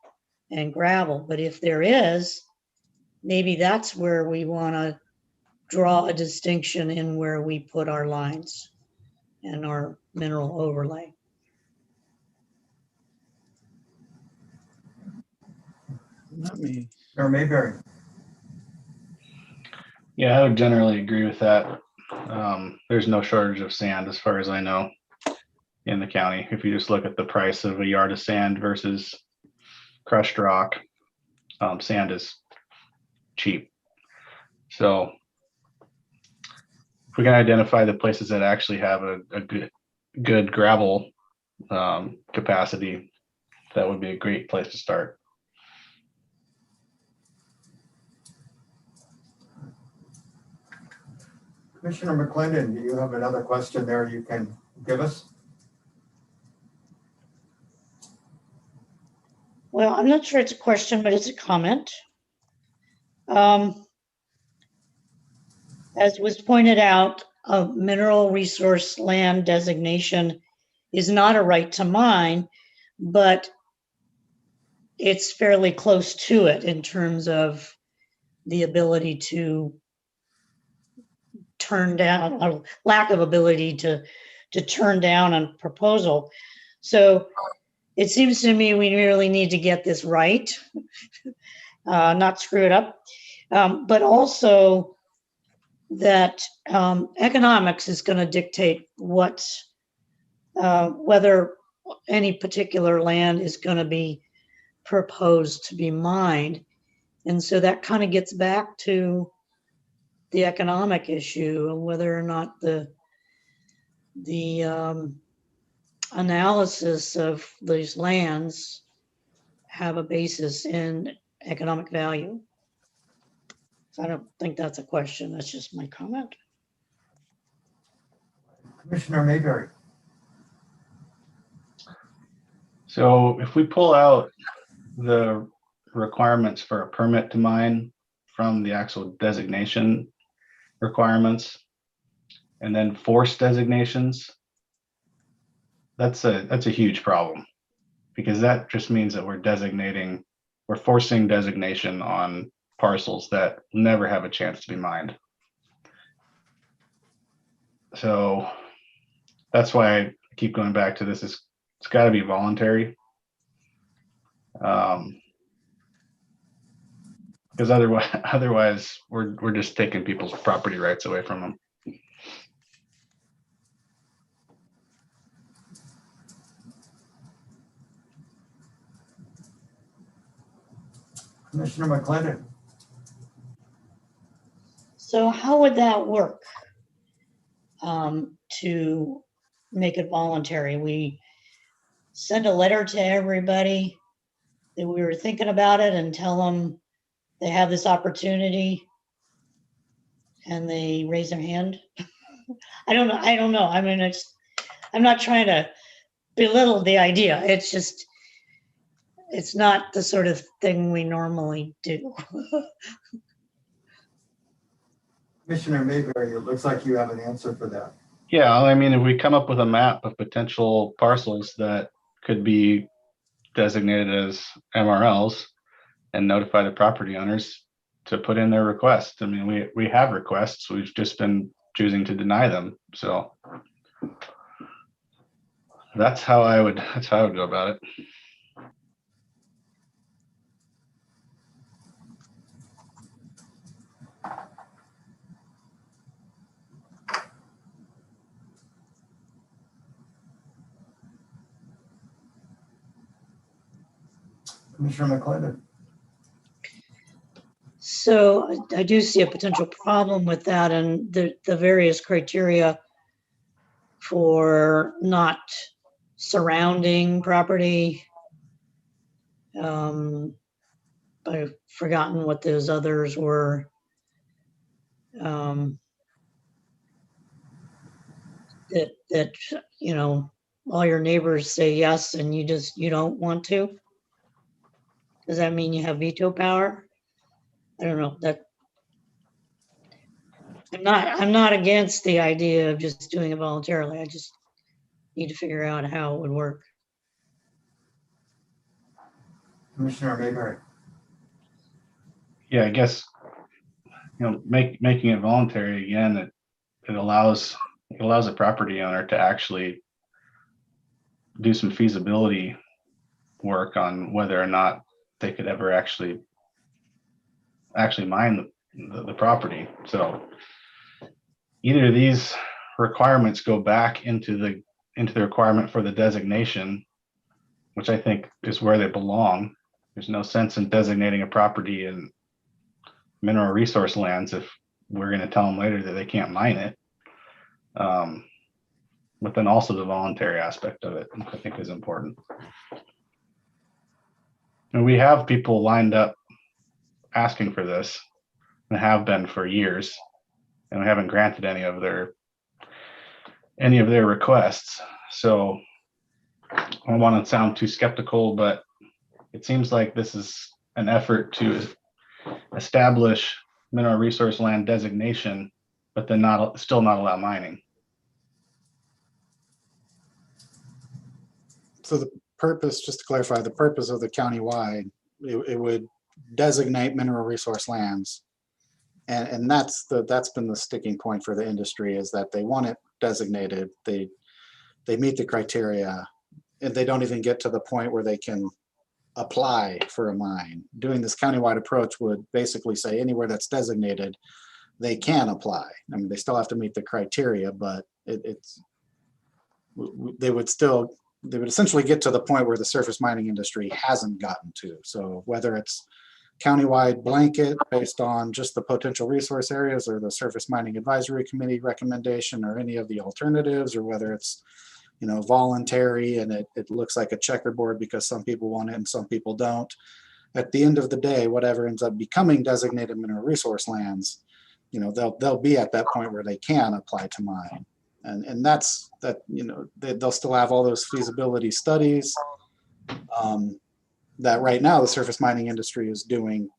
and gravel. But if there is, maybe that's where we want to draw a distinction in where we put our lines and our mineral overlay. Let me, Or Mayberry. Yeah, I would generally agree with that. There's no shortage of sand as far as I know in the county. If you just look at the price of a yard of sand versus crushed rock, sand is cheap. So if we can identify the places that actually have a good gravel capacity, that would be a great place to start. Commissioner McClendon, do you have another question there you can give us? Well, I'm not sure it's a question, but it's a comment. As was pointed out, a mineral resource land designation is not a right to mine, but it's fairly close to it in terms of the ability to turn down, a lack of ability to turn down a proposal. So it seems to me we really need to get this right, not screw it up, but also that economics is going to dictate whether any particular land is going to be proposed to be mined. And so that kind of gets back to the economic issue of whether or not the analysis of these lands have a basis in economic value. So I don't think that's a question. That's just my comment. Commissioner Mayberry. So if we pull out the requirements for a permit to mine from the actual designation requirements and then force designations, that's a huge problem, because that just means that we're forcing designation on parcels that never have a chance to be mined. So that's why I keep going back to this. It's got to be voluntary. Because otherwise we're just taking people's property rights away from them. Commissioner McClendon. So how would that work to make it voluntary? We send a letter to everybody that we were thinking about it and tell them they have this opportunity and they raise their hand. I don't know. I mean, I'm not trying to belittle the idea. It's just, it's not the sort of thing we normally do. Commissioner Mayberry, it looks like you have an answer for that. Yeah, I mean, if we come up with a map of potential parcels that could be designated as MRLs and notify the property owners to put in their request. I mean, we have requests, we've just been choosing to deny them. So that's how I would go about it. Commissioner McClendon. So I do see a potential problem with that and the various criteria for not surrounding property. I've forgotten what those others were. That you know, all your neighbors say yes and you don't want to. Does that mean you have veto power? I don't know. That I'm not against the idea of just doing it voluntarily. I just need to figure out how it would work. Commissioner Mayberry. Yeah, I guess, making it voluntary again, it allows a property owner to actually do some feasibility work on whether or not they could ever actually mine the property. So either of these requirements go back into the requirement for the designation, which I think is where they belong. There's no sense in designating a property in mineral resource lands if we're going to tell them later that they can't mine it. But then also the voluntary aspect of it, I think, is important. And we have people lined up asking for this and have been for years, and we haven't granted any of their requests. So I don't want to sound too skeptical, but it seems like this is an effort to establish mineral resource land designation, but then still not allow mining. So the purpose, just to clarify, the purpose of the countywide, it would designate mineral resource lands. And that's been the sticking point for the industry, is that they want it designated. They meet the criteria, and they don't even get to the point where they can apply for a mine. Doing this countywide approach would basically say anywhere that's designated, they can apply. I mean, they still have to meet the criteria, but they would essentially get to the point where the surface mining industry hasn't gotten to. So whether it's countywide blanket based on just the potential resource areas, or the Surface Mining Advisory Committee recommendation, or any of the alternatives, or whether it's voluntary and it looks like a checkerboard because some people want it and some people don't. At the end of the day, whatever ends up becoming designated mineral resource lands, they'll be at that point where they can apply to mine. And that's they'll still have all those feasibility studies that right now the surface mining industry is doing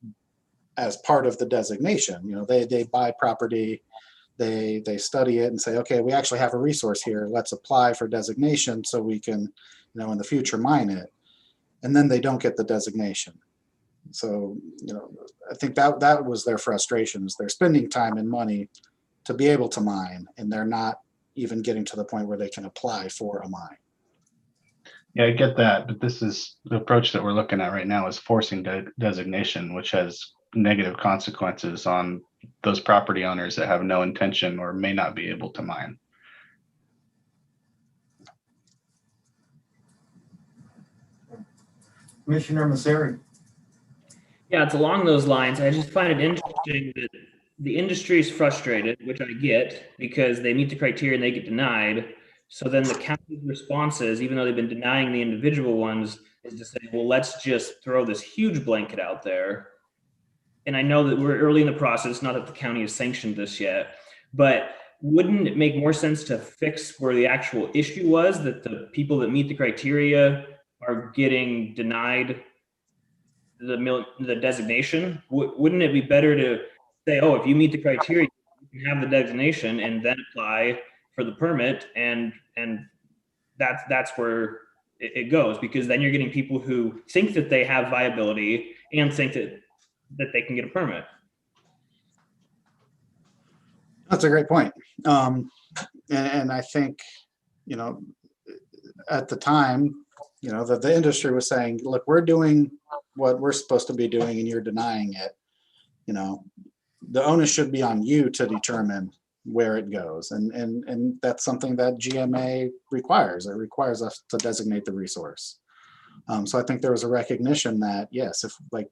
as part of the designation. They buy property, they study it and say, okay, we actually have a resource here. Let's apply for designation so we can, in the future mine it. And then they don't get the designation. So, I think that was their frustrations. They're spending time and money to be able to mine, and they're not even getting to the point where they can apply for a mine. Yeah, I get that, but this is the approach that we're looking at right now, is forcing designation, which has negative consequences on those property owners that have no intention or may not be able to mine. Commissioner Masseri. Yeah, it's along those lines. I just find it interesting that the industry is frustrated, which I get, because they meet the criteria and they get denied. So then the county's responses, even though they've been denying the individual ones, is to say, well, let's just throw this huge blanket out there. And I know that we're early in the process, not that the county has sanctioned this yet, but wouldn't it make more sense to fix where the actual issue was, that the people that meet the criteria are getting denied the designation? Wouldn't it be better to say, oh, if you meet the criteria, you You can have the designation and then apply for the permit, and that's where it goes, because then you're getting people who think that they have viability and think that they can get a permit. That's a great point. And I think, you know, at the time, you know, the industry was saying, look, we're doing what we're supposed to be doing and you're denying it. You know, the onus should be on you to determine where it goes. And that's something that GMA requires. It requires us to designate the resource. So I think there was a recognition that, yes, if like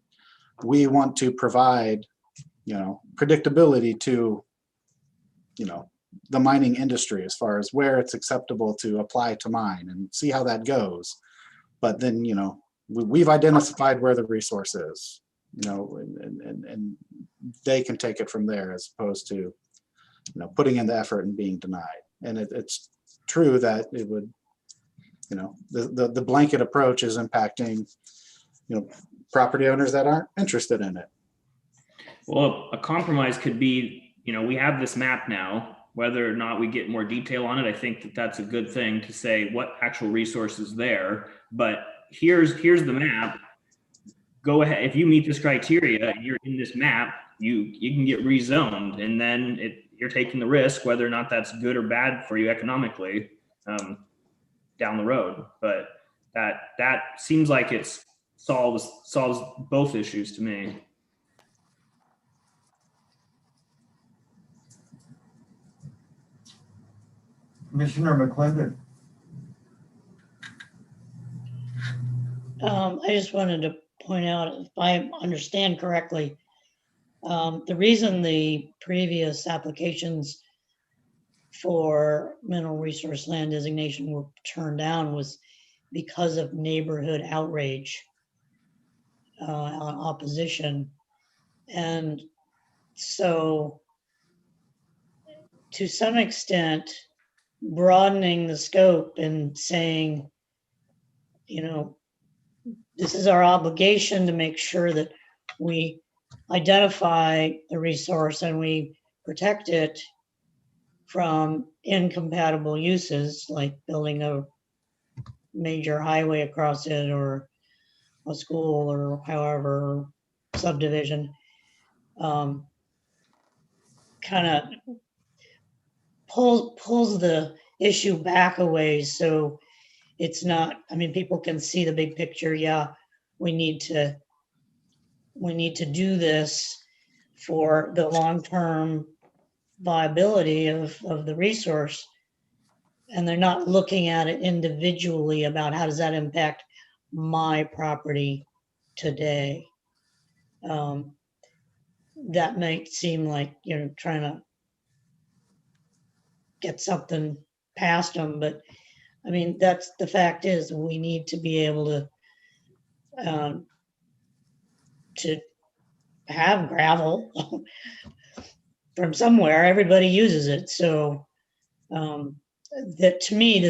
we want to provide, you know, predictability to, you know, the mining industry as far as where it's acceptable to apply to mine and see how that goes. But then, you know, we've identified where the resource is, you know, and they can take it from there as opposed to, you know, putting in the effort and being denied. And it's true that it would, you know, the blanket approach is impacting, you know, property owners that aren't interested in it. Well, a compromise could be, you know, we have this map now. Whether or not we get more detail on it, I think that that's a good thing to say what actual resources there. But here's the map. Go ahead. If you meet this criteria, you're in this map, you can get rezoned, and then you're taking the risk whether or not that's good or bad for you economically down the road. But that seems like it solves both issues to me. Commissioner McClendon. I just wanted to point out, if I understand correctly, the reason the previous applications for mineral resource land designation were turned down was because of neighborhood outrage, opposition. And so to some extent, broadening the scope and saying, you know, this is our obligation to make sure that we identify the resource and we protect it from incompatible uses, like building a major highway across it or a school or however subdivision. Kind of pulls the issue back a ways, so it's not, I mean, people can see the big picture. Yeah, we need to do this for the long-term viability of the resource. And they're not looking at it individually about how does that impact my property today. That might seem like, you know, trying to get something past them, but I mean, that's the fact is we need to be able to have gravel from somewhere. Everybody uses it. So that to me,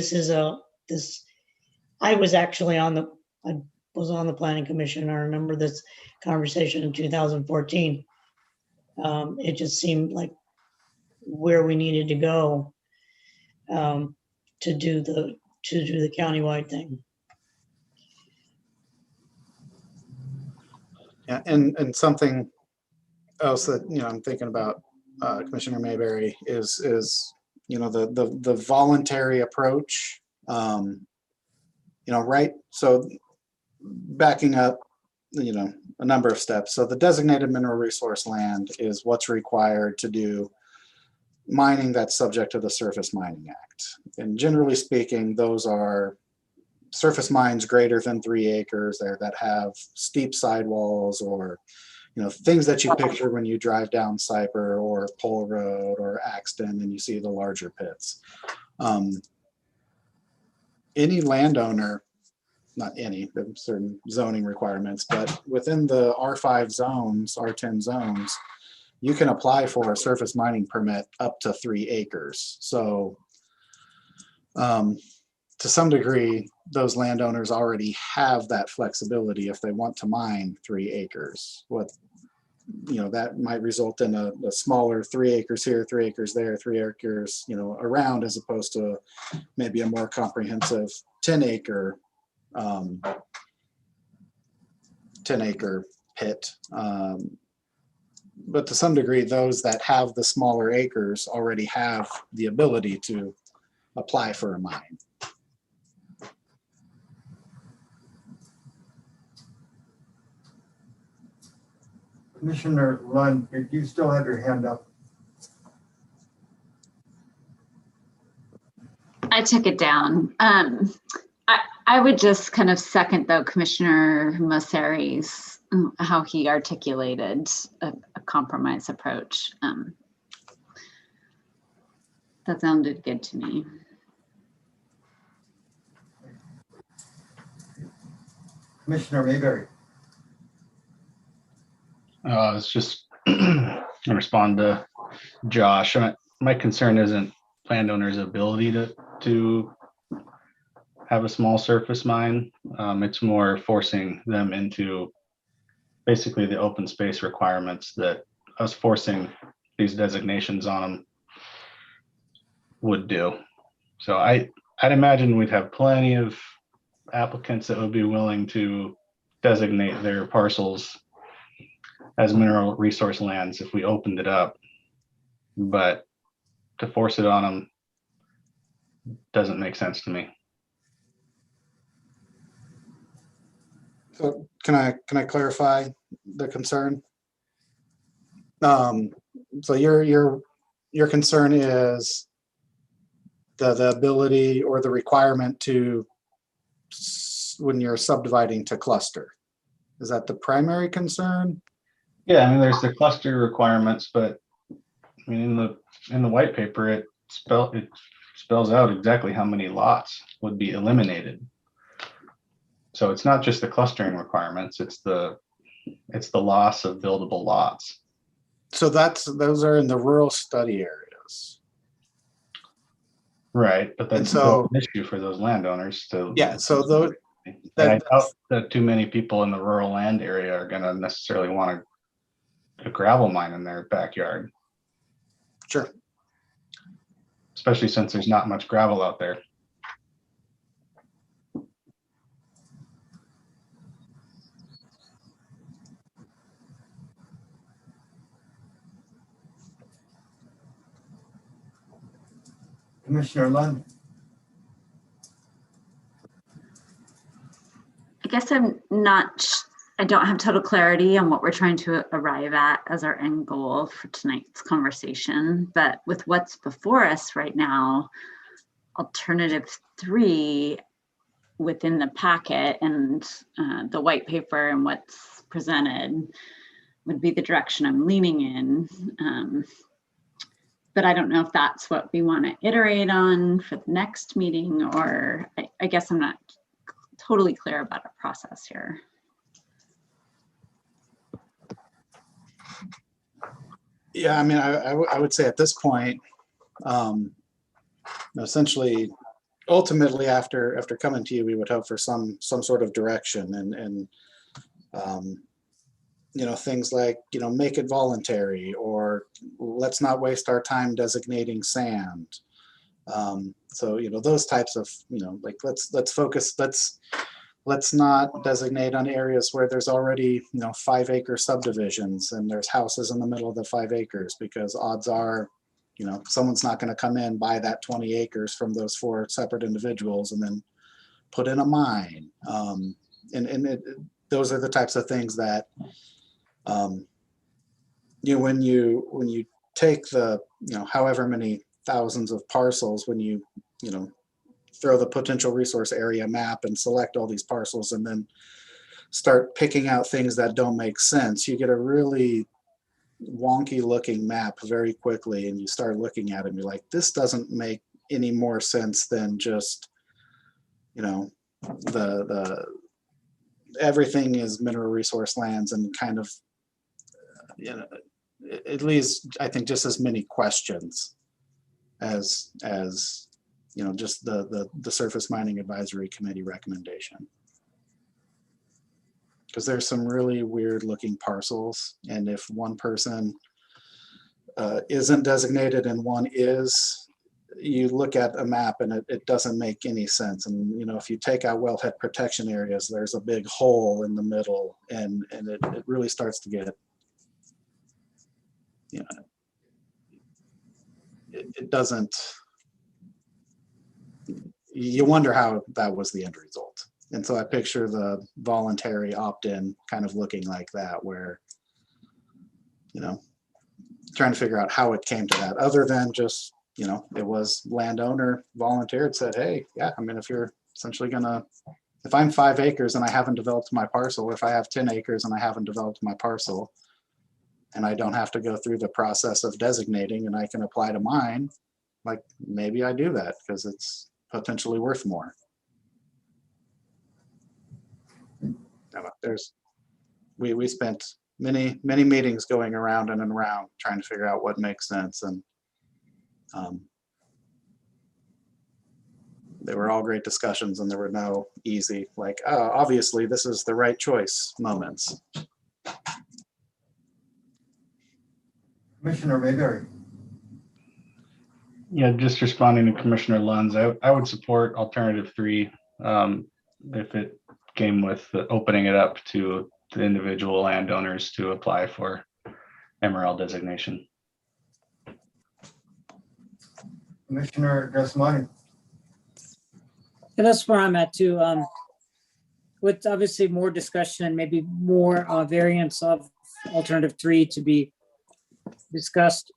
I was actually on the planning commission. I remember this conversation in 2014. It just seemed like where we needed to go to do the countywide thing. Yeah, and something else that, you know, I'm thinking about, Commissioner Mayberry, is you know, the voluntary approach. You know, right? So backing up, you know, a number of steps. So the designated mineral resource land is what's required to do mining that's subject to the Surface Mining Act. And generally speaking, those are surface mines greater than 3 acres there that have steep sidewalls, or, you know, things that you picture when you drive down Cyper or Pole Road or Axton and you see the larger pits. Any landowner, not any, there are certain zoning requirements, but within the R5 zones, R10 zones, you can apply for a surface mining permit up to 3 acres. So to some degree, those landowners already have that flexibility if they want to mine 3 acres. What that might result in a smaller 3 acres here, 3 acres there, 3 acres, around, as opposed to maybe a more comprehensive 10-acre 10-acre pit. But to some degree, those that have the smaller acres already have the ability to apply for a mine. Commissioner Lund, you still have your hand up. I took it down. I would just kind of second, though, Commissioner Mosseri's, how he articulated a compromise approach. That sounded good to me. Commissioner Mayberry. It's just to respond to Josh. My concern isn't landowners' ability to have a small surface mine. It's more forcing them into basically the open space requirements that us forcing these designations on them would do. So I'd imagine we'd have plenty of applicants that would be willing to designate their parcels as mineral resource lands if we opened it up, but to force it on them doesn't make sense to me. So can I clarify the concern? So your concern is the ability or the requirement to, when you're subdividing, to cluster. Is that the primary concern? Yeah, I mean, there's the cluster requirements, but I mean, in the white paper, it spells out exactly how many lots would be eliminated. So it's not just the clustering requirements; it's the loss of buildable lots. So those are in the rural study areas, right? But that's so an issue for those landowners to. Yeah. So those. And I doubt that too many people in the rural land area are going to necessarily want a gravel mine in their backyard. Sure. Especially since there's not much gravel out there. Commissioner Lund. I guess I don't have total clarity on what we're trying to arrive at as our end goal for tonight's conversation, but with what's before us right now, alternative 3 within the packet and the white paper and what's presented would be the direction I'm leaning in. But I don't know if that's what we want to iterate on for the next meeting, or I guess I'm not totally clear about our process here. Yeah, I mean, I would say at this point, essentially, ultimately, after coming to you, we would hope for some sort of direction and things like, make it voluntary, or let's not waste our time designating sand. So, those types of, like, let's focus, let's not designate on areas where there's already, 5-acre subdivisions and there's houses in the middle of the 5 acres, because odds are, someone's not going to come in, buy that 20 acres from those 4 separate individuals and then put in a mine. Those are the types of things that, when you take the, however many thousands of parcels, when you throw the potential resource area map and select all these parcels and then start picking out things that don't make sense, you get a really wonky looking map very quickly, and you start looking at it and you're like, this doesn't make any more sense than just, the everything is mineral resource lands, and kind of, at least I think just as many questions as just the Surface Mining Advisory Committee recommendation. because there's some really weird looking parcels. And if one person isn't designated and one is, you look at a map and it doesn't make any sense. And, you know, if you take out wellhead protection areas, there's a big hole in the middle, and it really starts to get, you know, it doesn't, you wonder how that was the end result. And so I picture the voluntary opt-in kind of looking like that, where, you know, trying to figure out how it came to that, other than just, you know, it was landowner volunteered, said, hey, yeah, I mean, if you're essentially gonna, if I'm 5 acres and I haven't developed my parcel, if I have 10 acres and I haven't developed my parcel, and I don't have to go through the process of designating and I can apply to mine, like maybe I do that because it's potentially worth more. There's, we spent many meetings going around and around trying to figure out what makes sense, and they were all great discussions, and there were no easy, like, oh, obviously this is the right choice moments. Commissioner Mayberry. Yeah, just responding to Commissioner Lund's, I would support alternative 3 if it came with opening it up to the individual landowners to apply for MRL designation. Commissioner Desmond. And that's where I'm at too. With obviously more discussion and maybe more variants of alternative 3 to be discussed.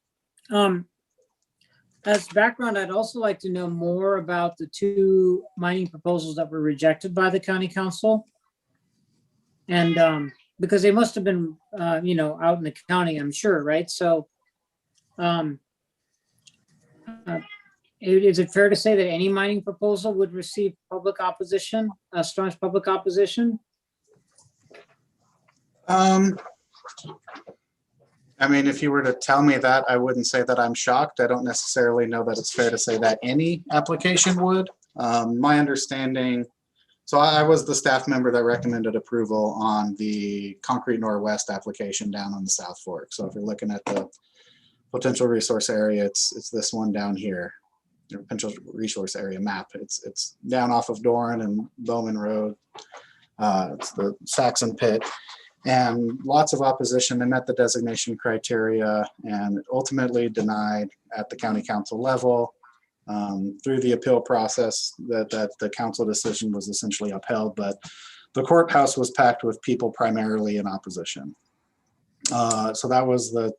As background, I'd also like to know more about the 2 mining proposals that were rejected by the county council. And because they must have been, you know, out in the county, I'm sure, right? So is it fair to say that any mining proposal would receive public opposition, strong public opposition? I mean, if you were to tell me that, I wouldn't say that I'm shocked. I don't necessarily know that it's fair to say that any application would. My understanding, so I was the staff member that recommended approval on the Concrete Norwest application down on the South Fork. So if you're looking at the potential resource area, it's this one down here, your potential resource area map. It's down off of Doran and Bowman Road. It's the Saxon Pit. And lots of opposition. They met the designation criteria and ultimately denied at the county council level. Through the appeal process, that the council decision was essentially upheld, but the courthouse was packed with people primarily in opposition. So that was the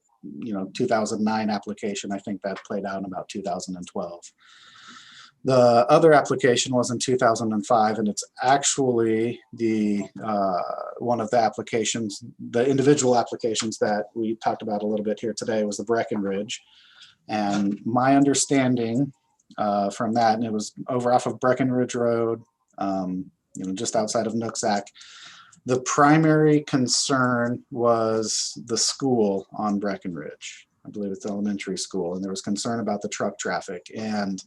2009 application. I think that played out in about 2012. The other application was in 2005, and it's actually the one of the applications, the individual applications that we talked about a little bit here today was the Breckenridge. And my understanding from that, and it was over off of Breckenridge Road, just outside of Nooksack. The primary concern was the school on Breckenridge. I believe it's the elementary school, and there was concern about the truck traffic. And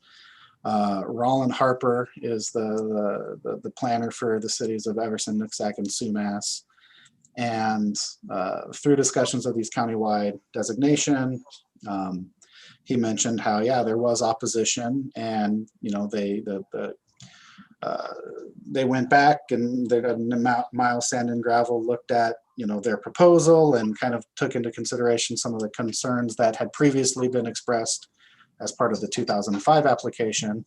Roland Harper is the planner for the cities of Everson, Nooksack, and Sumas. And through discussions of these countywide designation, he mentioned how, yeah, there was opposition, and they went back, and Miles Sand and Gravel looked at their proposal and kind of took into consideration some of the concerns that had previously been expressed as part of the 2005 application,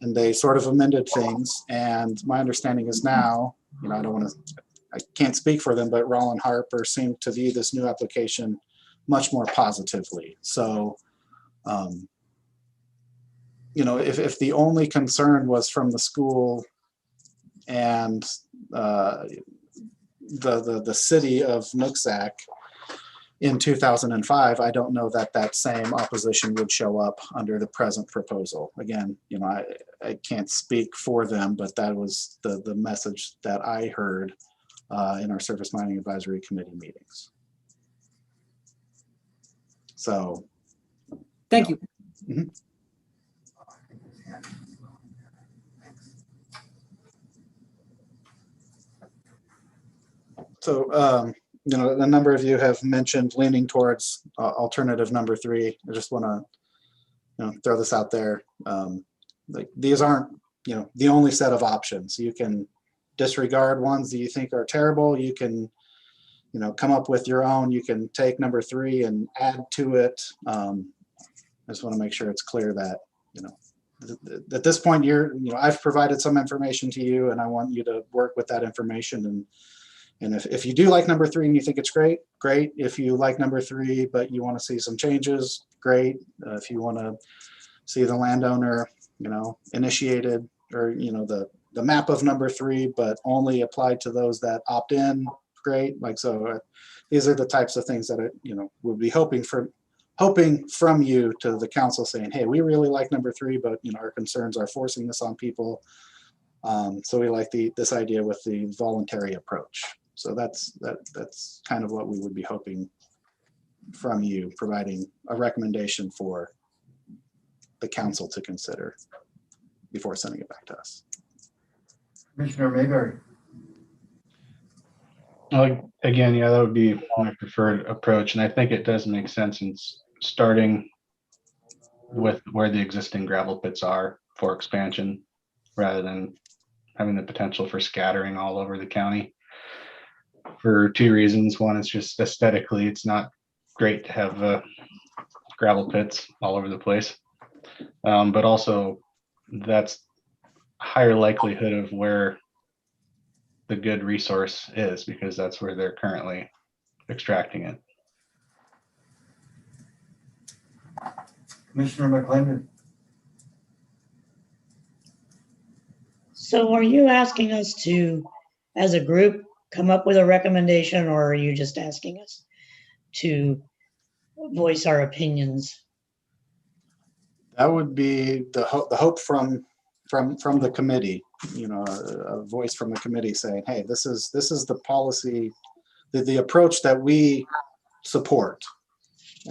and they sort of amended things. And my understanding is now, I can't speak for them, but Roland Harper seemed to view this new application much more positively. So, if the only concern was from the school and the city of Nooksack in 2005, I don't know that same opposition would show up under the present proposal. Again, I can't speak for them, but that was the message that I heard in our Surface Mining Advisory Committee meetings. So, thank you. Mhm. So, you know, a number of you have mentioned leaning towards alternative number 3. I just want to, you know, throw this out there. Like these aren't, you know, the only set of options. You can disregard ones that you think are terrible. You can, you know, come up with your own. You can take number 3 and add to it. I just want to make sure it's clear that, you know, at this point, you know, I've provided some information to you, and I want you to work with that information. And if you do like number 3 and you think it's great, great. If you like number 3 but you want to see some changes, great. If you want to see the landowner, you know, initiated, or you know, the map of number 3, but only applied to those that opt in, great. Like so, these are the types of things that you know, would be hoping from you to the council saying, hey, we really like number 3, but you know, our concerns are forcing this on people. So we like this idea with the voluntary approach. So that's kind of what we would be hoping from you, providing a recommendation for the council to consider before sending it back to us. Commissioner Mayberry. Again, yeah, that would be my preferred approach. And I think it does make sense in starting with where the existing gravel pits are for expansion, rather than having the potential for scattering all over the county. For 2 reasons. One is just aesthetically, it's not great to have gravel pits all over the place. But also that's higher likelihood of where the good resource is, because that's where they're currently extracting it. Commissioner McClendon. So are you asking us to, as a group, come up with a recommendation, or are you just asking us to voice our opinions? That would be the hope from the committee, you know, a voice from the committee saying, hey, this is the policy, the approach that we support,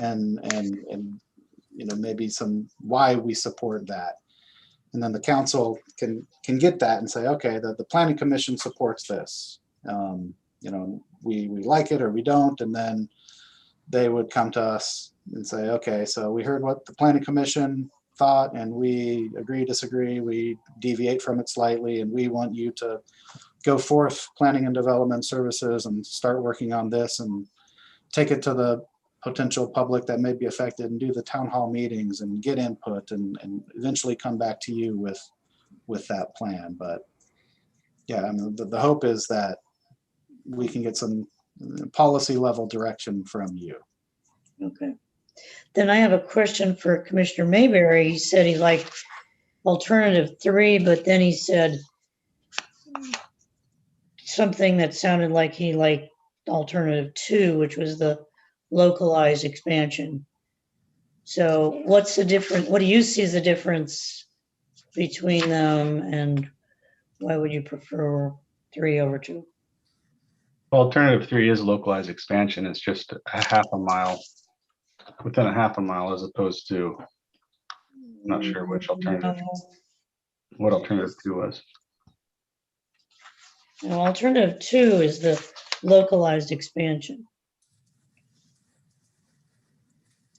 and you know, maybe some why we support that. And then the council can get that and say, okay, the planning commission supports this. You know, we like it or we don't, and then they would come to us and say, okay, so we heard what the planning commission thought, and we agree, disagree, we deviate from it slightly, and we want you to go forth planning and development services and start working on this and take it to the potential public that may be affected and do the town hall meetings and get input and eventually come back to you with that plan. But yeah, I mean, the hope is that we can get some policy level direction from you. Okay. Then I have a question for Commissioner Mayberry. He said he liked alternative 3, but then he said something that sounded like he liked alternative 2, which was the localized expansion. So what's the difference? What do you see as the difference between them, and why would you prefer 3 over 2? Alternative 3 is localized expansion. It's just a half a mile, within a half a mile, as opposed to, I'm not sure which alternative, what alternative 2 was. Now, alternative 2 is the localized expansion.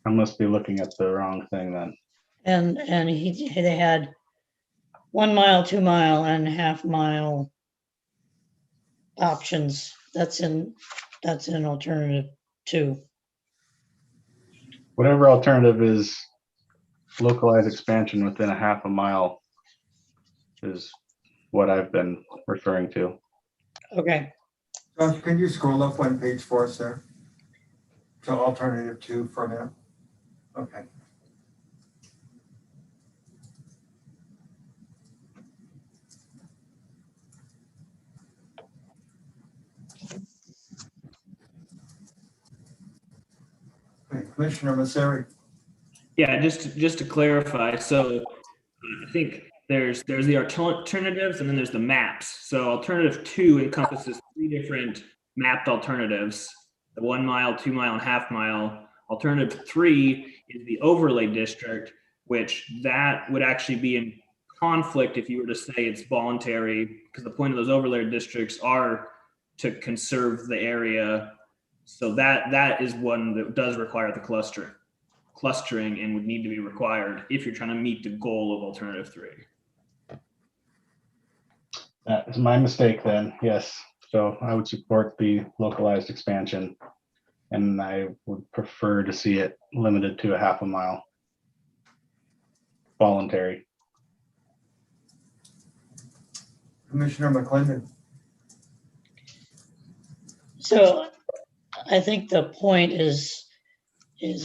I must be looking at the wrong thing then. And they had 1 mile, 2 mile, and half mile options. That's in alternative 2. Whatever alternative is localized expansion within a half a mile is what I've been referring to. Okay. Josh, can you scroll up 1 page for us there? To alternative 2 for now. Okay. Okay, Commissioner Masseri. Yeah, just to clarify, so I think there's the alternatives and then there's the maps. So alternative 2 encompasses 3 different mapped alternatives: the 1 mile, 2 mile, and half mile. Alternative 3 is the overlay district, which that would actually be in conflict if you were to say it's voluntary, because the point of those overlay districts are to conserve the area. So that is one that does require the clustering and would need to be required if you're trying to meet the goal of alternative 3. That is my mistake then, yes. So I would support the localized expansion, and I would prefer to see it limited to a half a mile. Voluntary. Commissioner McClendon. So I think the point is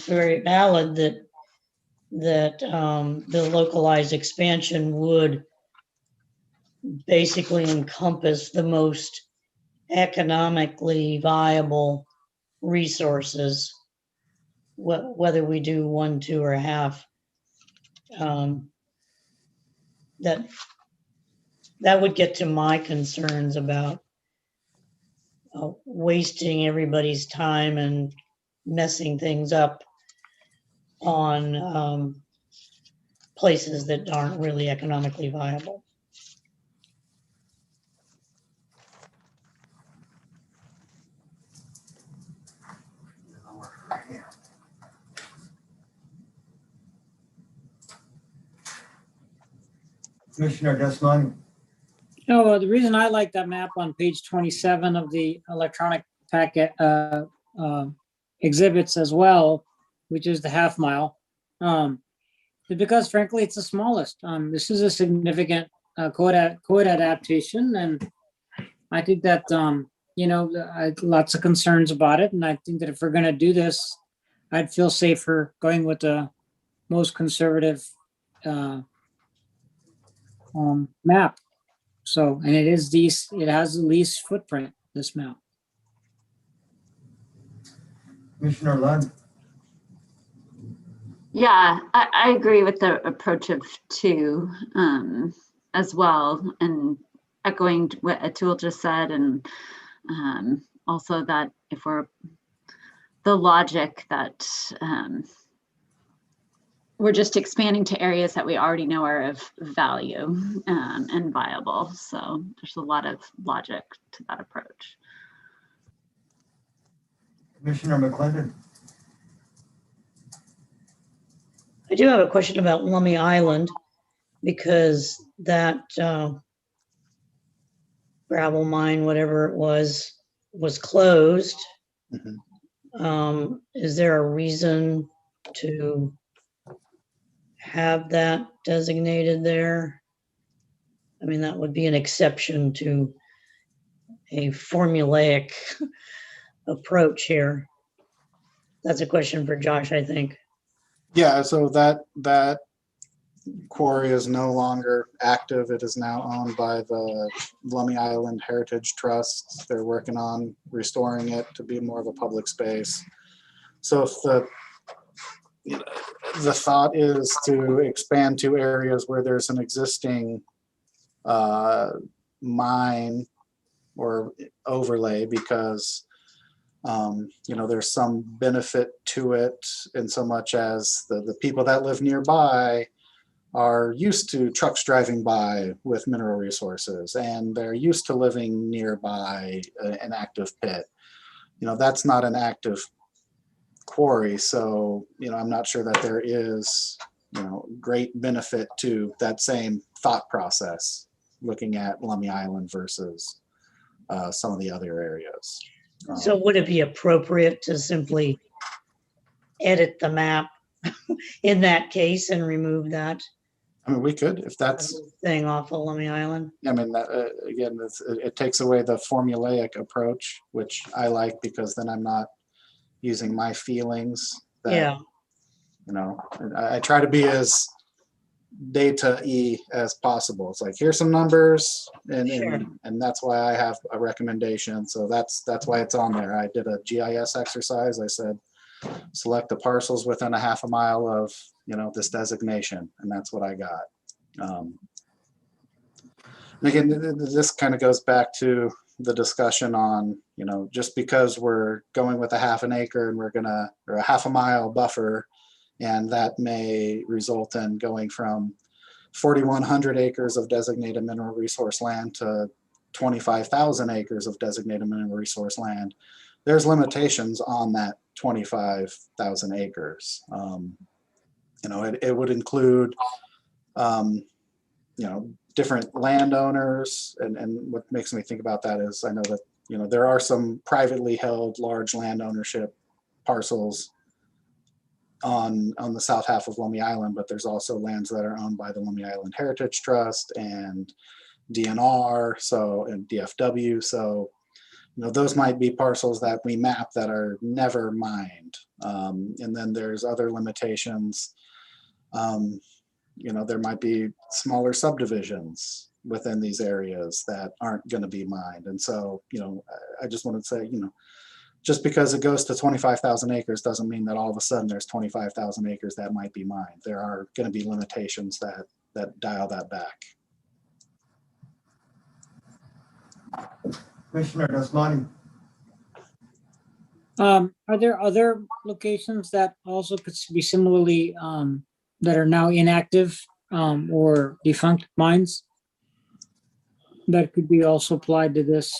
very valid that the localized expansion would basically encompass the most economically viable resources, whether we do 1, 2, or a half. That would get to my concerns about wasting everybody's time and messing things up on places that aren't really economically viable. Commissioner Desmond. No, the reason I like that map on page 27 of the electronic packet exhibits as well, which is the half mile, is because frankly, it's the smallest. This is a significant code adaptation, and I think that, you know, lots of concerns about it. And I think that if we're going to do this, I'd feel safer going with the most conservative map. So, and it has the least footprint, this map. Commissioner Lund. Yeah, I agree with the approach of 2 as well, and echoing what Atul just said, and also that if we're the logic that we're just expanding to areas that we already know are of value and viable. So there's a lot of logic to that approach. Commissioner McClendon. I do have a question about Lummi Island, because that gravel mine, whatever it was closed. Mhm. Is there a reason to have that designated there? I mean, that would be an exception to a formulaic approach here. That's a question for Josh, I think. Yeah, so that quarry is no longer active. It is now owned by the Lummi Island Heritage Trust. They're working on restoring it to be more of a public space. So if the thought is to expand to areas where there's an existing mine or overlay, because you know, there's some benefit to it in so much as the people that live nearby are used to trucks driving by with mineral resources, and they're used to living nearby an active pit. You know, that's not an active quarry, so, you know, I'm not sure that there is, you know, great benefit to that same thought process, looking at Lummi Island versus some of the other areas. So would it be appropriate to simply edit the map in that case and remove that I mean, we could, if that's, thing off of Lummi Island? I mean, that, again, it takes away the formulaic approach, which I like, because then I'm not using my feelings. That, Yeah. you know, I try to be as data-y as possible. It's like, here's some numbers, and Sure. and that's why I have a recommendation. So that's why it's on there. I did a GIS exercise. I said, select the parcels within a half a mile of, you know, this designation, and that's what I got. And again, this kind of goes back to the discussion on, you know, just because we're going with a half an acre and we're gonna, or a half a mile buffer, and that may result in going from 4,100 acres of designated mineral resource land to 25,000 acres of designated minimum resource land, there's limitations on that 25,000 acres. You know, it would include, you know, different landowners, and what makes me think about that is I know that, you know, there are some privately held large land ownership parcels on the south half of Lummi Island, but there's also lands that are owned by the Lummi Island Heritage Trust and DNR, so, and DFW. So, you know, those might be parcels that we map that are never mined. And then there's other limitations. You know, there might be smaller subdivisions within these areas that aren't going to be mined. And so, you know, I just wanted to say, you know, just because it goes to 25,000 acres doesn't mean that all of a sudden there's 25,000 acres that might be mined. There are going to be limitations that dial that back. Commissioner Desmani. Are there other locations that also could be similarly that are now inactive or defunct mines that could be also applied to this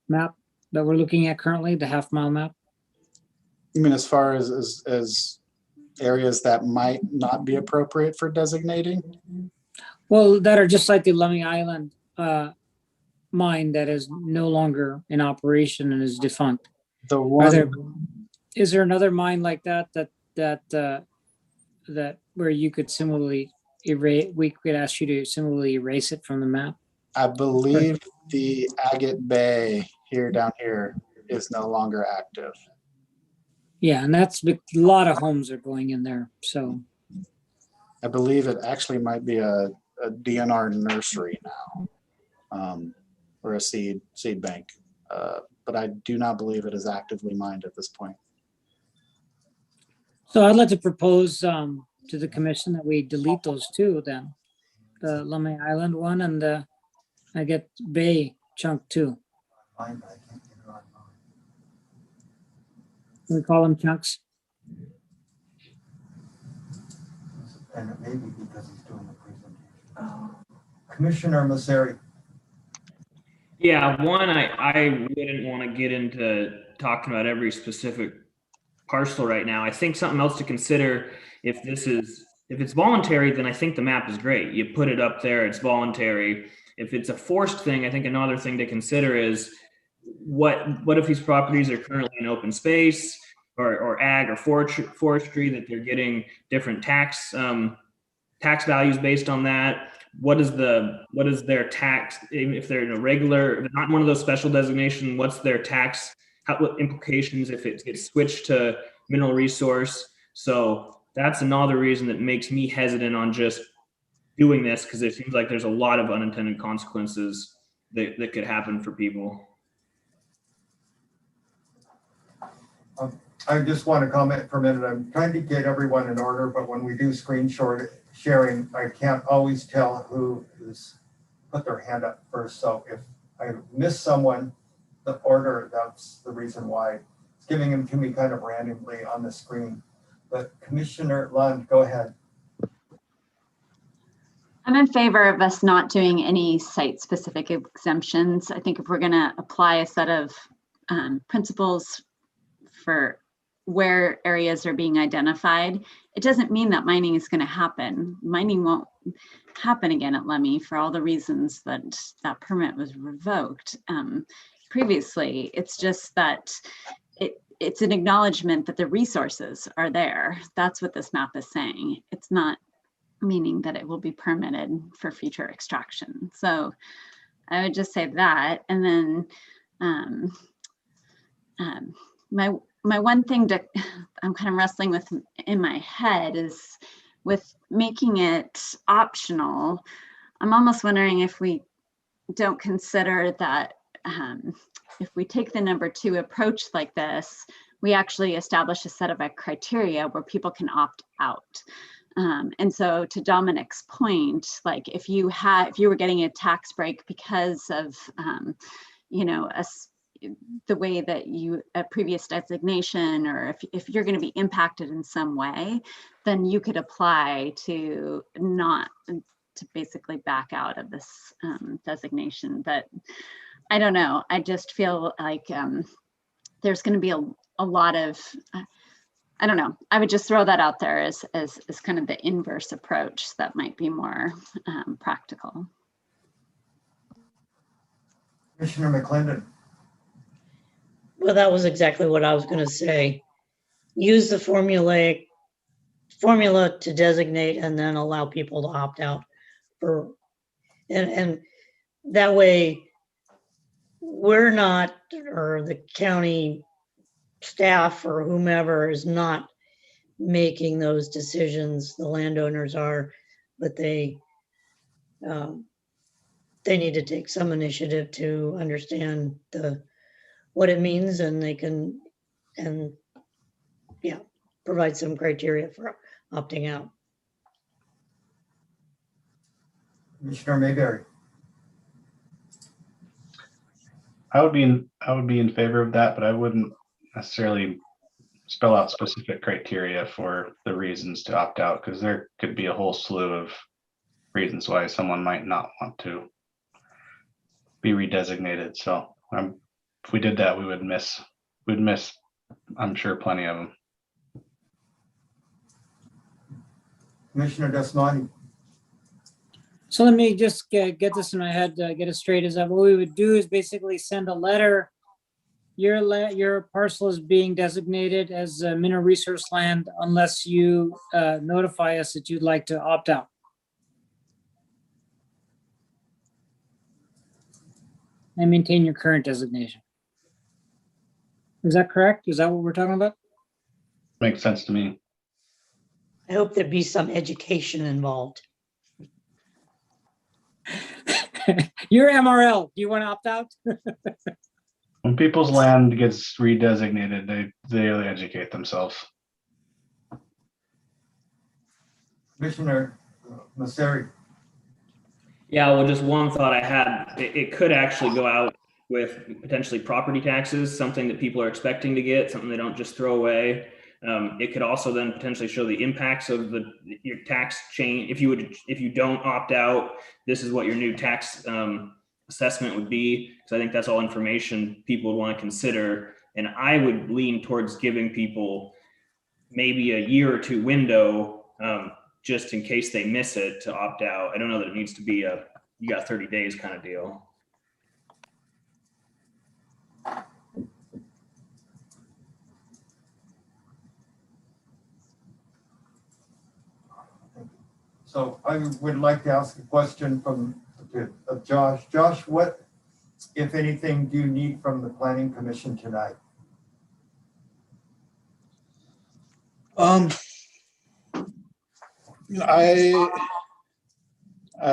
map that we're looking at currently, the half-mile map? You mean as far as areas that might not be appropriate for designating? Well, that are just like the Lummi Island mine that is no longer in operation and is defunct. The one, Is there another mine like that where you could similarly erase? We could ask you to similarly erase it from the map. I believe the Agate Bay down here is no longer active. Yeah, and that's a lot of homes are going in there. So I believe it actually might be a DNR nursery now, or a seed bank, but I do not believe it is actively mined at this point. So I'd like to propose to the commission that we delete those two then, the Lummi Island one and the Agate Bay chunk too. We call them chunks. And it may be because he's doing the presentation. Commissioner Masseri. Yeah, one, I wouldn't want to get into talking about every specific parcel right now. I think something else to consider, if it's voluntary, then I think the map is great. You put it up there, it's voluntary. If it's a forced thing, I think another thing to consider is what if these properties are currently in open space or ag or forestry, that they're getting different tax values based on that. What is their tax, if they're in a regular, if they're not in one of those special designation, what's their tax, what implications if it gets switched to mineral resource? So that's another reason that makes me hesitant on just doing this, because it seems like there's a lot of unintended consequences that could happen for people. I just want to comment for a minute. I'm trying to get everyone in order, but when we do screen sharing, I can't always tell who has put their hand up first. So if I miss someone, the order, that's the reason why. It's giving them to me kind of randomly on the screen. But Commissioner Lund, go ahead. I'm in favor of us not doing any site-specific exemptions. I think if we're going to apply a set of principles for where areas are being identified, it doesn't mean that mining is going to happen. Mining won't happen again at Lummi for all the reasons that that permit was revoked previously. It's just that it's an acknowledgement that the resources are there. That's what this map is saying. It's not meaning that it will be permitted for future extraction. So I would just say that. And then my one thing I'm kind of wrestling with in my head is with making it optional. I'm almost wondering if we don't consider that if we take the number 2 approach like this, we actually establish a set of criteria where people can opt out. And so to Dominic's point, like if you were getting a tax break because of, the way that a previous designation, or if you're going to be impacted in some way, then you could apply to basically back out of this designation. But I don't know. I just feel like there's going to be a lot of, I don't know. I would just throw that out there as kind of the inverse approach that might be more practical. Commissioner McClendon. Well, that was exactly what I was going to say. Use the formula to designate and then allow people to opt out and that way we're not, or the county staff or whomever is not making those decisions. The landowners are, but they need to take some initiative to understand what it means, and they can, and yeah, provide some criteria for opting out. Commissioner Mayberry. I would be in favor of that, but I wouldn't necessarily spell out specific criteria for the reasons to opt out, because there could be a whole slew of reasons why someone might not want to be redesignated. So if we did that, we'd miss, I'm sure, plenty of them. Commissioner Desmani. So let me just get this in my head, get it straight. Is that what we would do is basically send a letter. Your parcel is being designated as mineral resource land unless you notify us that you'd like to opt out. And maintain your current designation. Is that correct? Is that what we're talking about? Makes sense to me. I hope there'd be some education involved. You're MRL. Do you want to opt out? When people's land gets redesignated, they educate themselves. Commissioner Masseri. Yeah, well, just one thought I had, it could actually go out with potentially property taxes, something that people are expecting to get, something they don't just throw away. It could also then potentially show the impacts of your tax change. If you don't opt out, this is what your new tax assessment would be. So I think that's all information people would want to consider. And I would lean towards giving people maybe a year or two window, just in case they miss it, to opt out. I don't know that it needs to be you got 30 days kind of deal. So I would like to ask a question of Josh. Josh, what, if anything, do you need from the Planning Commission tonight? I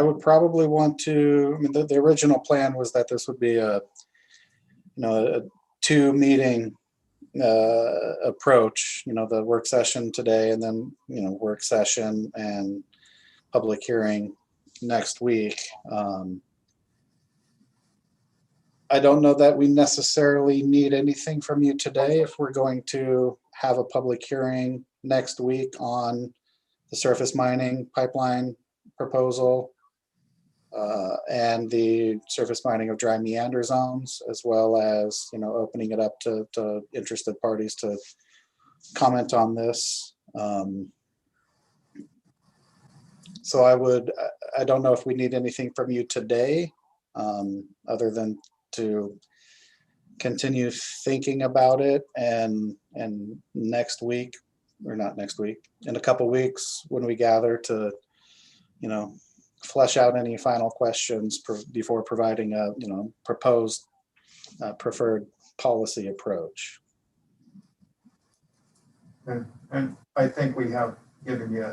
would probably want to, I mean, the original plan was that this would be a 2-meeting approach, the work session today and then, work session and public hearing next week. I don't know that we necessarily need anything from you today if we're going to have a public hearing next week on the surface mining pipeline proposal and the surface mining of dry meander zones, as well as, opening it up to interested parties to comment on this. So I don't know if we need anything from you today, other than to continue thinking about it, and next week, or not next week, in a couple weeks when we gather to, flesh out any final questions before providing a, proposed preferred policy approach. And I think we have given you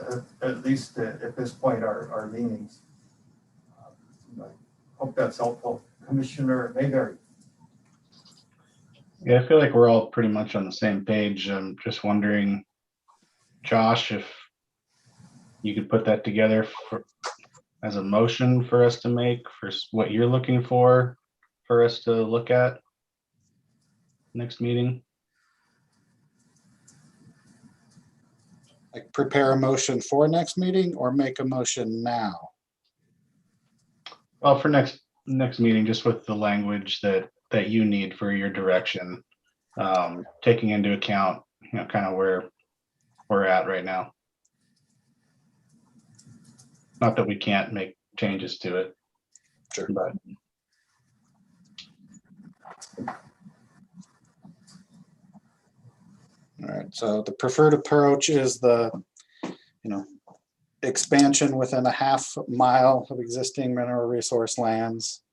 at least at this point our leanings. I hope that's helpful. Commissioner Mayberry. Yeah, I feel like we're all pretty much on the same page. I'm just wondering, Josh, if you could put that together as a motion for us to make for what you're looking for us to look at next meeting. Like prepare a motion for next meeting or make a motion now? Well, for next next meeting, just with the language that you need for your direction, taking into account, kind of where we're at right now. Not that we can't make changes to it. Sure. But All right, so the preferred approach is the, expansion within a half-mile of existing mineral resource lands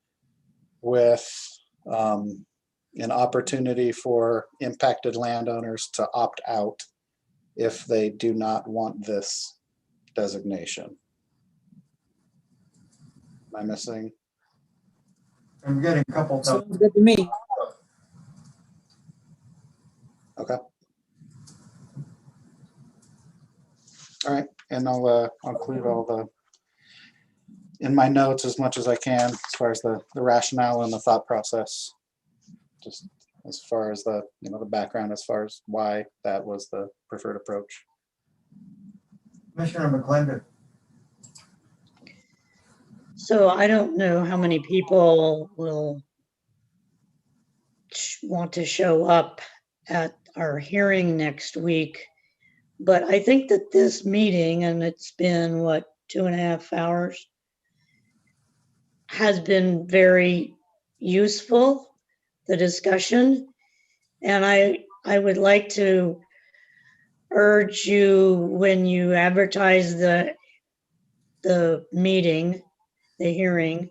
with an opportunity for impacted landowners to opt out if they do not want this designation. Am I missing? I'm getting a couple thumbs. Sounds good to me. Okay. All right, and I'll include all the in my notes as much as I can as far as the rationale and the thought process. Just as far as the the background as far as why that was the preferred approach. Commissioner McClendon. So I don't know how many people will want to show up at our hearing next week. But I think that this meeting, and it's been, what, 2.5 hours, has been very useful, the discussion. And I would like to urge you, when you advertise the meeting, the hearing,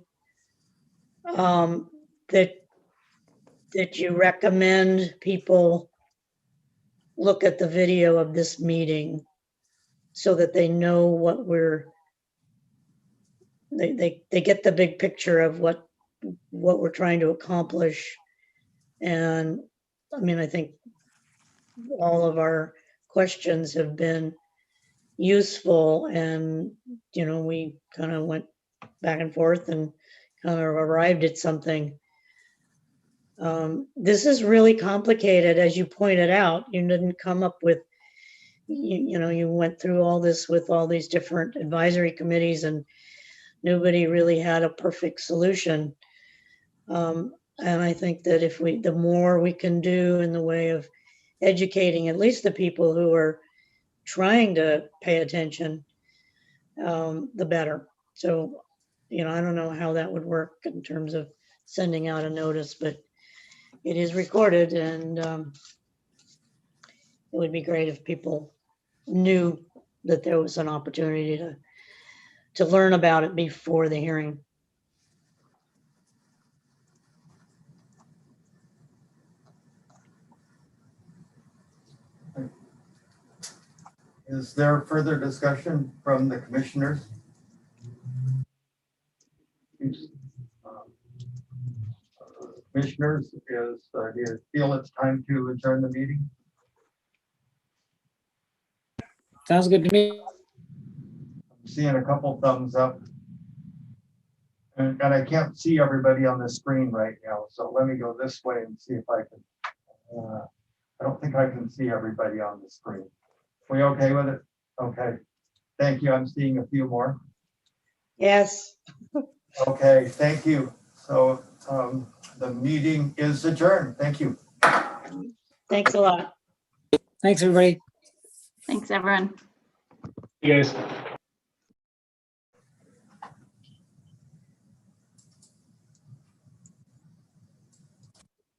that you recommend people look at the video of this meeting so that they know what they get the big picture of what we're trying to accomplish. And I mean, I think all of our questions have been useful, and we kind of went back and forth and kind of arrived at something. This is really complicated, as you pointed out. You didn't come up with, you went through all this with all these different advisory committees, and nobody really had a perfect solution. And I think that the more we can do in the way of educating at least the people who are trying to pay attention, the better. So, I don't know how that would work in terms of sending out a notice, but it is recorded, and it would be great if people knew that there was an opportunity to learn about it before the hearing. Is there further discussion from the commissioners? Commissioners, do you feel it's time to adjourn the meeting? Sounds good to me. I'm seeing a couple thumbs up. And I can't see everybody on the screen right now, so let me go this way and see if I can. I don't think I can see everybody on the screen. We okay with it? Okay. Thank you. I'm seeing a few more. Yes. Okay, thank you. So the meeting is adjourned. Thank you. Thanks a lot. Thanks, everybody. Thanks, everyone. you guys.